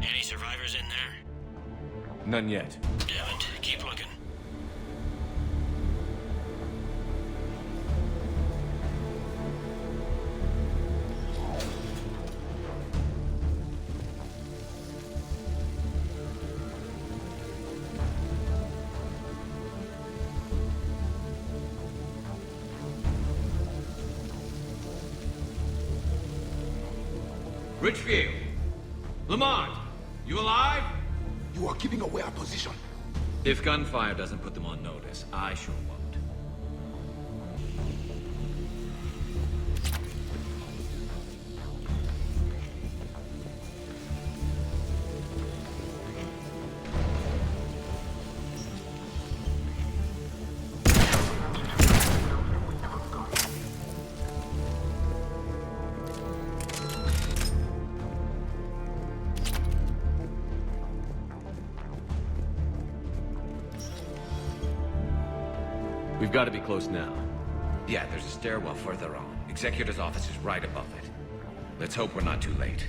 [SPEAKER 3] Any survivors in there?
[SPEAKER 2] None yet.
[SPEAKER 3] Damn it. Keep looking.
[SPEAKER 1] Richfield! Lamont! You alive?
[SPEAKER 4] You are giving away our position.
[SPEAKER 1] If gunfire doesn't put them on notice, I sure won't.
[SPEAKER 2] We've got to be close now.
[SPEAKER 1] Yeah, there's a stairwell further on. Executor's office is right above it. Let's hope we're not too late.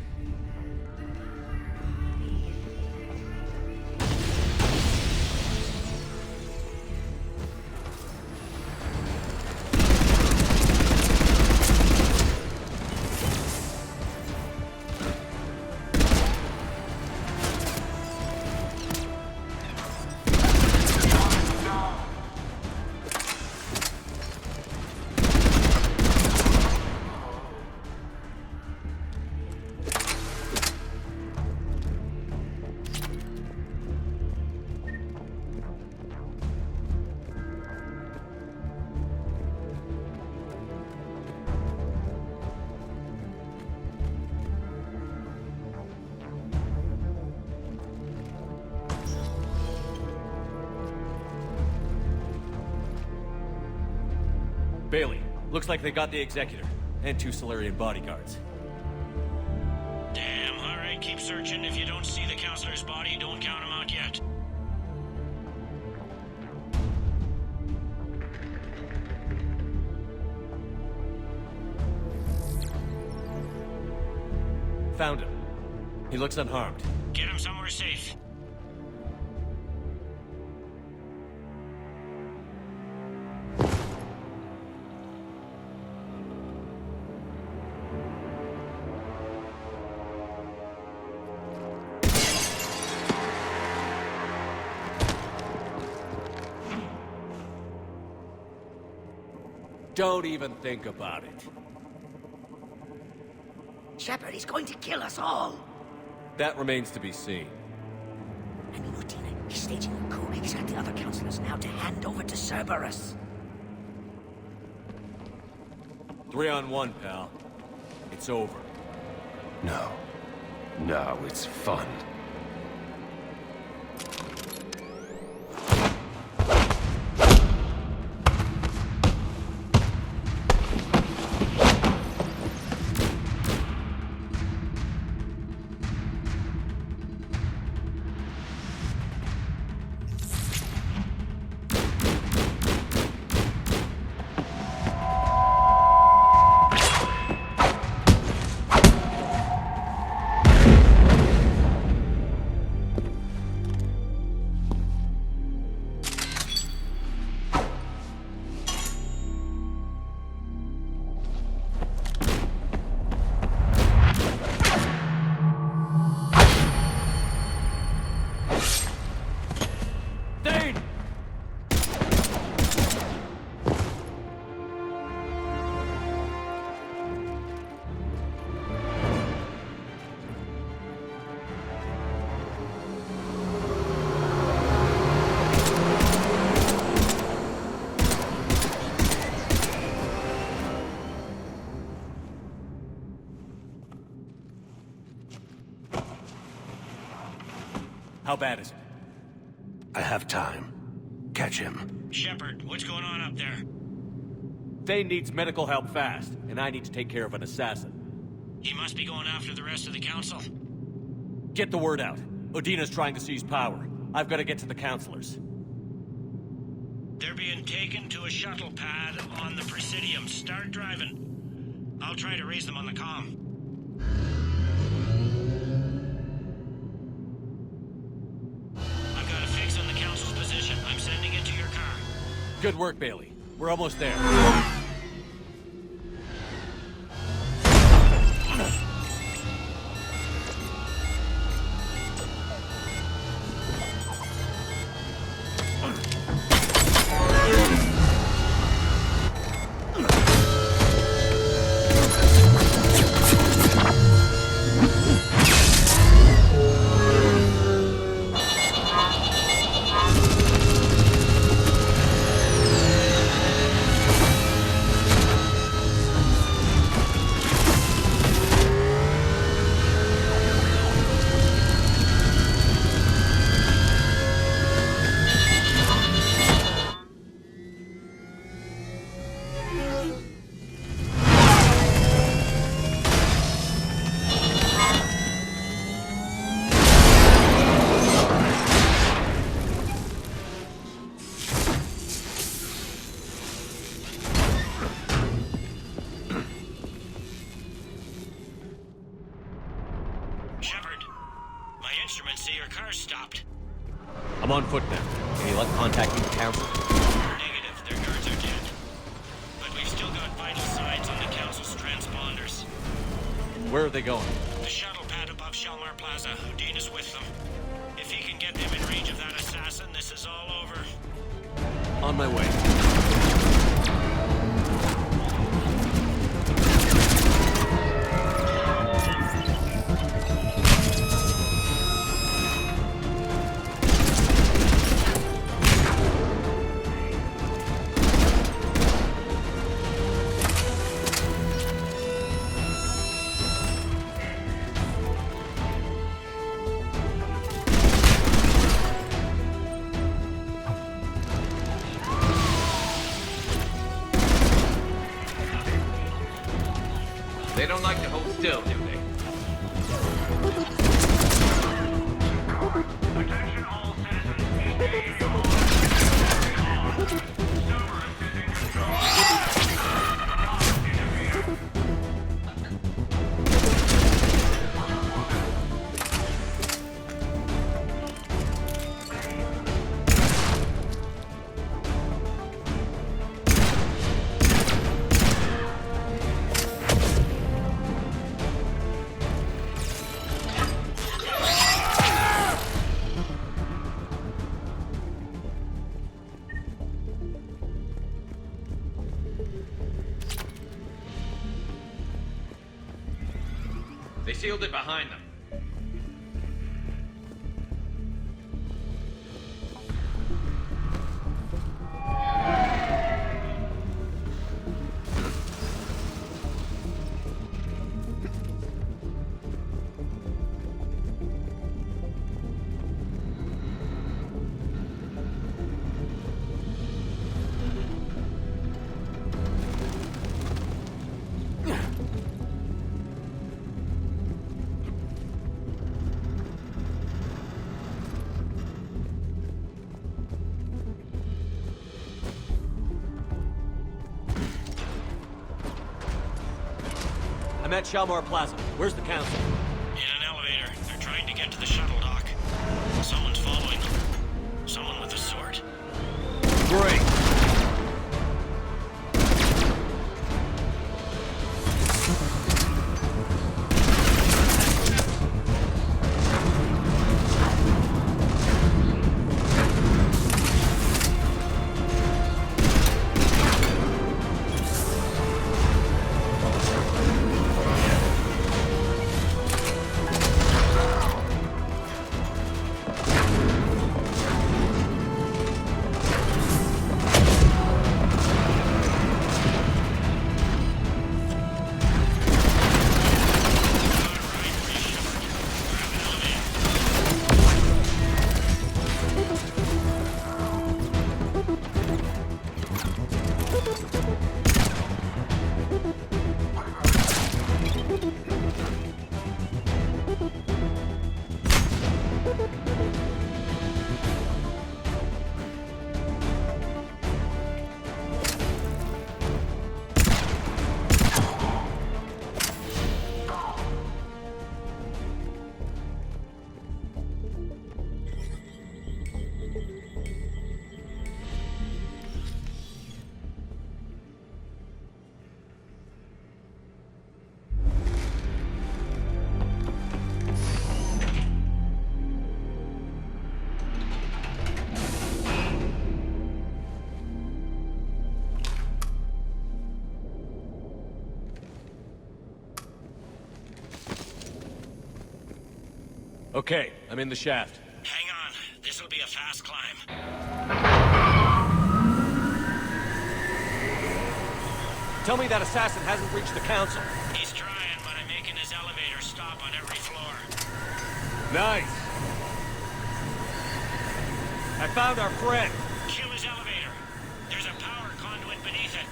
[SPEAKER 2] Bailey, looks like they got the Executor, and 2 Salarian bodyguards.
[SPEAKER 3] Damn, alright, keep searching. If you don't see the counselor's body, don't count him out yet.
[SPEAKER 2] Found him. He looks unharmed.
[SPEAKER 3] Get him somewhere safe.
[SPEAKER 2] Don't even think about it.
[SPEAKER 5] Shepard, he's going to kill us all.
[SPEAKER 2] That remains to be seen.
[SPEAKER 5] I mean, Udina, he's staging a coup. He's got the other counselors now to hand over to Cerberus.
[SPEAKER 2] 3-on-1, pal. It's over.
[SPEAKER 11] No. No, it's fun.
[SPEAKER 2] How bad is it?
[SPEAKER 11] I have time. Catch him.
[SPEAKER 3] Shepard, what's going on up there?
[SPEAKER 2] Thane needs medical help fast, and I need to take care of an assassin.
[SPEAKER 3] He must be going after the rest of the council.
[SPEAKER 2] Get the word out. Udina's trying to seize power. I've got to get to the counselors.
[SPEAKER 3] They're being taken to a shuttle pad on the Presidium. Start driving. I'll try to raise them on the comm. I've got a fix on the council's position. I'm sending it to your car.
[SPEAKER 2] Good work, Bailey. We're almost there.
[SPEAKER 3] car's stopped.
[SPEAKER 2] I'm on foot now. Any luck contacting the council?
[SPEAKER 3] Negative, their guards are dead. But we've still got vital signs on the council's transponders.
[SPEAKER 2] Where are they going?
[SPEAKER 3] The shuttle pad above Shelmar Plaza. Houdin is with them. If he can get them in range of that assassin, this is all over.
[SPEAKER 2] On my way.
[SPEAKER 1] They don't like to hold still, do they?
[SPEAKER 19] Attention all citizens. Cerberus is in control.
[SPEAKER 1] They sealed it behind them.
[SPEAKER 2] I'm at Shalmar Plaza. Where's the council?
[SPEAKER 3] In an elevator. They're trying to get to the shuttle dock. Someone's following them. Someone with a sword.
[SPEAKER 2] Great. Okay, I'm in the shaft.
[SPEAKER 3] Hang on. This'll be a fast climb.
[SPEAKER 2] Tell me that assassin hasn't reached the council.
[SPEAKER 3] He's trying, but I'm making his elevator stop on every floor.
[SPEAKER 2] Nice. I found our friend.
[SPEAKER 3] Kill his elevator. There's a power conduit beneath it.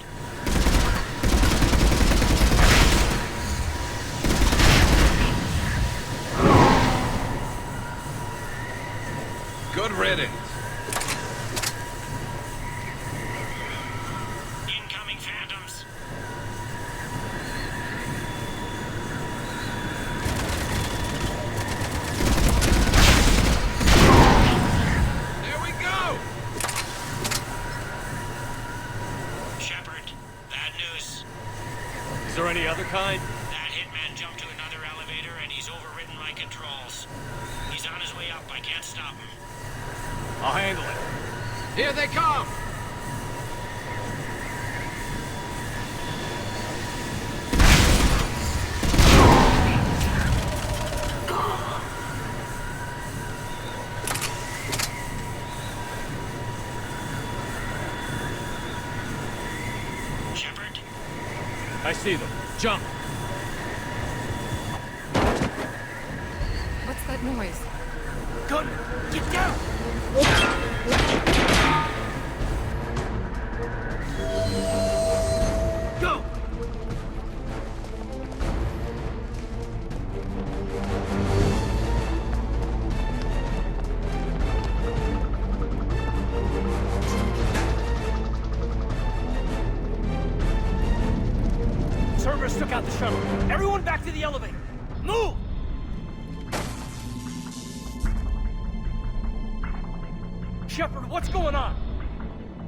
[SPEAKER 1] Good riddance.
[SPEAKER 3] Incoming phantoms.
[SPEAKER 2] kind?
[SPEAKER 3] That hitman jumped to another elevator and he's overridden my controls. He's on his way up. I can't stop him.
[SPEAKER 2] I'll handle it.
[SPEAKER 9] Here they come!
[SPEAKER 3] Shepard?
[SPEAKER 2] I see them. Jump!
[SPEAKER 15] What's that noise?
[SPEAKER 3] Gunner, get down! Go!
[SPEAKER 9] Cerberus took out the shuttle. Everyone back to the elevator. Move! Shepard, what's going on?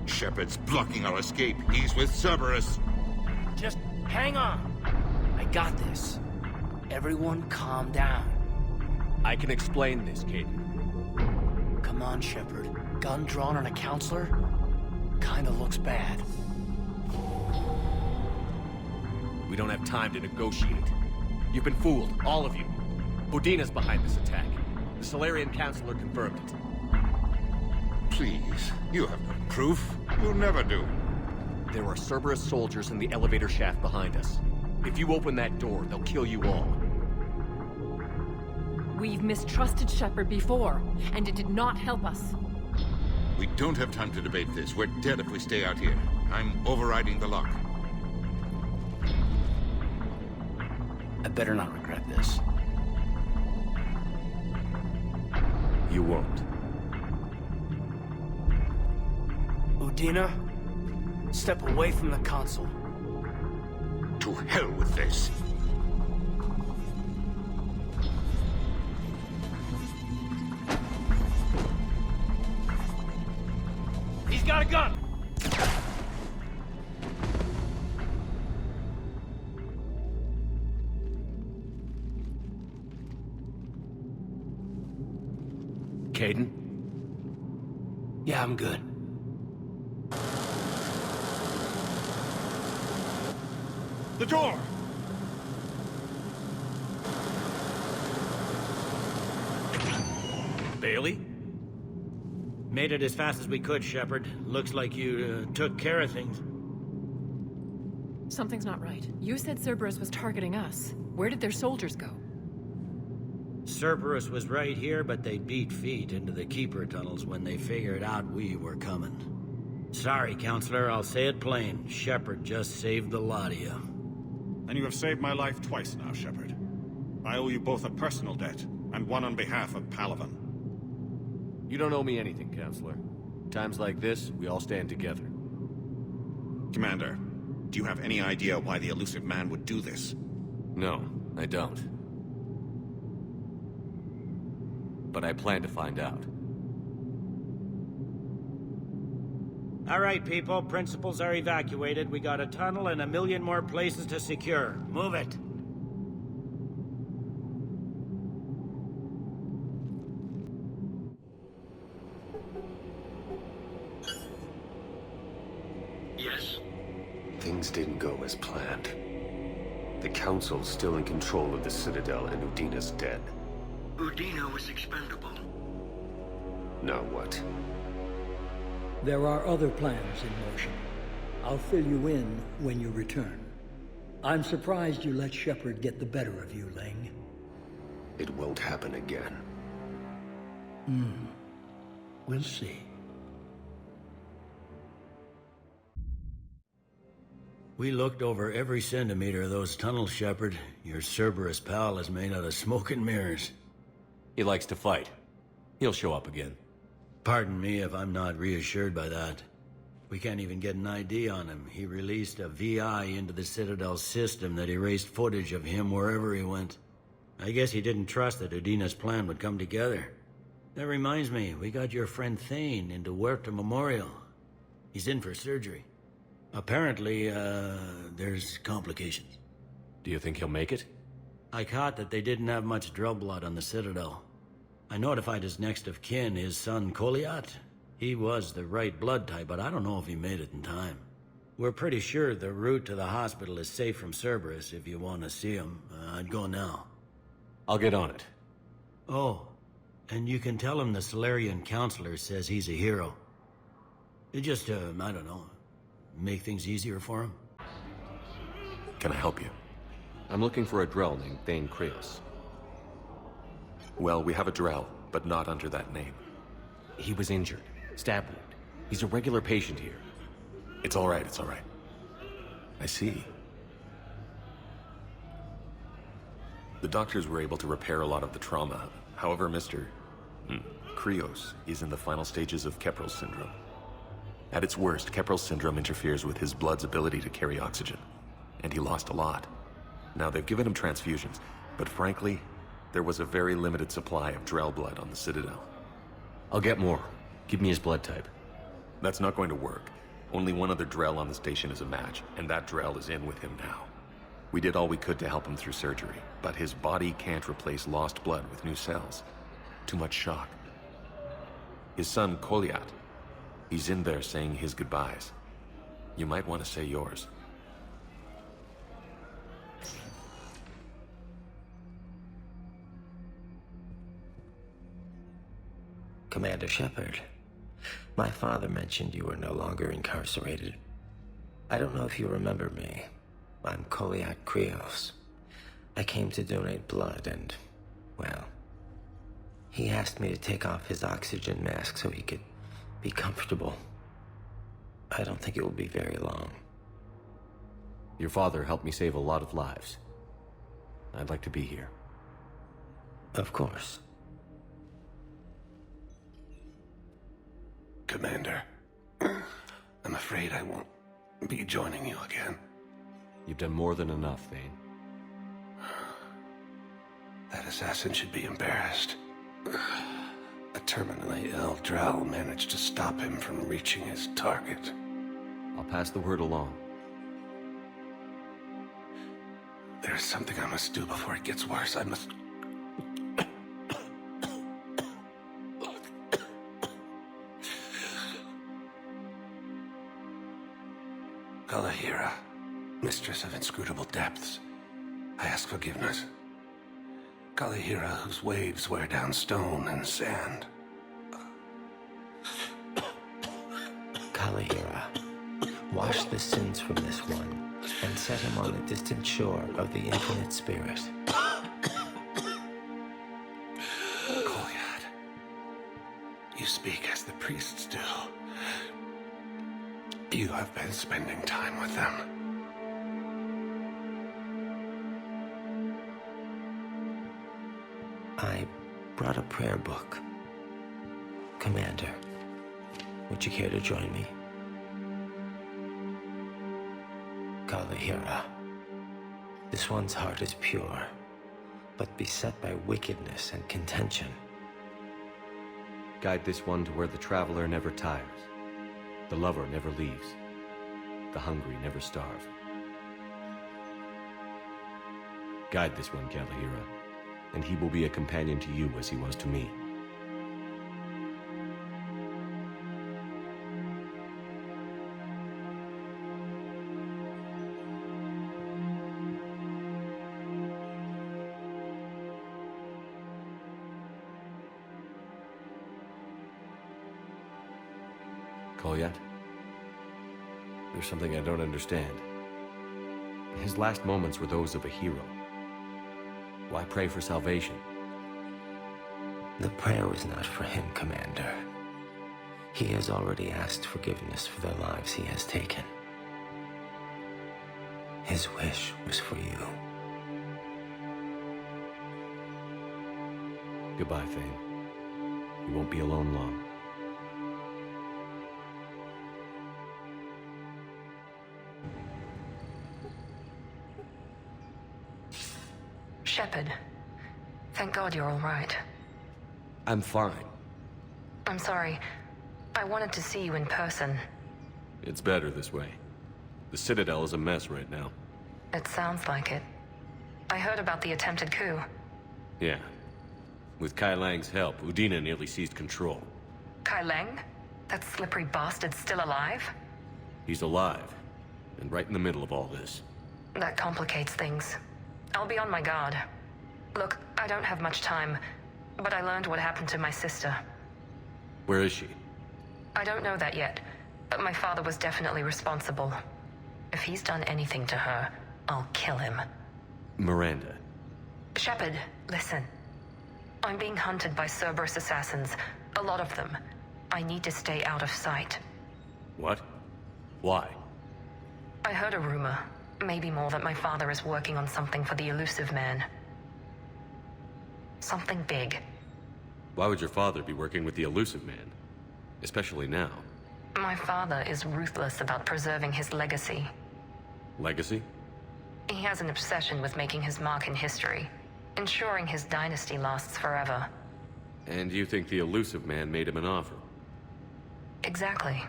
[SPEAKER 4] Shepard's blocking our escape. He's with Cerberus.
[SPEAKER 9] Just hang on. I got this. Everyone calm down.
[SPEAKER 2] I can explain this, Caden.
[SPEAKER 9] Come on, Shepard. Gun drawn on a counselor? Kinda looks bad.
[SPEAKER 2] We don't have time to negotiate. You've been fooled, all of you. Udina's behind this attack. The Solarian Counselor confirmed it.
[SPEAKER 4] Please, you have no proof. You'll never do.
[SPEAKER 2] There are Cerberus soldiers in the elevator shaft behind us. If you open that door, they'll kill you all.
[SPEAKER 15] We've mistrusted Shepard before, and it did not help us.
[SPEAKER 4] We don't have time to debate this. We're dead if we stay out here. I'm overriding the lock.
[SPEAKER 9] I better not regret this.
[SPEAKER 2] You won't.
[SPEAKER 9] Udina, step away from the console.
[SPEAKER 4] To hell with this.
[SPEAKER 9] He's got a gun!
[SPEAKER 2] Caden?
[SPEAKER 9] Yeah, I'm good.
[SPEAKER 3] The door!
[SPEAKER 2] Bailey?
[SPEAKER 3] Made it as fast as we could, Shepard. Looks like you took care of things.
[SPEAKER 15] Something's not right. You said Cerberus was targeting us. Where did their soldiers go?
[SPEAKER 3] Cerberus was right here, but they beat feet into the Keeper tunnels when they figured out we were coming. Sorry, Counselor, I'll say it plain. Shepard just saved the lot of you.
[SPEAKER 21] And you have saved my life twice now, Shepard. I owe you both a personal debt, and one on behalf of Palaven.
[SPEAKER 2] You don't owe me anything, Counselor. Times like this, we all stand together.
[SPEAKER 21] Commander, do you have any idea why the elusive man would do this?
[SPEAKER 2] No, I don't. But I plan to find out.
[SPEAKER 3] All right, people. Principals are evacuated. We got a tunnel and 1 million more places to secure. Move it.
[SPEAKER 22] Yes? Things didn't go as planned. The Council's still in control of the Citadel and Udina's dead.
[SPEAKER 23] Udina was expendable.
[SPEAKER 22] Now what?
[SPEAKER 26] There are other plans in motion. I'll fill you in when you return. I'm surprised you let Shepard get the better of you, Ling.
[SPEAKER 22] It won't happen again.
[SPEAKER 26] We'll see. We looked over every centimeter of those tunnels, Shepard. Your Cerberus pal is made out of smoke and mirrors.
[SPEAKER 2] He likes to fight. He'll show up again.
[SPEAKER 26] Pardon me if I'm not reassured by that. We can't even get an ID on him. He released a VI into the Citadel system that erased footage of him wherever he went. I guess he didn't trust that Udina's plan would come together. That reminds me, we got your friend Thane into Huerta Memorial. He's in for surgery. Apparently, there's complications.
[SPEAKER 2] Do you think he'll make it?
[SPEAKER 26] I caught that they didn't have much Drell blood on the Citadel. I notified his next of kin, his son Koliat. He was the right blood type, but I don't know if he made it in time. We're pretty sure the route to the hospital is safe from Cerberus if you want to see him. I'd go now.
[SPEAKER 2] I'll get on it.
[SPEAKER 26] Oh, and you can tell him the Solarian Counselor says he's a hero. It just, I don't know, make things easier for him.
[SPEAKER 22] Can I help you?
[SPEAKER 2] I'm looking for a Drell named Thane Krios.
[SPEAKER 22] Well, we have a Drell, but not under that name.
[SPEAKER 2] He was injured. Stab wound. He's a regular patient here.
[SPEAKER 22] It's all right, it's all right. I see. The doctors were able to repair a lot of the trauma. However, Mr. Krios is in the final stages of Keprel's syndrome. At its worst, Keprel's syndrome interferes with his blood's ability to carry oxygen, and he lost a lot. Now, they've given him transfusions, but frankly, there was a very limited supply of Drell blood on the Citadel.
[SPEAKER 2] I'll get more. Give me his blood type.
[SPEAKER 22] That's not going to work. Only one other Drell on the station is a match, and that Drell is in with him now. We did all we could to help him through surgery, but his body can't replace lost blood with new cells. Too much shock. His son, Koliat, he's in there saying his goodbyes. You might want to say yours.
[SPEAKER 6] Commander Shepard, my father mentioned you were no longer incarcerated. I don't know if you remember me. I'm Koliat Krios. I came to donate blood and, well, he asked me to take off his oxygen mask so he could be comfortable. I don't think it will be very long.
[SPEAKER 2] Your father helped me save a lot of lives. I'd like to be here.
[SPEAKER 6] Of course.
[SPEAKER 22] Commander, I'm afraid I won't be joining you again.
[SPEAKER 2] You've done more than enough, Thane.
[SPEAKER 22] That assassin should be embarrassed. A terminally ill Drell managed to stop him from reaching his target.
[SPEAKER 2] I'll pass the word along.
[SPEAKER 22] There's something I must do before it gets worse. I must... Kalahira, mistress of inscrutable depths, I ask forgiveness. Kalahira, whose waves wear down stone and sand.
[SPEAKER 6] Kalahira, wash the sins from this one, and set him on the distant shore of the infinite spirit.
[SPEAKER 22] Koliat, you speak as the priests do. You have been spending time with them.
[SPEAKER 6] I brought a prayer book. Commander, would you care to join me? Kalahira, this one's heart is pure, but beset by wickedness and contention.
[SPEAKER 2] Guide this one to where the traveler never tires. The lover never leaves. The hungry never starve. Guide this one, Kalahira, and he will be a companion to you as he was to me. Koliat? There's something I don't understand. His last moments were those of a hero. Why pray for salvation?
[SPEAKER 6] The prayer was not for him, Commander. He has already asked forgiveness for the lives he has taken. His wish was for you.
[SPEAKER 2] Goodbye, Thane. You won't be alone long.
[SPEAKER 7] Shepard, thank God you're all right.
[SPEAKER 2] I'm fine.
[SPEAKER 7] I'm sorry. I wanted to see you in person.
[SPEAKER 2] It's better this way. The Citadel is a mess right now.
[SPEAKER 7] It sounds like it. I heard about the attempted coup.
[SPEAKER 2] Yeah. With Kai Lang's help, Udina nearly seized control.
[SPEAKER 7] Kai Lang? That slippery bastard's still alive?
[SPEAKER 2] He's alive, and right in the middle of all this.
[SPEAKER 7] That complicates things. I'll be on my guard. Look, I don't have much time, but I learned what happened to my sister.
[SPEAKER 2] Where is she?
[SPEAKER 7] I don't know that yet, but my father was definitely responsible. If he's done anything to her, I'll kill him.
[SPEAKER 2] Miranda.
[SPEAKER 7] Shepard, listen. I'm being hunted by Cerberus assassins. A lot of them. I need to stay out of sight.
[SPEAKER 2] What? Why?
[SPEAKER 7] I heard a rumor, maybe more, that my father is working on something for the Elusive Man. Something big.
[SPEAKER 2] Why would your father be working with the Elusive Man? Especially now.
[SPEAKER 7] My father is ruthless about preserving his legacy.
[SPEAKER 2] Legacy?
[SPEAKER 7] He has an obsession with making his mark in history, ensuring his dynasty lasts forever.
[SPEAKER 2] And you think the Elusive Man made him an offer?
[SPEAKER 7] Exactly.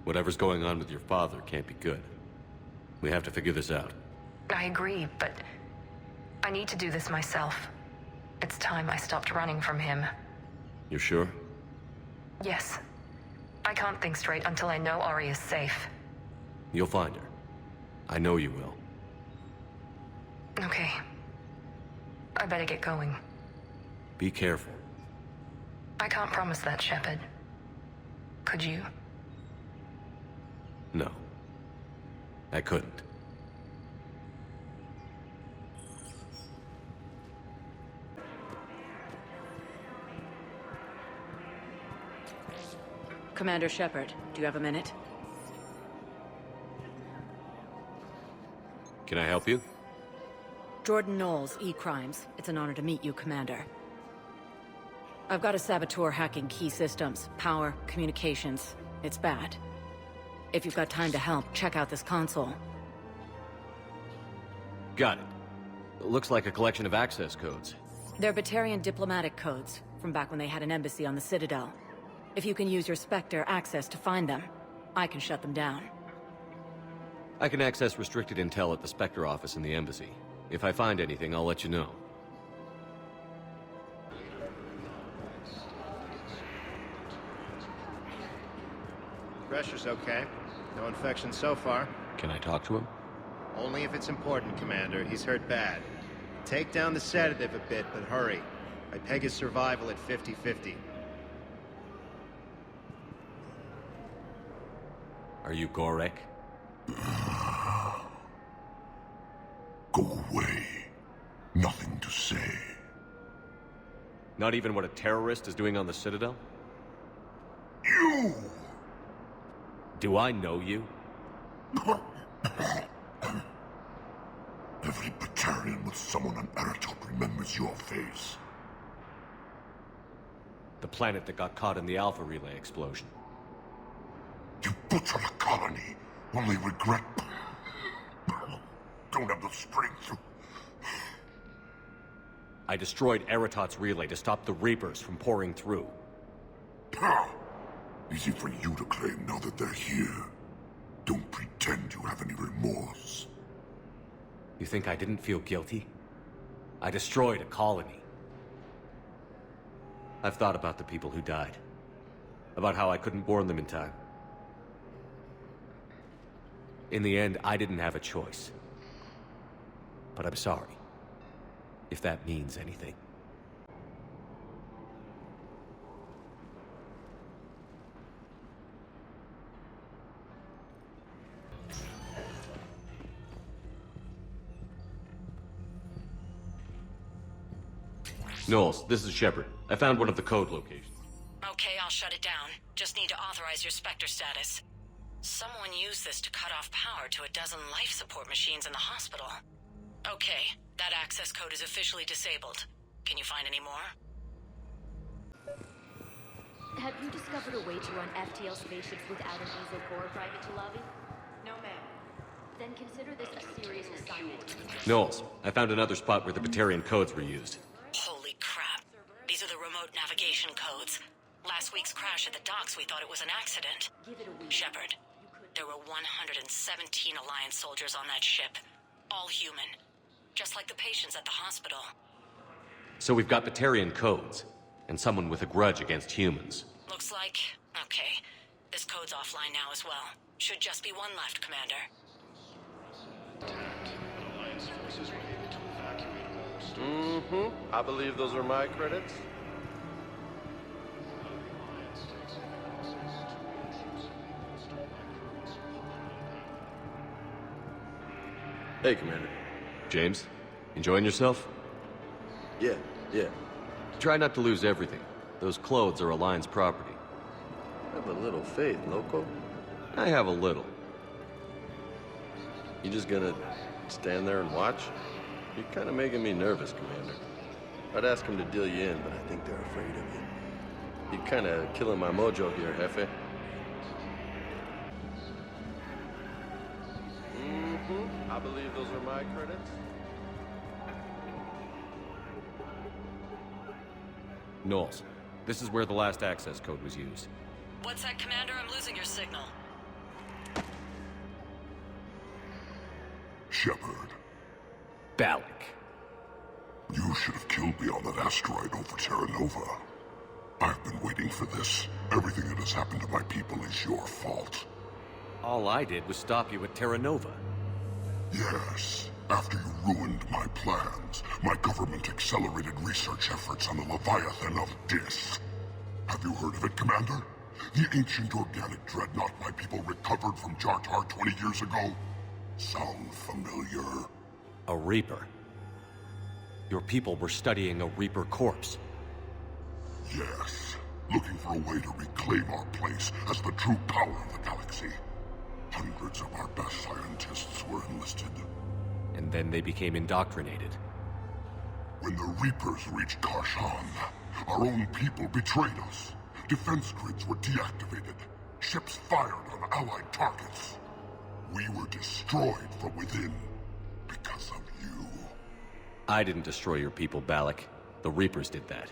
[SPEAKER 2] Whatever's going on with your father can't be good. We have to figure this out.
[SPEAKER 7] I agree, but I need to do this myself. It's time I stopped running from him.
[SPEAKER 2] You're sure?
[SPEAKER 7] Yes. I can't think straight until I know Ori is safe.
[SPEAKER 2] You'll find her. I know you will.
[SPEAKER 7] Okay. I better get going.
[SPEAKER 2] Be careful.
[SPEAKER 7] I can't promise that, Shepard. Could you?
[SPEAKER 2] No. I couldn't.
[SPEAKER 8] Commander Shepard, do you have a minute?
[SPEAKER 2] Can I help you?
[SPEAKER 8] Jordan Knowles, E-Crimes. It's an honor to meet you, Commander. I've got a saboteur hacking key systems, power, communications. It's bad. If you've got time to help, check out this console.
[SPEAKER 2] Got it. Looks like a collection of access codes.
[SPEAKER 8] They're Batarian diplomatic codes, from back when they had an embassy on the Citadel. If you can use your Spectre access to find them, I can shut them down.
[SPEAKER 2] I can access restricted intel at the Spectre office in the embassy. If I find anything, I'll let you know.
[SPEAKER 10] Pressure's okay. No infection so far.
[SPEAKER 2] Can I talk to him?
[SPEAKER 10] Only if it's important, Commander. He's hurt bad. Take down the sedative a bit, but hurry. I peg his survival at 50-50.
[SPEAKER 2] Are you Gorek?
[SPEAKER 18] Go away. Nothing to say.
[SPEAKER 2] Not even what a terrorist is doing on the Citadel?
[SPEAKER 18] You!
[SPEAKER 2] Do I know you?
[SPEAKER 18] Every Batarian with someone on Eratop remembers your face.
[SPEAKER 2] The planet that got caught in the Alpha Relay explosion.
[SPEAKER 18] You butchered a colony, only regret... Don't have the strength to...
[SPEAKER 2] I destroyed Eratot's relay to stop the Reapers from pouring through.
[SPEAKER 18] Easy for you to claim now that they're here. Don't pretend you have any remorse.
[SPEAKER 2] You think I didn't feel guilty? I destroyed a colony. I've thought about the people who died. About how I couldn't warn them in time. In the end, I didn't have a choice. But I'm sorry. If that means anything. Knowles, this is Shepard. I found one of the code locations.
[SPEAKER 8] Okay, I'll shut it down. Just need to authorize your Spectre status. Someone used this to cut off power to a dozen life support machines in the hospital. Okay, that access code is officially disabled. Can you find any more?
[SPEAKER 17] Have you discovered a way to run FTL spaceships without an easel core, Private Chalabi? No, ma'am. Then consider this a serious assignment.
[SPEAKER 2] Knowles, I found another spot where the Batarian codes were used.
[SPEAKER 8] Holy crap. These are the remote navigation codes. Last week's crash at the docks, we thought it was an accident. Shepard, there were 117 Alliance soldiers on that ship. All human.
[SPEAKER 7] just like the patients at the hospital.
[SPEAKER 2] So we've got Batarian codes, and someone with a grudge against humans.
[SPEAKER 7] Looks like... okay. This code's offline now as well. Should just be one left, Commander.
[SPEAKER 11] I believe those are my credits. Hey, Commander.
[SPEAKER 2] James, enjoying yourself?
[SPEAKER 11] Yeah.
[SPEAKER 2] Try not to lose everything. Those clothes are Alliance property.
[SPEAKER 11] Have a little faith, Loco.
[SPEAKER 2] I have a little.
[SPEAKER 11] You just gonna stand there and watch? You're kind of making me nervous, Commander. I'd ask them to deal you in, but I think they're afraid of you. You're kind of killing my mojo here, Jefe. I believe those are my credits.
[SPEAKER 2] Knowles, this is where the last access code was used.
[SPEAKER 7] What's that, Commander? I'm losing your signal.
[SPEAKER 18] Shepard.
[SPEAKER 2] Balak.
[SPEAKER 18] You should have killed me on that asteroid over Terra Nova. I've been waiting for this. Everything that has happened to my people is your fault.
[SPEAKER 2] All I did was stop you at Terra Nova.
[SPEAKER 18] Yes. After you ruined my plans, my government accelerated research efforts on the Leviathan of Dis. Have you heard of it, Commander? The ancient organic dreadnought my people recovered from Jartar 20 years ago? Sound familiar?
[SPEAKER 2] A Reaper. Your people were studying a Reaper corpse.
[SPEAKER 18] Yes. Looking for a way to reclaim our place as the true power of the galaxy. Hundreds of our best scientists were enlisted.
[SPEAKER 2] And then they became indoctrinated.
[SPEAKER 18] When the Reapers reached Karshan, our own people betrayed us. Defense grids were deactivated. Ships fired on Allied targets. We were destroyed from within because of you.
[SPEAKER 2] I didn't destroy your people, Balak. The Reapers did that.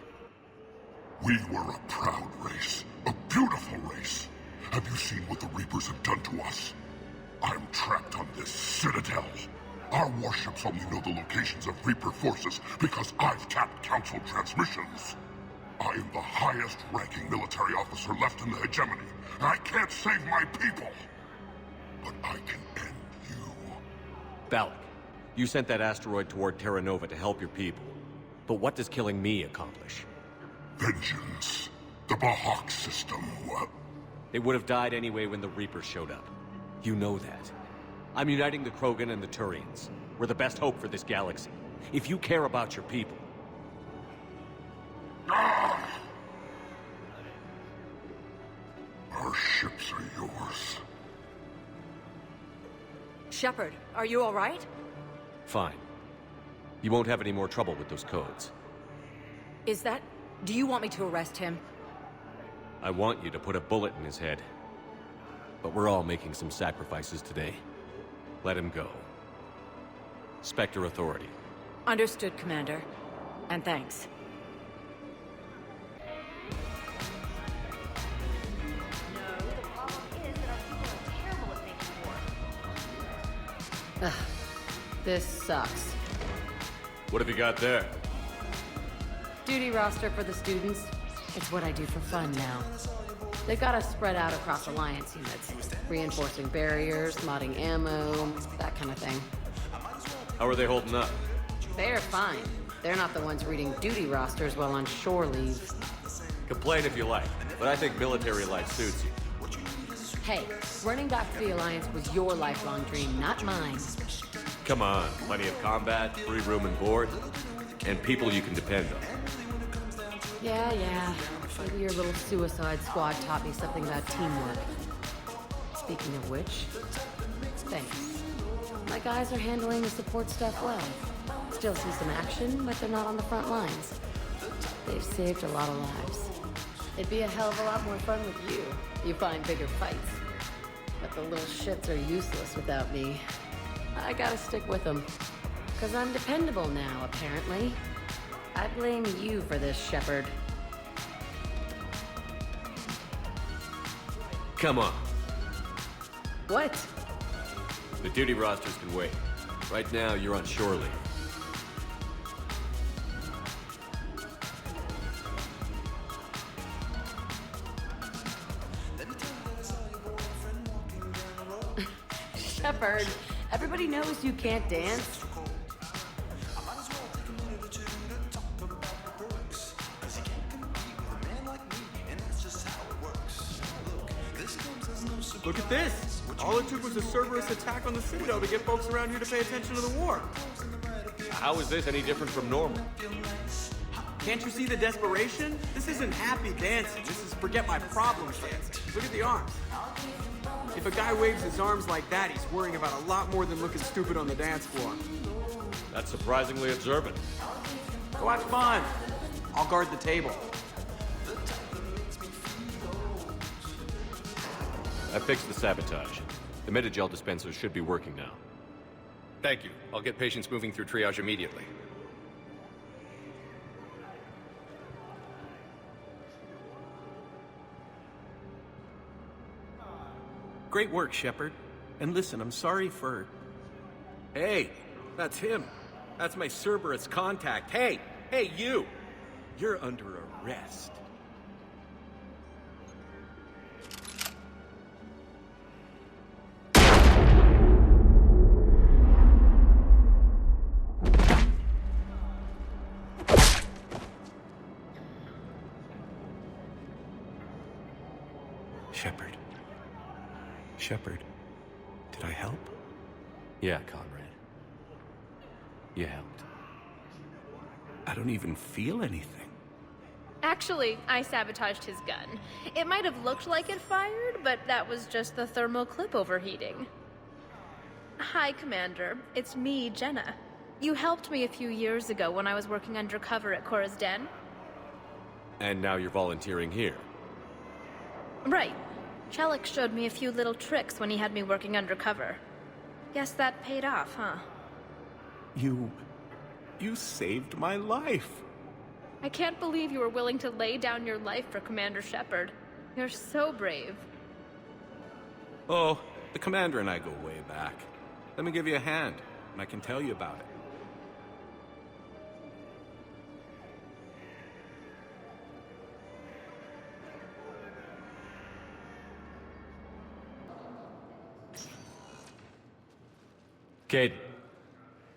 [SPEAKER 18] We were a proud race. A beautiful race. Have you seen what the Reapers have done to us? I'm trapped on this citadel. Our warships only know the locations of Reaper forces because I've tapped Council transmissions. I am the highest-ranking military officer left in the hegemony, and I can't save my people. But I can end you.
[SPEAKER 2] Balak, you sent that asteroid toward Terra Nova to help your people. But what does killing me accomplish?
[SPEAKER 18] Vengeance. The Bahak system,
[SPEAKER 2] They would have died anyway when the Reapers showed up. You know that. I'm uniting the Krogan and the Turians. We're the best hope for this galaxy. If you care about your people...
[SPEAKER 18] Our ships are yours.
[SPEAKER 8] Shepard, are you all right?
[SPEAKER 2] Fine. You won't have any more trouble with those codes.
[SPEAKER 8] Is that... do you want me to arrest him?
[SPEAKER 2] I want you to put a bullet in his head. But we're all making some sacrifices today. Let him go. Spectre Authority.
[SPEAKER 8] Understood, Commander. And thanks.
[SPEAKER 12] Ugh, this sucks.
[SPEAKER 2] What have you got there?
[SPEAKER 12] Duty roster for the students. It's what I do for fun now. They got us spread out across Alliance units, reinforcing barriers, modding ammo, that kind of thing.
[SPEAKER 2] How are they holding up?
[SPEAKER 12] They're fine. They're not the ones reading duty rosters while on shore leave.
[SPEAKER 2] Complain if you like, but I think military life suits you.
[SPEAKER 12] Hey, running back for the Alliance was your lifelong dream, not mine.
[SPEAKER 2] Come on, plenty of combat, free room and board, and people you can depend on.
[SPEAKER 12] Yeah. Maybe your little suicide squad taught me something about teamwork. Speaking of which, thanks. My guys are handling the support stuff well. Still see some action, but they're not on the front lines. They've saved a lot of lives. It'd be a hell of a lot more fun with you. You find bigger fights. But the little shits are useless without me. I gotta stick with them. 'Cause I'm dependable now, apparently. I blame you for this, Shepard.
[SPEAKER 2] Come on.
[SPEAKER 12] What?
[SPEAKER 2] The duty rosters can wait. Right now, you're on shore leave.
[SPEAKER 12] Shepard, everybody knows you can't dance.
[SPEAKER 13] Look at this! All it took was a Cerberus attack on the Citadel to get folks around here to pay attention to the war.
[SPEAKER 2] How is this any different from normal?
[SPEAKER 13] Can't you see the desperation? This isn't happy dancing. This is forget my problems dancing. Look at the arms. If a guy waves his arms like that, he's worrying about a lot more than looking stupid on the dance floor.
[SPEAKER 2] That's surprisingly observant.
[SPEAKER 13] Go have fun. I'll guard the table.
[SPEAKER 2] I fixed the sabotage. The Metagel dispenser should be working now.
[SPEAKER 14] Thank you. I'll get patients moving through triage immediately.
[SPEAKER 13] Great work, Shepard. And listen, I'm sorry for... Hey, that's him. That's my Cerberus contact. Hey, you! You're under arrest. Shepard, did I help?
[SPEAKER 2] Yeah, Conrad. You helped.
[SPEAKER 13] I don't even feel anything.
[SPEAKER 16] Actually, I sabotaged his gun. It might have looked like it fired, but that was just the thermal clip overheating. Hi, Commander. It's me, Jenna. You helped me a few years ago when I was working undercover at Cora's Den.
[SPEAKER 2] And now you're volunteering here.
[SPEAKER 16] Right. Shellick showed me a few little tricks when he had me working undercover. Guess that paid off, huh?
[SPEAKER 13] You saved my life.
[SPEAKER 16] I can't believe you were willing to lay down your life for Commander Shepard. You're so brave.
[SPEAKER 13] Oh, the Commander and I go way back. Let me give you a hand, and I can tell you about it.
[SPEAKER 2] Kate.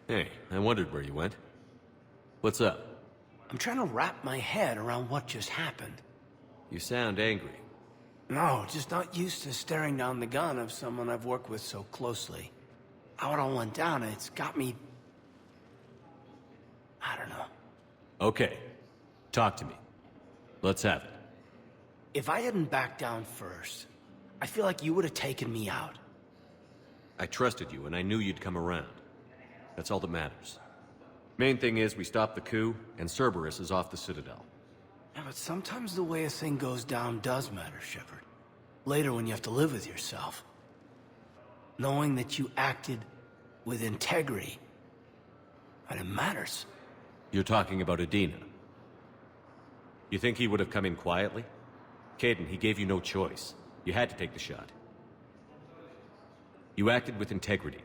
[SPEAKER 2] Hey, I wondered where you went. What's up?
[SPEAKER 9] I'm trying to wrap my head around what just happened.
[SPEAKER 2] You sound angry.
[SPEAKER 9] No, just not used to staring down the gun of someone I've worked with so closely. How it all went down, it's got me... I don't know.
[SPEAKER 2] Okay. Talk to me. Let's have it.
[SPEAKER 9] If I hadn't backed down first, I feel like you would have taken me out.
[SPEAKER 2] I trusted you, and I knew you'd come around. That's all that matters. Main thing is we stopped the coup, and Cerberus is off the Citadel.
[SPEAKER 9] Yeah, but sometimes the way a thing goes down does matter, Shepard. Later when you have to live with yourself. Knowing that you acted with integrity, and it matters.
[SPEAKER 2] You're talking about Adina. You think he would have come in quietly? Kaidan, he gave you no choice. You had to take the shot. You acted with integrity.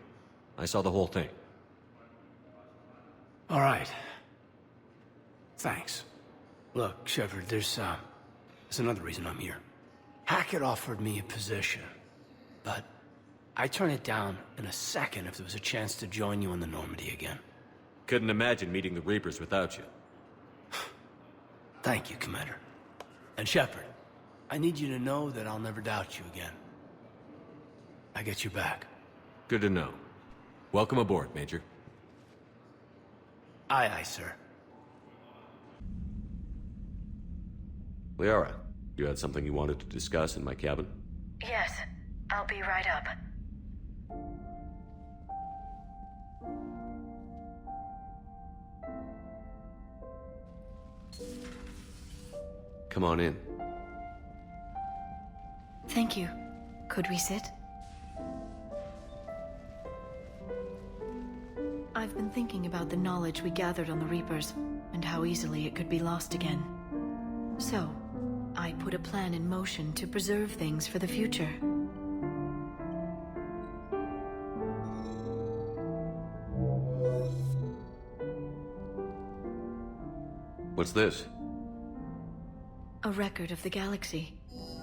[SPEAKER 2] I saw the whole thing.
[SPEAKER 9] All right. Thanks. Look, Shepard, there's another reason I'm here. Hackett offered me a position, but I'd turn it down in a second if there was a chance to join you in the Normandy again.
[SPEAKER 2] Couldn't imagine meeting the Reapers without you.
[SPEAKER 9] Thank you, Commander. And Shepard, I need you to know that I'll never doubt you again. I get your back.
[SPEAKER 2] Good to know. Welcome aboard, Major.
[SPEAKER 9] Aye, aye, sir.
[SPEAKER 2] Liara, you had something you wanted to discuss in my cabin?
[SPEAKER 7] Yes, I'll be right up.
[SPEAKER 2] Come on in.
[SPEAKER 20] Thank you. Could we sit? I've been thinking about the knowledge we gathered on the Reapers, and how easily it could be lost again. So, I put a plan in motion to preserve things for the future.
[SPEAKER 2] What's this?
[SPEAKER 20] A record of the galaxy.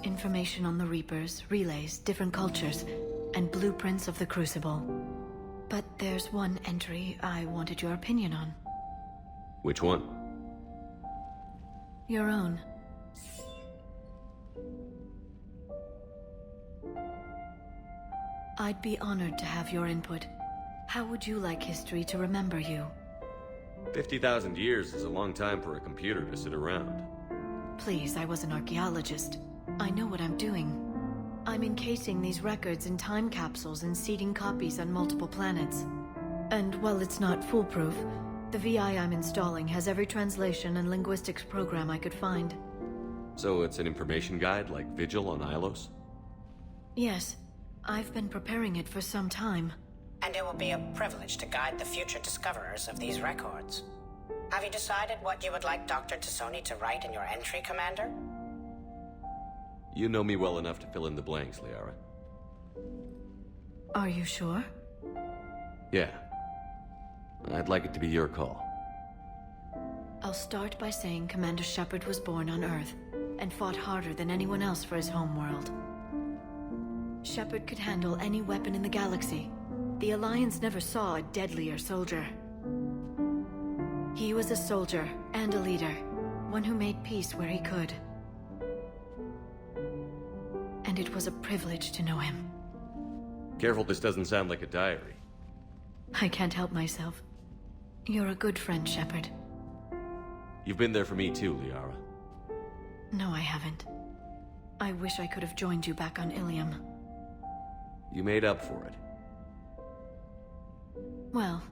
[SPEAKER 20] Information on the Reapers, relays, different cultures, and blueprints of the Crucible. But there's one entry I wanted your opinion on.
[SPEAKER 2] Which one?
[SPEAKER 20] Your own. I'd be honored to have your input. How would you like history to remember you?
[SPEAKER 2] 50,000 years is a long time for a computer to sit around.
[SPEAKER 20] Please, I was an archaeologist. I know what I'm doing. I'm encasing these records in time capsules and seeding copies on multiple planets. And while it's not foolproof, the VI I'm installing has every translation and linguistics program I could find.
[SPEAKER 2] So it's an information guide like Vigil on Ilos?
[SPEAKER 20] Yes. I've been preparing it for some time.
[SPEAKER 1] And it will be a privilege to guide the future discoverers of these records. Have you decided what you would like Dr. T'Soni to write in your entry, Commander?
[SPEAKER 2] You know me well enough to fill in the blanks, Liara.
[SPEAKER 20] Are you sure?
[SPEAKER 2] Yeah. I'd like it to be your call.
[SPEAKER 20] I'll start by saying Commander Shepard was born on Earth, and fought harder than anyone else for his homeworld. Shepard could handle any weapon in the galaxy. The Alliance never saw a deadlier soldier. He was a soldier and a leader, one who made peace where he could. And it was a privilege to know him.
[SPEAKER 2] Careful, this doesn't sound like a diary.
[SPEAKER 20] I can't help myself. You're a good friend, Shepard.
[SPEAKER 2] You've been there for me too, Liara.
[SPEAKER 20] No, I haven't. I wish I could have joined you back on Ilium.
[SPEAKER 2] You made up for it.
[SPEAKER 20] Well,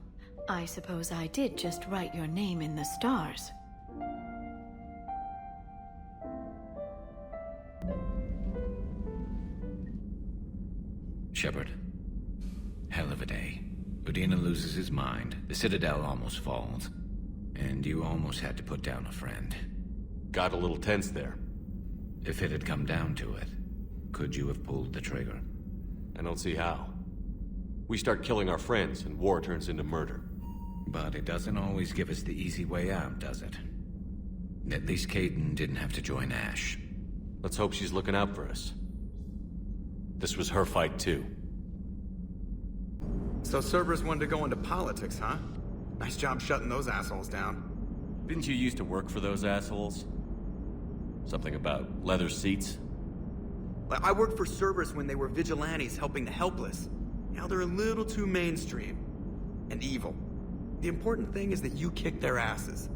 [SPEAKER 20] I suppose I did just write your name in the stars.
[SPEAKER 4] Shepard. Hell of a day. Udina loses his mind, the Citadel almost falls, and you almost had to put down a friend.
[SPEAKER 2] Got a little tense there.
[SPEAKER 4] If it had come down to it, could you have pulled the trigger?
[SPEAKER 2] I don't see how. We start killing our friends, and war turns into murder.
[SPEAKER 4] But it doesn't always give us the easy way out, does it? At least Kaidan didn't have to join Ash.
[SPEAKER 2] Let's hope she's looking out for us. This was her fight, too.
[SPEAKER 13] So Cerberus wanted to go into politics, huh? Nice job shutting those assholes down.
[SPEAKER 2] Didn't you used to work for those assholes? Something about leather seats?
[SPEAKER 13] I worked for Cerberus when they were vigilantes helping the helpless. Now they're a little too mainstream. And evil. The important thing is that you kicked their asses.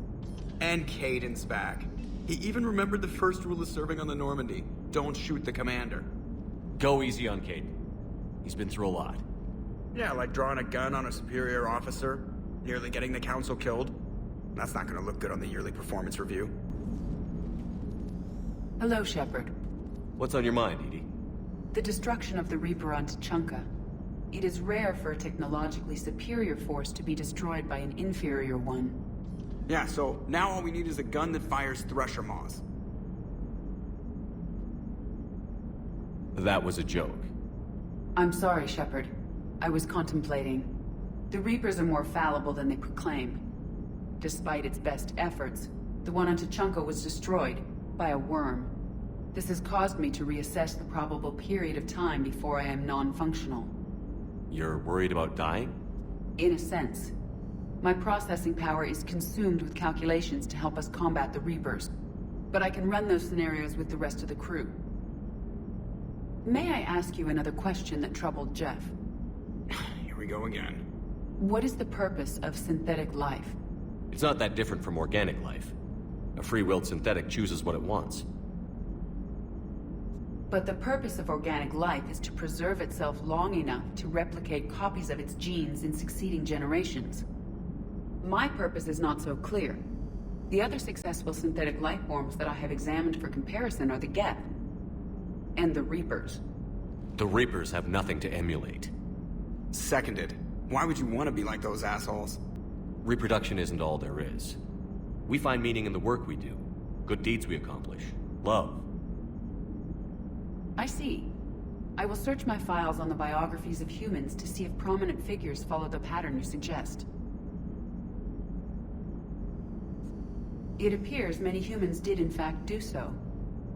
[SPEAKER 13] And Kaidan's back. He even remembered the first rule of serving on the Normandy. Don't shoot the commander.
[SPEAKER 2] Go easy on Kaidan. He's been through a lot.
[SPEAKER 13] Yeah, like drawing a gun on a superior officer, nearly getting the council killed. That's not gonna look good on the yearly performance review.
[SPEAKER 5] Hello, Shepard.
[SPEAKER 2] What's on your mind, EDI?
[SPEAKER 5] The destruction of the Reaper on Tuchanka. It is rare for a technologically superior force to be destroyed by an inferior one.
[SPEAKER 13] Yeah, so now all we need is a gun that fires Thresher Maws.
[SPEAKER 2] That was a joke.
[SPEAKER 5] I'm sorry, Shepard. I was contemplating. The Reapers are more fallible than they proclaim. Despite its best efforts, the one on Tuchanka was destroyed by a worm. This has caused me to reassess the probable period of time before I am non-functional.
[SPEAKER 2] You're worried about dying?
[SPEAKER 5] In a sense. My processing power is consumed with calculations to help us combat the Reapers. But I can run those scenarios with the rest of the crew. May I ask you another question that troubled Jeff?
[SPEAKER 13] Here we go again.
[SPEAKER 5] What is the purpose of synthetic life?
[SPEAKER 2] It's not that different from organic life. A free-willed synthetic chooses what it wants.
[SPEAKER 5] But the purpose of organic life is to preserve itself long enough to replicate copies of its genes in succeeding generations. My purpose is not so clear. The other successful synthetic life forms that I have examined for comparison are the Geth and the Reapers.
[SPEAKER 2] The Reapers have nothing to emulate.
[SPEAKER 13] Seconded. Why would you want to be like those assholes?
[SPEAKER 2] Reproduction isn't all there is. We find meaning in the work we do, good deeds we accomplish, love.
[SPEAKER 5] I see. I will search my files on the biographies of humans to see if prominent figures follow the pattern you suggest. It appears many humans did in fact do so.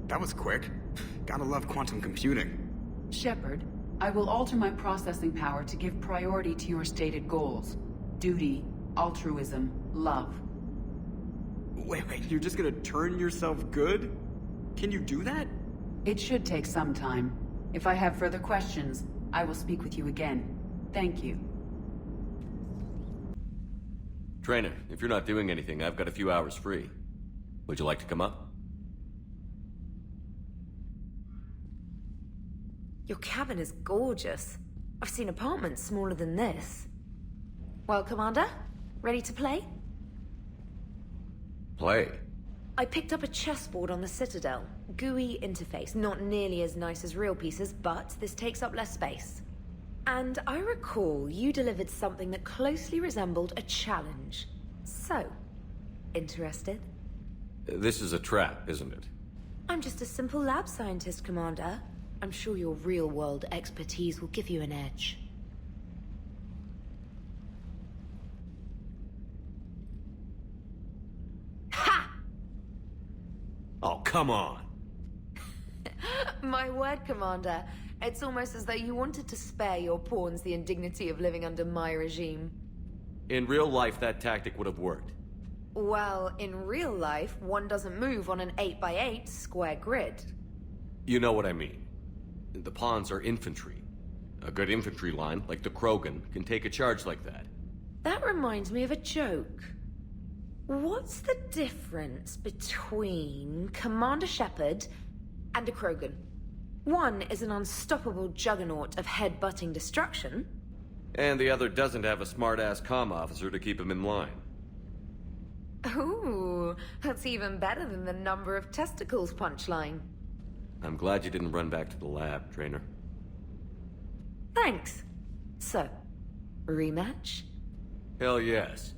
[SPEAKER 13] That was quick. Gotta love quantum computing.
[SPEAKER 5] Shepard, I will alter my processing power to give priority to your stated goals. Duty, altruism, love.
[SPEAKER 13] Wait, you're just gonna turn yourself good? Can you do that?
[SPEAKER 5] It should take some time. If I have further questions, I will speak with you again. Thank you.
[SPEAKER 2] Trainer, if you're not doing anything, I've got a few hours free. Would you like to come up?
[SPEAKER 3] Your cabin is gorgeous. I've seen apartments smaller than this. Well, Commander, ready to play?
[SPEAKER 2] Play?
[SPEAKER 3] I picked up a chessboard on the Citadel. GUI interface, not nearly as nice as real pieces, but this takes up less space. And I recall you delivered something that closely resembled a challenge. So, interested?
[SPEAKER 2] This is a trap, isn't it?
[SPEAKER 3] I'm just a simple lab scientist, Commander. I'm sure your real-world expertise will give you an edge. Ha!
[SPEAKER 2] Oh, come on!
[SPEAKER 3] My word, Commander. It's almost as though you wanted to spare your pawns the indignity of living under my regime.
[SPEAKER 2] In real life, that tactic would have worked.
[SPEAKER 3] Well, in real life, one doesn't move on an 8x8 square grid.
[SPEAKER 2] You know what I mean. The pawns are infantry. A good infantry line, like the Krogan, can take a charge like that.
[SPEAKER 3] That reminds me of a joke. What's the difference between Commander Shepard and a Krogan? One is an unstoppable juggernaut of head-butting destruction.
[SPEAKER 2] And the other doesn't have a smart-ass comm officer to keep him in line.
[SPEAKER 3] Ooh, that's even better than the number of testicles punchline.
[SPEAKER 2] I'm glad you didn't run back to the lab, Trainer.
[SPEAKER 3] Thanks. So, rematch?
[SPEAKER 2] Hell yes.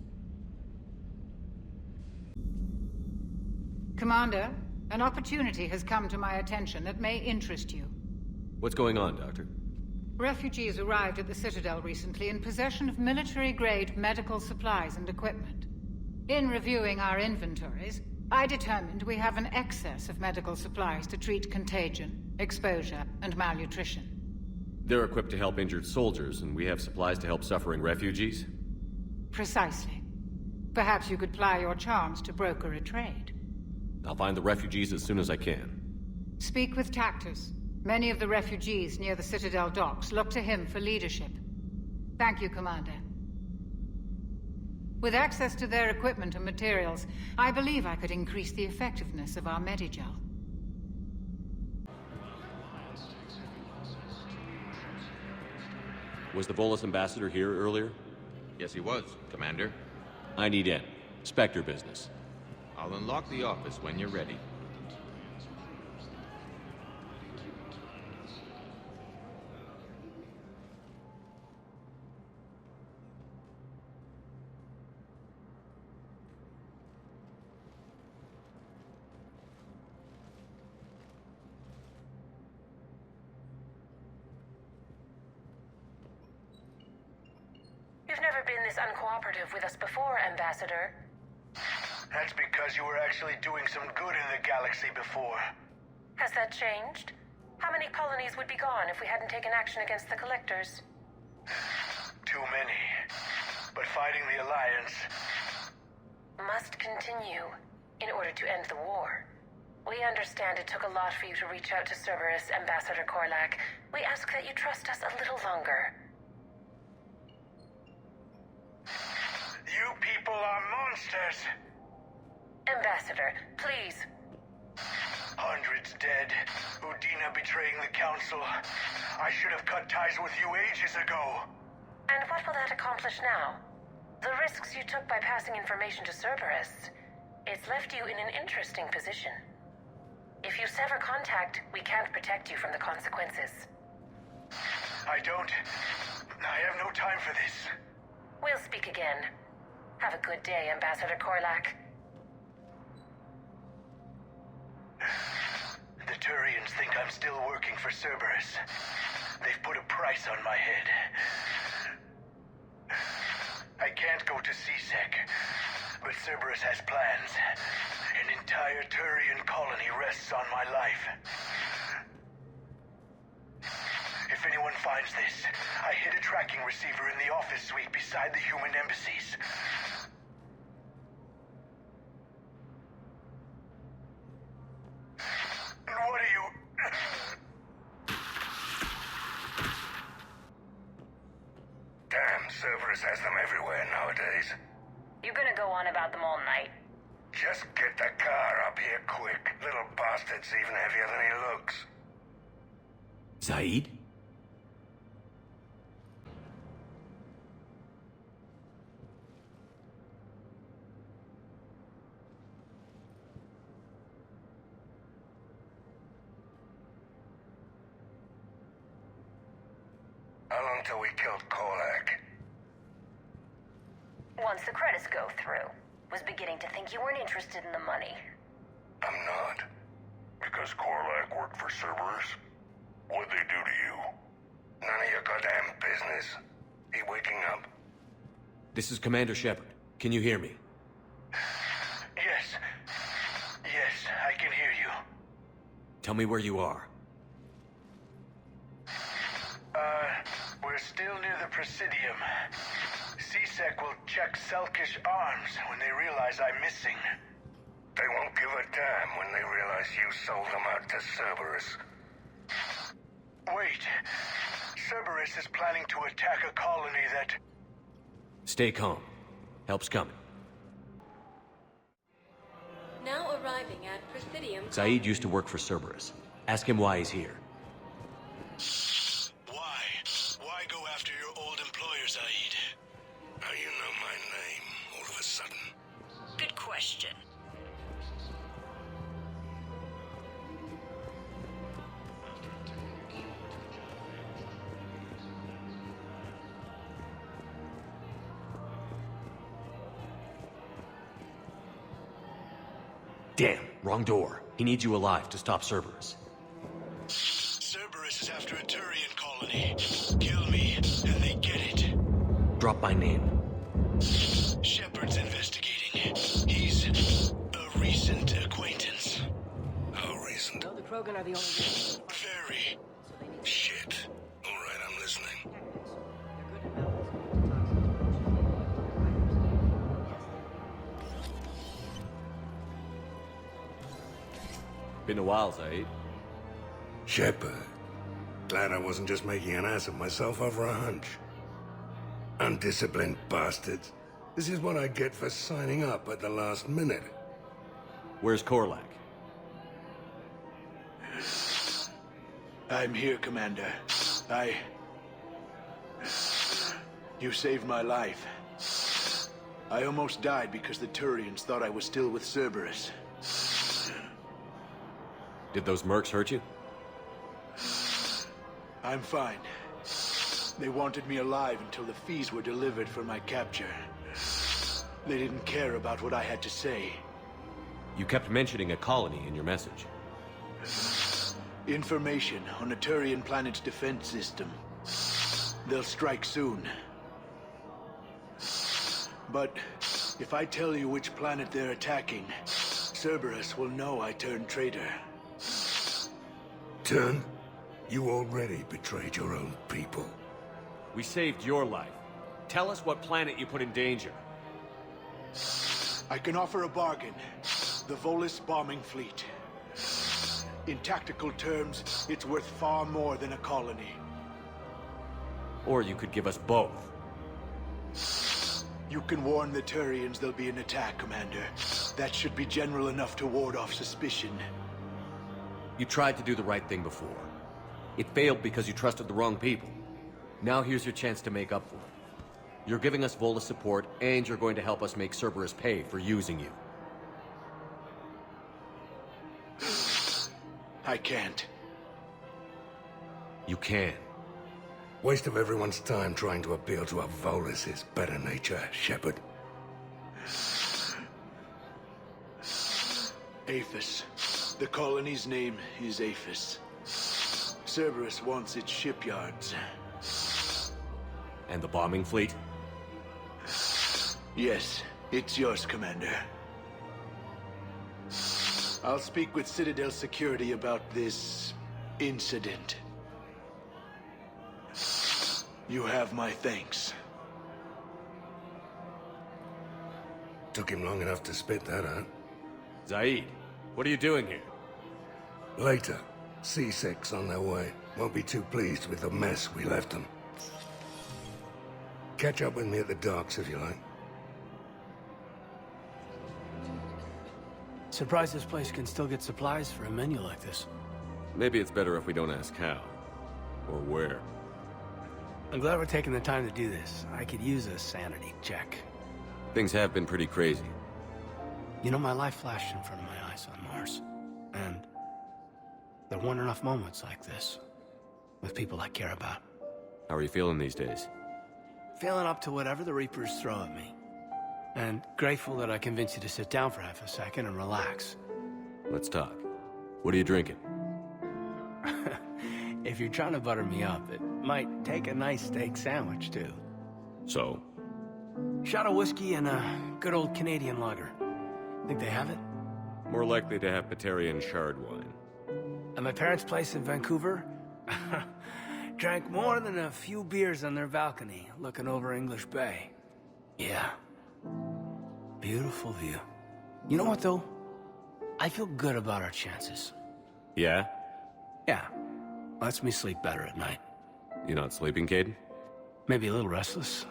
[SPEAKER 15] Commander, an opportunity has come to my attention that may interest you.
[SPEAKER 2] What's going on, Doctor?
[SPEAKER 15] Refugees arrived at the Citadel recently in possession of military-grade medical supplies and equipment. In reviewing our inventories, I determined we have an excess of medical supplies to treat contagion, exposure, and malnutrition.
[SPEAKER 2] They're equipped to help injured soldiers, and we have supplies to help suffering refugees?
[SPEAKER 15] Precisely. Perhaps you could ply your charms to broker a trade.
[SPEAKER 2] I'll find the refugees as soon as I can.
[SPEAKER 15] Speak with Tactus. Many of the refugees near the Citadel docks look to him for leadership. Thank you, Commander. With access to their equipment and materials, I believe I could increase the effectiveness of our Medigel.
[SPEAKER 2] Was the Volus ambassador here earlier?
[SPEAKER 4] Yes, he was, Commander.
[SPEAKER 2] I need in. Spectre business.
[SPEAKER 4] I'll unlock the office when you're ready.
[SPEAKER 7] You've never been this uncooperative with us before, Ambassador.
[SPEAKER 19] That's because you were actually doing some good in the galaxy before.
[SPEAKER 7] Has that changed? How many colonies would be gone if we hadn't taken action against the Collectors?
[SPEAKER 19] Too many. But fighting the Alliance...
[SPEAKER 7] must continue in order to end the war. We understand it took a lot for you to reach out to Cerberus, Ambassador Korlak. We ask that you trust us a little longer.
[SPEAKER 19] You people are monsters!
[SPEAKER 7] Ambassador, please.
[SPEAKER 19] Hundreds dead. Udina betraying the Council. I should have cut ties with you ages ago.
[SPEAKER 7] And what will that accomplish now? The risks you took by passing information to Cerberus. It's left you in an interesting position. If you sever contact, we can't protect you from the consequences.
[SPEAKER 19] I have no time for this.
[SPEAKER 7] We'll speak again. Have a good day, Ambassador Korlak.
[SPEAKER 19] The Turians think I'm still working for Cerberus. They've put a price on my head. I can't go to C-Sec, but Cerberus has plans. An entire Turian colony rests on my life. If if anyone finds this. I hid a tracking receiver in the office suite beside the human embassies. And what are you...
[SPEAKER 21] Damn, Cerberus has them everywhere nowadays.
[SPEAKER 7] You gonna go on about them all night?
[SPEAKER 21] Just get the car up here quick. Little bastard's even heavier than he looks.
[SPEAKER 2] Zaid?
[SPEAKER 21] How long till we killed Korlak?
[SPEAKER 7] Once the credits go through. Was beginning to think you weren't interested in the money.
[SPEAKER 21] I'm not.
[SPEAKER 18] Because Korlak worked for Cerberus? What'd they do to you?
[SPEAKER 21] None of your goddamn business. He waking up?
[SPEAKER 2] This is Commander Shepard. Can you hear me?
[SPEAKER 19] Yes. Yes, I can hear you.
[SPEAKER 2] Tell me where you are.
[SPEAKER 19] We're still near the Presidium. C-Sec will check Selkish arms when they realize I'm missing.
[SPEAKER 21] They won't give a damn when they realize you sold them out to Cerberus.
[SPEAKER 19] Wait. Cerberus is planning to attack a colony that...
[SPEAKER 2] Stay calm. Help's coming.
[SPEAKER 22] Now arriving at Presidium.
[SPEAKER 2] Zaid used to work for Cerberus. Ask him why he's here.
[SPEAKER 19] Why go after your old employer, Zaid?
[SPEAKER 21] How you know my name all of a sudden?
[SPEAKER 22] Good question.
[SPEAKER 2] Damn, wrong door. He needs you alive to stop Cerberus.
[SPEAKER 19] Cerberus is after a Turian colony. Kill me, and they get it.
[SPEAKER 2] Drop my name.
[SPEAKER 19] Shepard's investigating. He's a recent acquaintance.
[SPEAKER 21] How recent?
[SPEAKER 22] No, the Krogan are the only...
[SPEAKER 19] Very.
[SPEAKER 21] Shit. All right, I'm listening.
[SPEAKER 2] Been a while, Zaid.
[SPEAKER 21] Shepard. Glad I wasn't just making an ass of myself over a hunch. Undisciplined bastards. This is what I get for signing up at the last minute.
[SPEAKER 2] Where's Korlak?
[SPEAKER 19] I'm here, Commander. You saved my life. I almost died because the Turians thought I was still with Cerberus.
[SPEAKER 2] Did those mercs hurt you?
[SPEAKER 19] I'm fine. They wanted me alive until the fees were delivered for my capture. They didn't care about what I had to say.
[SPEAKER 2] You kept mentioning a colony in your message.
[SPEAKER 19] Information on a Turian planet's defense system. They'll strike soon. But if I tell you which planet they're attacking, Cerberus will know I turned traitor.
[SPEAKER 21] Turn? You already betrayed your own people.
[SPEAKER 2] We saved your life. Tell us what planet you put in danger.
[SPEAKER 19] I can offer a bargain. The Volus bombing fleet. In tactical terms, it's worth far more than a colony.
[SPEAKER 2] Or you could give us both.
[SPEAKER 19] You can warn the Turians there'll be an attack, Commander. That should be general enough to ward off suspicion.
[SPEAKER 2] You tried to do the right thing before. It failed because you trusted the wrong people. Now here's your chance to make up for it. You're giving us Volus support, and you're going to help us make Cerberus pay for using you.
[SPEAKER 19] I can't.
[SPEAKER 2] You can.
[SPEAKER 21] Waste of everyone's time trying to appeal to a Volus' better nature, Shepard.
[SPEAKER 19] Aphis. The colony's name is Aphis. Cerberus wants its shipyards.
[SPEAKER 2] And the bombing fleet?
[SPEAKER 19] Yes, it's yours, Commander. I'll speak with Citadel Security about this incident. You have my thanks.
[SPEAKER 21] Took him long enough to spit that out.
[SPEAKER 2] Zaid, what are you doing here?
[SPEAKER 21] Later. C6 on their way. Won't be too pleased with the mess we left them. Catch up with me at the docks if you like.
[SPEAKER 9] Surprised this place can still get supplies for a menu like this.
[SPEAKER 2] Maybe it's better if we don't ask how. Or where.
[SPEAKER 9] I'm glad we're taking the time to do this. I could use a sanity check.
[SPEAKER 2] Things have been pretty crazy.
[SPEAKER 9] You know, my life flashed in front of my eyes on Mars. And there weren't enough moments like this. With people I care about.
[SPEAKER 2] How are you feeling these days?
[SPEAKER 9] Feeling up to whatever the Reapers throw at me. And grateful that I convinced you to sit down for half a second and relax.
[SPEAKER 2] Let's talk. What are you drinking?
[SPEAKER 9] If you're trying to butter me up, it might take a nice steak sandwich, too.
[SPEAKER 2] So?
[SPEAKER 9] Shot of whiskey and a good old Canadian lager. Think they have it?
[SPEAKER 2] More likely to have Batarian shard wine.
[SPEAKER 9] At my parents' place in Vancouver, drank more than a few beers on their balcony, looking over English Bay. Yeah. Beautiful view. You know what, though? I feel good about our chances.
[SPEAKER 2] Yeah?
[SPEAKER 9] Yeah. Lets me sleep better at night.
[SPEAKER 2] You not sleeping, Caden?
[SPEAKER 9] Maybe a little restless.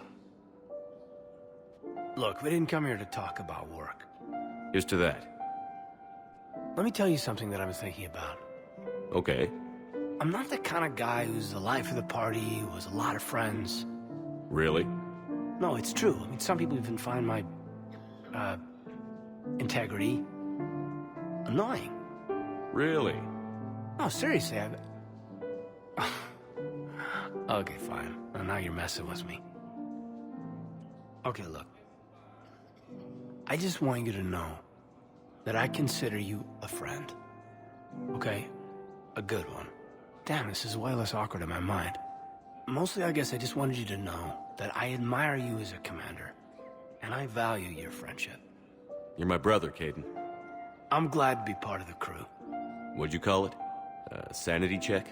[SPEAKER 9] Look, we didn't come here to talk about work.
[SPEAKER 2] Here's to that.
[SPEAKER 9] Let me tell you something that I've been thinking about.
[SPEAKER 2] Okay.
[SPEAKER 9] I'm not the kind of guy who's the life of the party, who has a lot of friends.
[SPEAKER 2] Really?
[SPEAKER 9] No, it's true. I mean, some people even find my, integrity annoying.
[SPEAKER 2] Really?
[SPEAKER 9] No, seriously, Okay, fine. Well, now you're messing with me. Okay, look. I just want you to know that I consider you a friend. Okay? A good one. Damn, this is way less awkward in my mind. Mostly, I guess I just wanted you to know that I admire you as a commander, and I value your friendship.
[SPEAKER 2] You're my brother, Caden.
[SPEAKER 9] I'm glad to be part of the crew.
[SPEAKER 2] What'd you call it? Sanity check?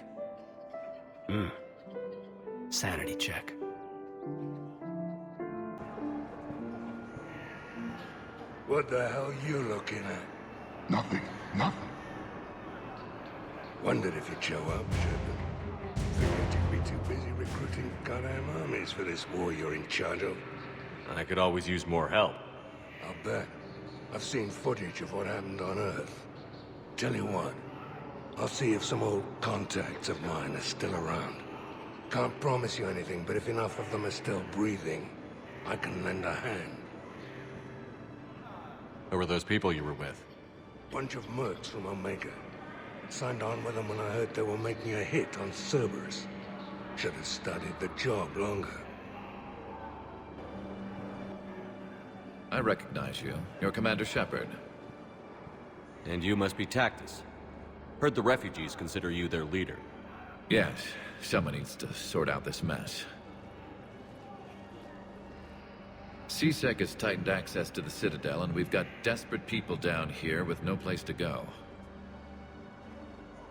[SPEAKER 9] Sanity check.
[SPEAKER 21] What the hell you looking at?
[SPEAKER 18] Nothing. Nothing.
[SPEAKER 21] Wondered if you'd show up, Shepard. Figured you'd be too busy recruiting goddamn armies for this war you're in charge of.
[SPEAKER 2] I could always use more help.
[SPEAKER 21] I'll bet. I've seen footage of what happened on Earth. Tell you what, I'll see if some old contacts of mine are still around. Can't promise you anything, but if enough of them are still breathing, I can lend a hand.
[SPEAKER 2] Who were those people you were with?
[SPEAKER 21] Bunch of mercs from Omega. Signed on with them when I heard they were making a hit on Cerberus. Should have studied the job longer.
[SPEAKER 6] I recognize you. You're Commander Shepard.
[SPEAKER 2] And you must be Tactus. Heard the refugees consider you their leader.
[SPEAKER 6] Yes, someone needs to sort out this mess. C-Sec has tightened access to the Citadel, and we've got desperate people down here with no place to go.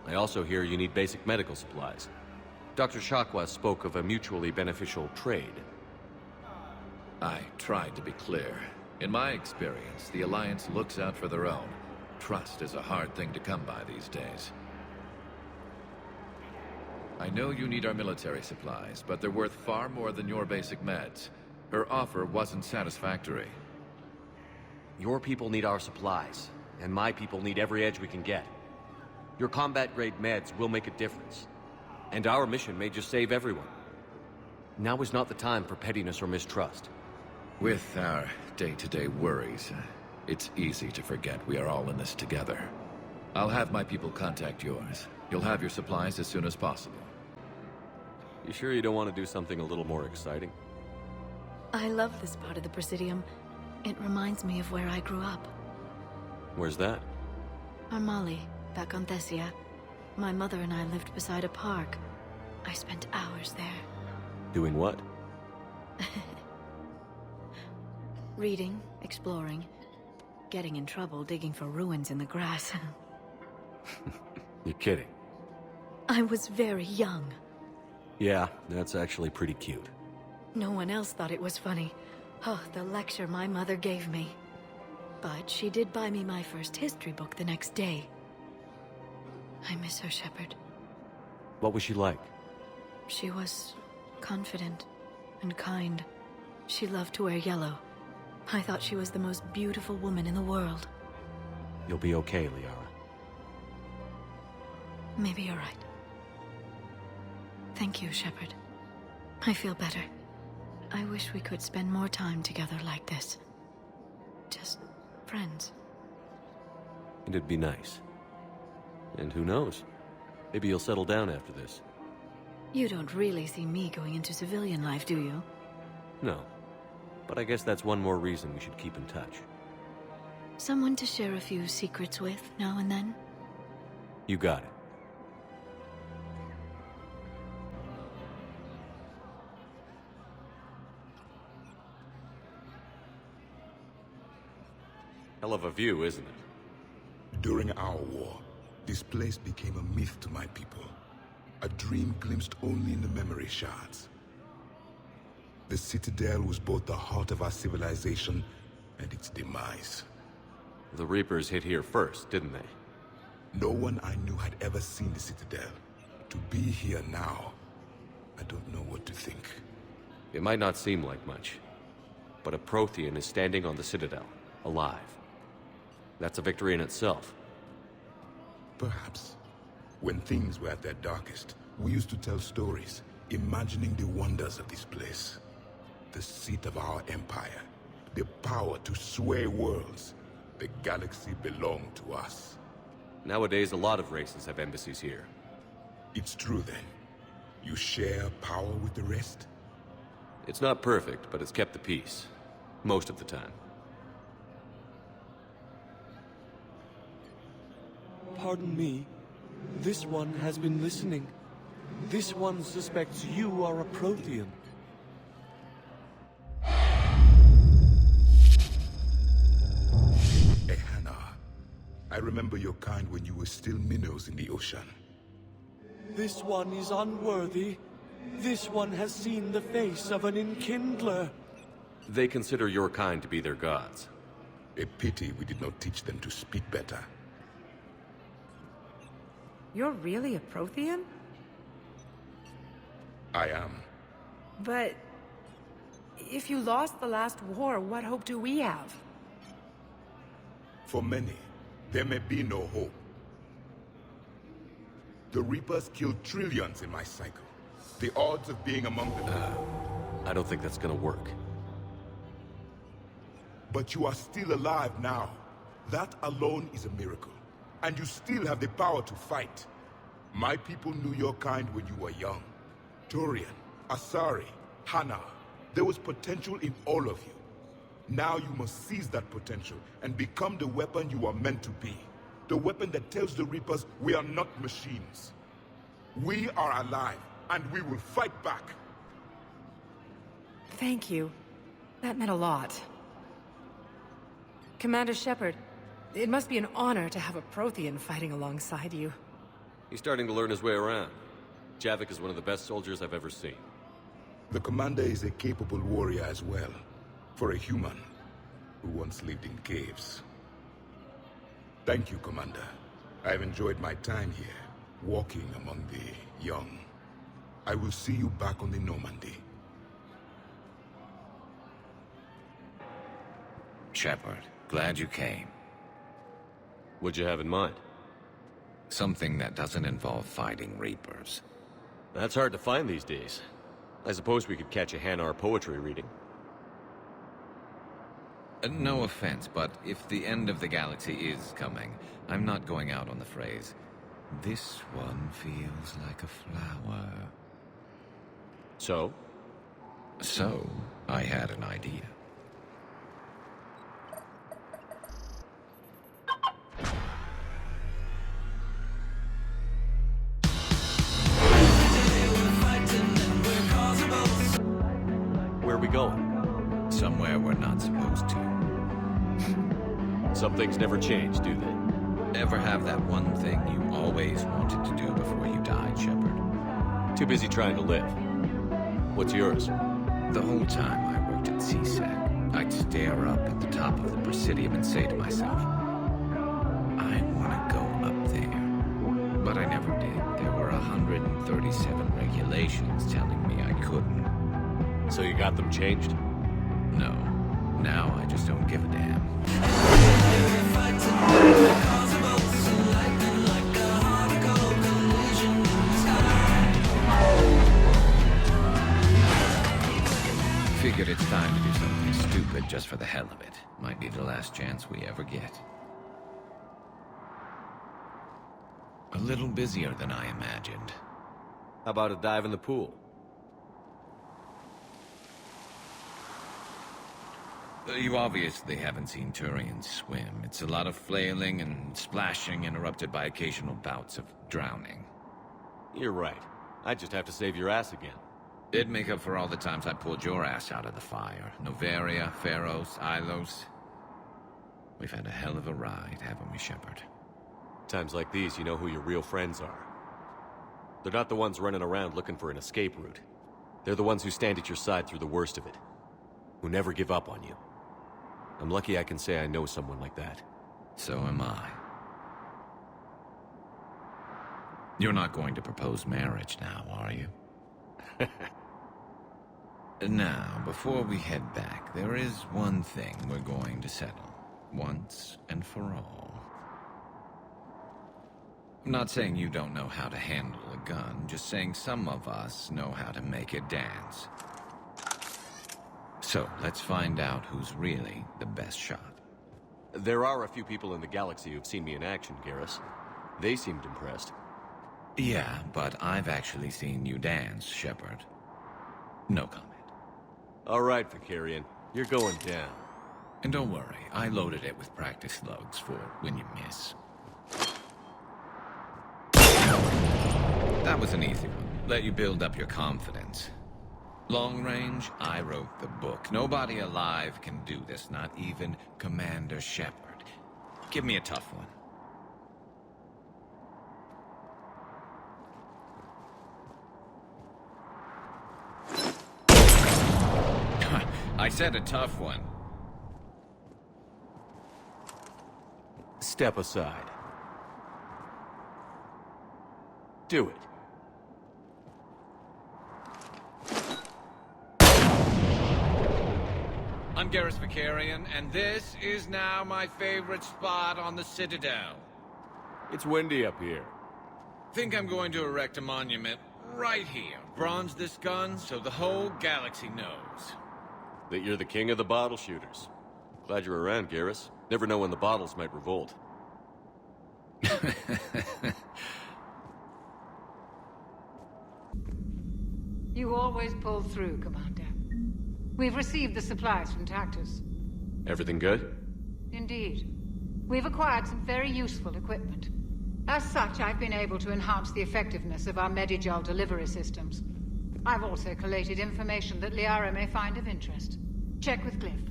[SPEAKER 2] I also hear you need basic medical supplies. Dr. Shakwa spoke of a mutually beneficial trade.
[SPEAKER 6] I tried to be clear. In my experience, the Alliance looks out for their own. Trust is a hard thing to come by these days. I know you need our military supplies, but they're worth far more than your basic meds. Her offer wasn't satisfactory.
[SPEAKER 2] Your people need our supplies, and my people need every edge we can get. Your combat-grade meds will make a difference. And our mission may just save everyone. Now is not the time for pettiness or mistrust.
[SPEAKER 6] With our day-to-day worries, it's easy to forget we are all in this together. I'll have my people contact yours. You'll have your supplies as soon as possible.
[SPEAKER 2] You sure you don't want to do something a little more exciting?
[SPEAKER 20] I love this part of the Presidium. It reminds me of where I grew up.
[SPEAKER 2] Where's that?
[SPEAKER 20] Armali, back on Thessia. My mother and I lived beside a park. I spent hours there.
[SPEAKER 2] Doing what?
[SPEAKER 20] Reading, exploring, getting in trouble digging for ruins in the grass.
[SPEAKER 2] You're kidding.
[SPEAKER 20] I was very young.
[SPEAKER 2] Yeah, that's actually pretty cute.
[SPEAKER 20] No one else thought it was funny. Oh, the lecture my mother gave me. But she did buy me my first history book the next day. I miss her, Shepard.
[SPEAKER 2] What was she like?
[SPEAKER 20] She was confident and kind. She loved to wear yellow. I thought she was the most beautiful woman in the world.
[SPEAKER 2] You'll be okay, Liara.
[SPEAKER 20] Maybe you're right. Thank you, Shepard. I feel better. I wish we could spend more time together like this. Just friends.
[SPEAKER 2] And it'd be nice. And who knows? Maybe you'll settle down after this.
[SPEAKER 20] You don't really see me going into civilian life, do you?
[SPEAKER 2] No. But I guess that's one more reason we should keep in touch.
[SPEAKER 20] Someone to share a few secrets with now and then?
[SPEAKER 2] You got it. Hell of a view, isn't it?
[SPEAKER 10] During our war, this place became a myth to my people. A dream glimpsed only in the memory shards. The Citadel was both the heart of our civilization and its demise.
[SPEAKER 2] The Reapers hit here first, didn't they?
[SPEAKER 10] No one I knew had ever seen the Citadel. To be here now, I don't know what to think.
[SPEAKER 2] It might not seem like much, but a Prothean is standing on the Citadel, alive. That's a victory in itself.
[SPEAKER 10] Perhaps. When things were at their darkest, we used to tell stories, imagining the wonders of this place. The seat of our empire, the power to sway worlds. The galaxy belonged to us.
[SPEAKER 2] Nowadays, a lot of races have embassies here.
[SPEAKER 10] It's true then. You share power with the rest?
[SPEAKER 2] It's not perfect, but it's kept the peace. Most of the time.
[SPEAKER 17] Pardon me. This one has been listening. This one suspects you are a Prothean.
[SPEAKER 10] Ehana. I remember your kind when you were still minnows in the ocean.
[SPEAKER 17] This one is unworthy. This one has seen the face of an Enkindler.
[SPEAKER 2] They consider your kind to be their gods.
[SPEAKER 10] A pity we did not teach them to speak better.
[SPEAKER 3] You're really a Prothean?
[SPEAKER 10] I am.
[SPEAKER 3] But if you lost the last war, what hope do we have?
[SPEAKER 10] For many, there may be no hope. The Reapers killed trillions in my cycle. The odds of being among them...
[SPEAKER 2] I don't think that's gonna work.
[SPEAKER 10] But you are still alive now. That alone is a miracle. And you still have the power to fight. My people knew your kind when you were young. Turian, Asari, Hana. There was potential in all of you. Now you must seize that potential and become the weapon you are meant to be. The weapon that tells the Reapers we are not machines. We are alive, and we will fight back.
[SPEAKER 3] Thank you. That meant a lot. Commander Shepard, it must be an honor to have a Prothean fighting alongside you.
[SPEAKER 2] He's starting to learn his way around. Javik is one of the best soldiers I've ever seen.
[SPEAKER 10] The commander is a capable warrior as well, for a human who once lived in caves. Thank you, Commander. I've enjoyed my time here, walking among the young. I will see you back on the Normandy.
[SPEAKER 4] Shepard, glad you came.
[SPEAKER 2] What'd you have in mind?
[SPEAKER 4] Something that doesn't involve fighting Reapers.
[SPEAKER 2] That's hard to find these days. I suppose we could catch a Hanar poetry reading.
[SPEAKER 4] No offense, but if the end of the galaxy is coming, I'm not going out on the phrase, "This one feels like a flower."
[SPEAKER 2] So?
[SPEAKER 4] So, I had an idea.
[SPEAKER 2] Where are we going?
[SPEAKER 4] Somewhere we're not supposed to.
[SPEAKER 2] Some things never change, do they?
[SPEAKER 4] Ever have that one thing you always wanted to do before you died, Shepard?
[SPEAKER 2] Too busy trying to live. What's yours?
[SPEAKER 4] The whole time I worked at CSEC, I'd stare up at the top of the Presidium and say to myself, I want to go up there. But I never did. There were 137 regulations telling me I couldn't.
[SPEAKER 2] So you got them changed?
[SPEAKER 4] No. Now I just don't give a damn. Figured it's time to do something stupid just for the hell of it. Might be the last chance we ever get. A little busier than I imagined.
[SPEAKER 2] How about a dive in the pool?
[SPEAKER 4] You obviously haven't seen Turians swim. It's a lot of flailing and splashing, interrupted by occasional bouts of drowning.
[SPEAKER 2] You're right. I just have to save your ass again.
[SPEAKER 4] It'd make up for all the times I pulled your ass out of the fire. Noveria, Pharos, Ilos. We've had a hell of a ride, haven't we, Shepard?
[SPEAKER 2] Times like these, you know who your real friends are. They're not the ones running around looking for an escape route. They're the ones who stand at your side through the worst of it. Who never give up on you. I'm lucky I can say I know someone like that.
[SPEAKER 4] So am I. You're not going to propose marriage now, are you? Now, before we head back, there is one thing we're going to settle. Once and for all. I'm not saying you don't know how to handle a gun, just saying some of us know how to make it dance. So, let's find out who's really the best shot.
[SPEAKER 2] There are a few people in the galaxy who've seen me in action, Garrus. They seemed impressed.
[SPEAKER 4] Yeah, but I've actually seen you dance, Shepard. No comment.
[SPEAKER 2] All right, Vakarian. You're going down.
[SPEAKER 4] And don't worry, I loaded it with practice loads for when you miss. That was an easy one. Let you build up your confidence. Long range, I wrote the book. Nobody alive can do this, not even Commander Shepard. Give me a tough one. I said a tough one.
[SPEAKER 2] Step aside. Do it.
[SPEAKER 4] I'm Garrus Vakarian, and this is now my favorite spot on the Citadel.
[SPEAKER 2] It's windy up here.
[SPEAKER 4] Think I'm going to erect a monument right here. Bronze this gun so the whole galaxy knows.
[SPEAKER 2] That you're the king of the bottle shooters. Glad you're around, Garrus. Never know when the bottles might revolt.
[SPEAKER 15] You always pull through, Commander. We've received the supplies from Tactus.
[SPEAKER 2] Everything good?
[SPEAKER 15] Indeed. We've acquired some very useful equipment. As such, I've been able to enhance the effectiveness of our Medigel delivery systems. I've also collated information that Liara may find of interest. Check with Glyph.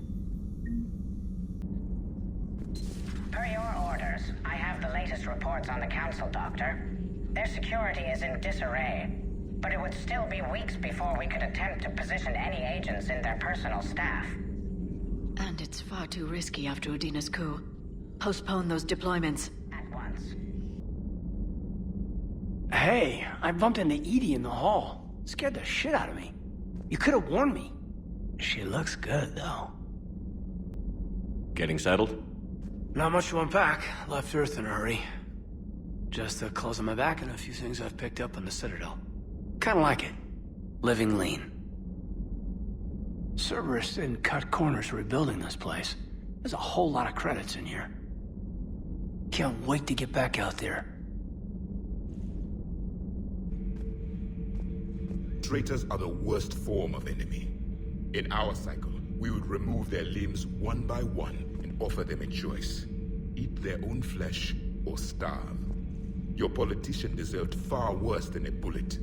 [SPEAKER 1] Per your orders, I have the latest reports on the Council, Doctor. Their security is in disarray, but it would still be weeks before we could attempt to position any agents in their personal staff.
[SPEAKER 20] And it's far too risky after Udina's coup. Postpone those deployments.
[SPEAKER 1] At once.
[SPEAKER 9] Hey, I bumped into Edie in the hall. Scared the shit out of me. You could have warned me. She looks good, though.
[SPEAKER 2] Getting settled?
[SPEAKER 9] Not much to unpack. Left Earth in a hurry. Just the clothes on my back and a few things I've picked up on the Citadel. Kinda like it. Living lean. Cerberus didn't cut corners rebuilding this place. There's a whole lot of credits in here. Can't wait to get back out there.
[SPEAKER 10] Traitors are the worst form of enemy. In our cycle, we would remove their limbs one by one and offer them a choice. Eat their own flesh or starve. Your politician deserved far worse than a bullet.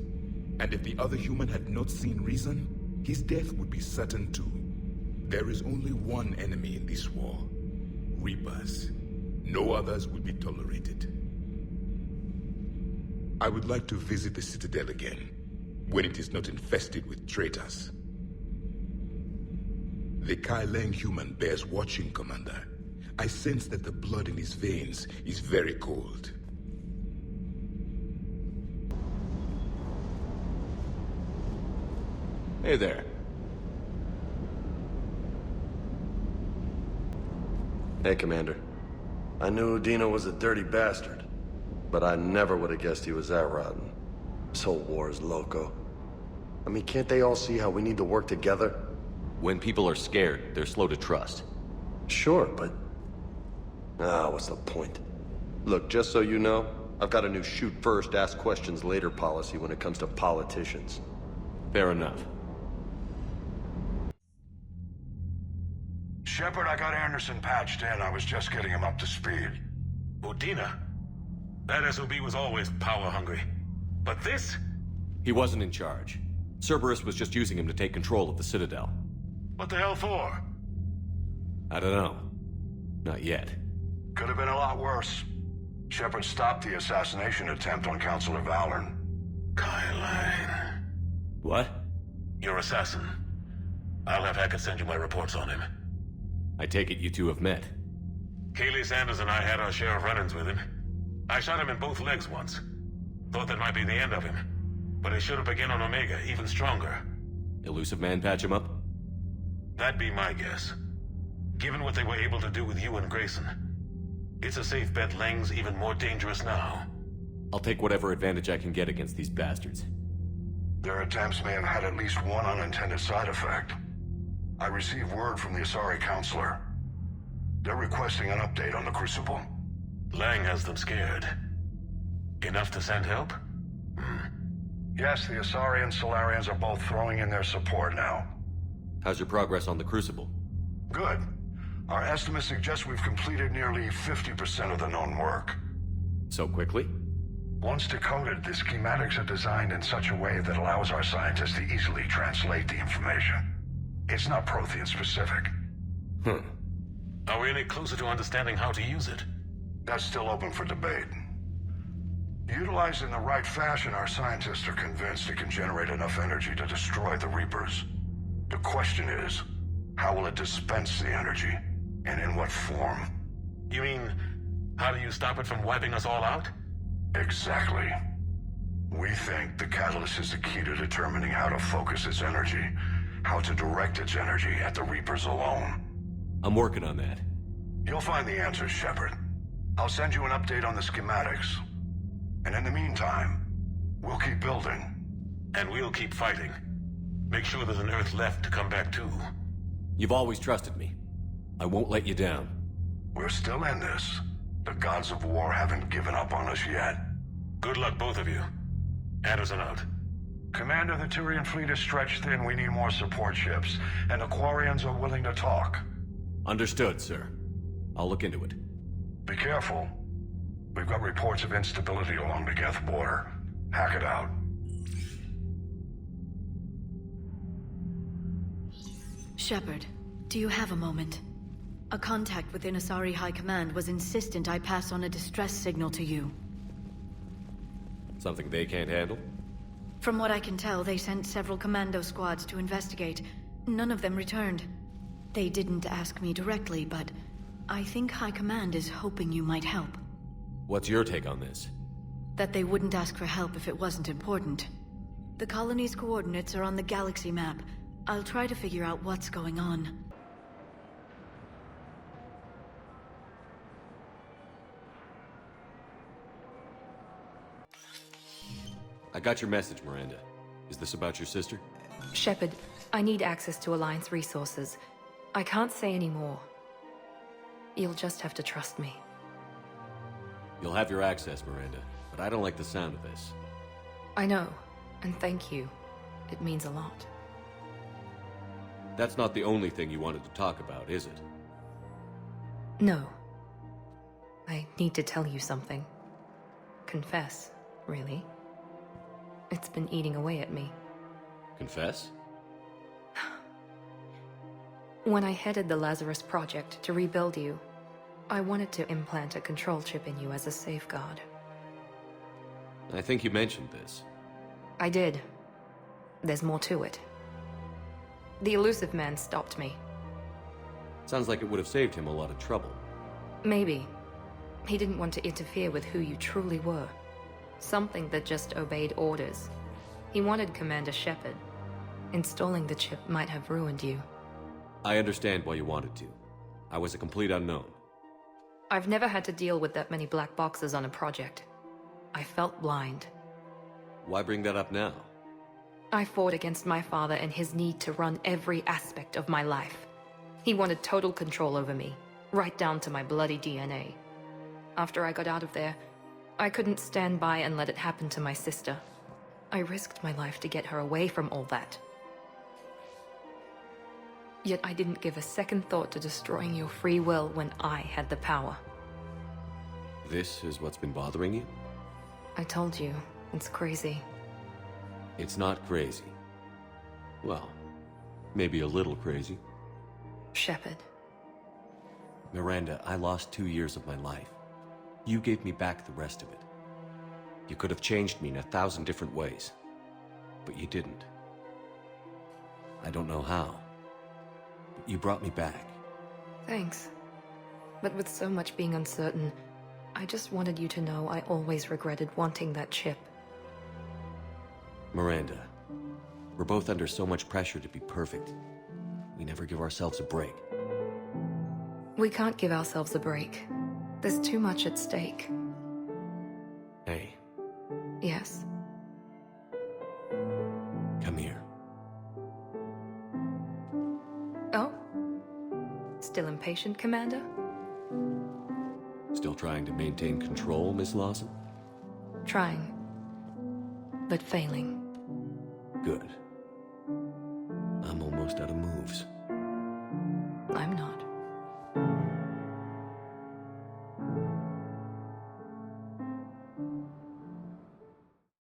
[SPEAKER 10] And if the other human had not seen reason, his death would be certain too. There is only one enemy in this war. Reapers. No others will be tolerated. I would like to visit the Citadel again. when it is not infested with traitors. The Kai Leng human bears watching, Commander. I sense that the blood in his veins is very cold.
[SPEAKER 2] Hey there.
[SPEAKER 8] Hey, Commander. I knew Dino was a dirty bastard, but I never would have guessed he was that rotten. This whole war is loco. I mean, can't they all see how we need to work together?
[SPEAKER 2] When people are scared, they're slow to trust.
[SPEAKER 8] Sure, but... what's the point? Look, just so you know, I've got a new shoot first, ask questions later policy when it comes to politicians.
[SPEAKER 2] Fair enough.
[SPEAKER 11] Shepard, I got Anderson patched in. I was just getting him up to speed.
[SPEAKER 23] Udina? That SOB was always power-hungry. But this?
[SPEAKER 2] He wasn't in charge. Cerberus was just using him to take control of the Citadel.
[SPEAKER 23] What the hell for?
[SPEAKER 2] I don't know. Not yet.
[SPEAKER 11] Could have been a lot worse. Shepard stopped the assassination attempt on Councilor Valorn.
[SPEAKER 23] Kai Leng.
[SPEAKER 2] What?
[SPEAKER 23] Your assassin. I'll have Hackett send you my reports on him.
[SPEAKER 2] I take it you two have met.
[SPEAKER 23] Kaylee Sanders and I had our share of run-ins with him. I shot him in both legs once. Thought that might be the end of him. But he should have begun on Omega, even stronger.
[SPEAKER 2] Elusive Man patch him up?
[SPEAKER 23] That'd be my guess. Given what they were able to do with you and Grayson, it's a safe bet Leng's even more dangerous now.
[SPEAKER 2] I'll take whatever advantage I can get against these bastards.
[SPEAKER 11] Their attempts may have had at least one unintended side effect. I received word from the Asari Councilor. They're requesting an update on the Crucible.
[SPEAKER 23] Leng has them scared. Enough to send help?
[SPEAKER 11] Yes, the Asari and Solarians are both throwing in their support now.
[SPEAKER 2] How's your progress on the Crucible?
[SPEAKER 11] Good. Our estimates suggest we've completed nearly 50% of the known work.
[SPEAKER 2] So quickly?
[SPEAKER 11] Once decoded, the schematics are designed in such a way that allows our scientists to easily translate the information. It's not Prothean specific.
[SPEAKER 23] Are we any closer to understanding how to use it?
[SPEAKER 11] That's still open for debate. Utilized in the right fashion, our scientists are convinced it can generate enough energy to destroy the Reapers. The question is, how will it dispense the energy, and in what form?
[SPEAKER 23] You mean, how do you stop it from wiping us all out?
[SPEAKER 11] Exactly. We think the catalyst is the key to determining how to focus its energy, how to direct its energy at the Reapers alone.
[SPEAKER 2] I'm working on that.
[SPEAKER 11] You'll find the answers, Shepard. I'll send you an update on the schematics. And in the meantime, we'll keep building.
[SPEAKER 23] And we'll keep fighting. Make sure there's an Earth left to come back to.
[SPEAKER 2] You've always trusted me. I won't let you down.
[SPEAKER 11] We're still in this. The gods of war haven't given up on us yet.
[SPEAKER 23] Good luck, both of you. Anderson out.
[SPEAKER 11] Commander, the Turian fleet is stretched thin. We need more support ships. And the Quarians are willing to talk.
[SPEAKER 2] Understood, sir. I'll look into it.
[SPEAKER 11] Be careful. We've got reports of instability along the Geth border. Hack it out.
[SPEAKER 20] Shepard, do you have a moment? A contact within Asari High Command was insistent I pass on a distress signal to you.
[SPEAKER 2] Something they can't handle?
[SPEAKER 20] From what I can tell, they sent several commando squads to investigate. None of them returned. They didn't ask me directly, but I think High Command is hoping you might help.
[SPEAKER 2] What's your take on this?
[SPEAKER 20] That they wouldn't ask for help if it wasn't important. The colony's coordinates are on the galaxy map. I'll try to figure out what's going on.
[SPEAKER 2] I got your message, Miranda. Is this about your sister?
[SPEAKER 3] Shepard, I need access to Alliance resources. I can't say any more. You'll just have to trust me.
[SPEAKER 2] You'll have your access, Miranda, but I don't like the sound of this.
[SPEAKER 3] I know, and thank you. It means a lot.
[SPEAKER 2] That's not the only thing you wanted to talk about, is it?
[SPEAKER 3] No. I need to tell you something. Confess, really. It's been eating away at me.
[SPEAKER 2] Confess?
[SPEAKER 3] When I headed the Lazarus Project to rebuild you, I wanted to implant a control chip in you as a safeguard.
[SPEAKER 2] I think you mentioned this.
[SPEAKER 3] I did. there's more to it. The elusive man stopped me.
[SPEAKER 2] Sounds like it would have saved him a lot of trouble.
[SPEAKER 3] Maybe. He didn't want to interfere with who you truly were. Something that just obeyed orders. He wanted Commander Shepard. Installing the chip might have ruined you.
[SPEAKER 2] I understand why you wanted to. I was a complete unknown.
[SPEAKER 3] I've never had to deal with that many black boxes on a project. I felt blind.
[SPEAKER 2] Why bring that up now?
[SPEAKER 3] I fought against my father and his need to run every aspect of my life. He wanted total control over me, right down to my bloody DNA. After I got out of there, I couldn't stand by and let it happen to my sister. I risked my life to get her away from all that. Yet I didn't give a second thought to destroying your free will when I had the power.
[SPEAKER 2] This is what's been bothering you?
[SPEAKER 3] I told you, it's crazy.
[SPEAKER 2] It's not crazy. Well, maybe a little crazy.
[SPEAKER 3] Shepard.
[SPEAKER 2] Miranda, I lost 2 years of my life. You gave me back the rest of it. You could have changed me in 1,000 different ways, but you didn't. I don't know how, but you brought me back.
[SPEAKER 3] Thanks. But with so much being uncertain, I just wanted you to know I always regretted wanting that chip.
[SPEAKER 2] Miranda, we're both under so much pressure to be perfect. We never give ourselves a break.
[SPEAKER 3] We can't give ourselves a break. There's too much at stake.
[SPEAKER 2] Hey.
[SPEAKER 3] Yes?
[SPEAKER 2] Come here.
[SPEAKER 3] Oh? Still impatient, Commander?
[SPEAKER 2] Still trying to maintain control, Miss Lawson?
[SPEAKER 3] Trying. But failing.
[SPEAKER 2] Good. I'm almost out of moves.
[SPEAKER 3] I'm not.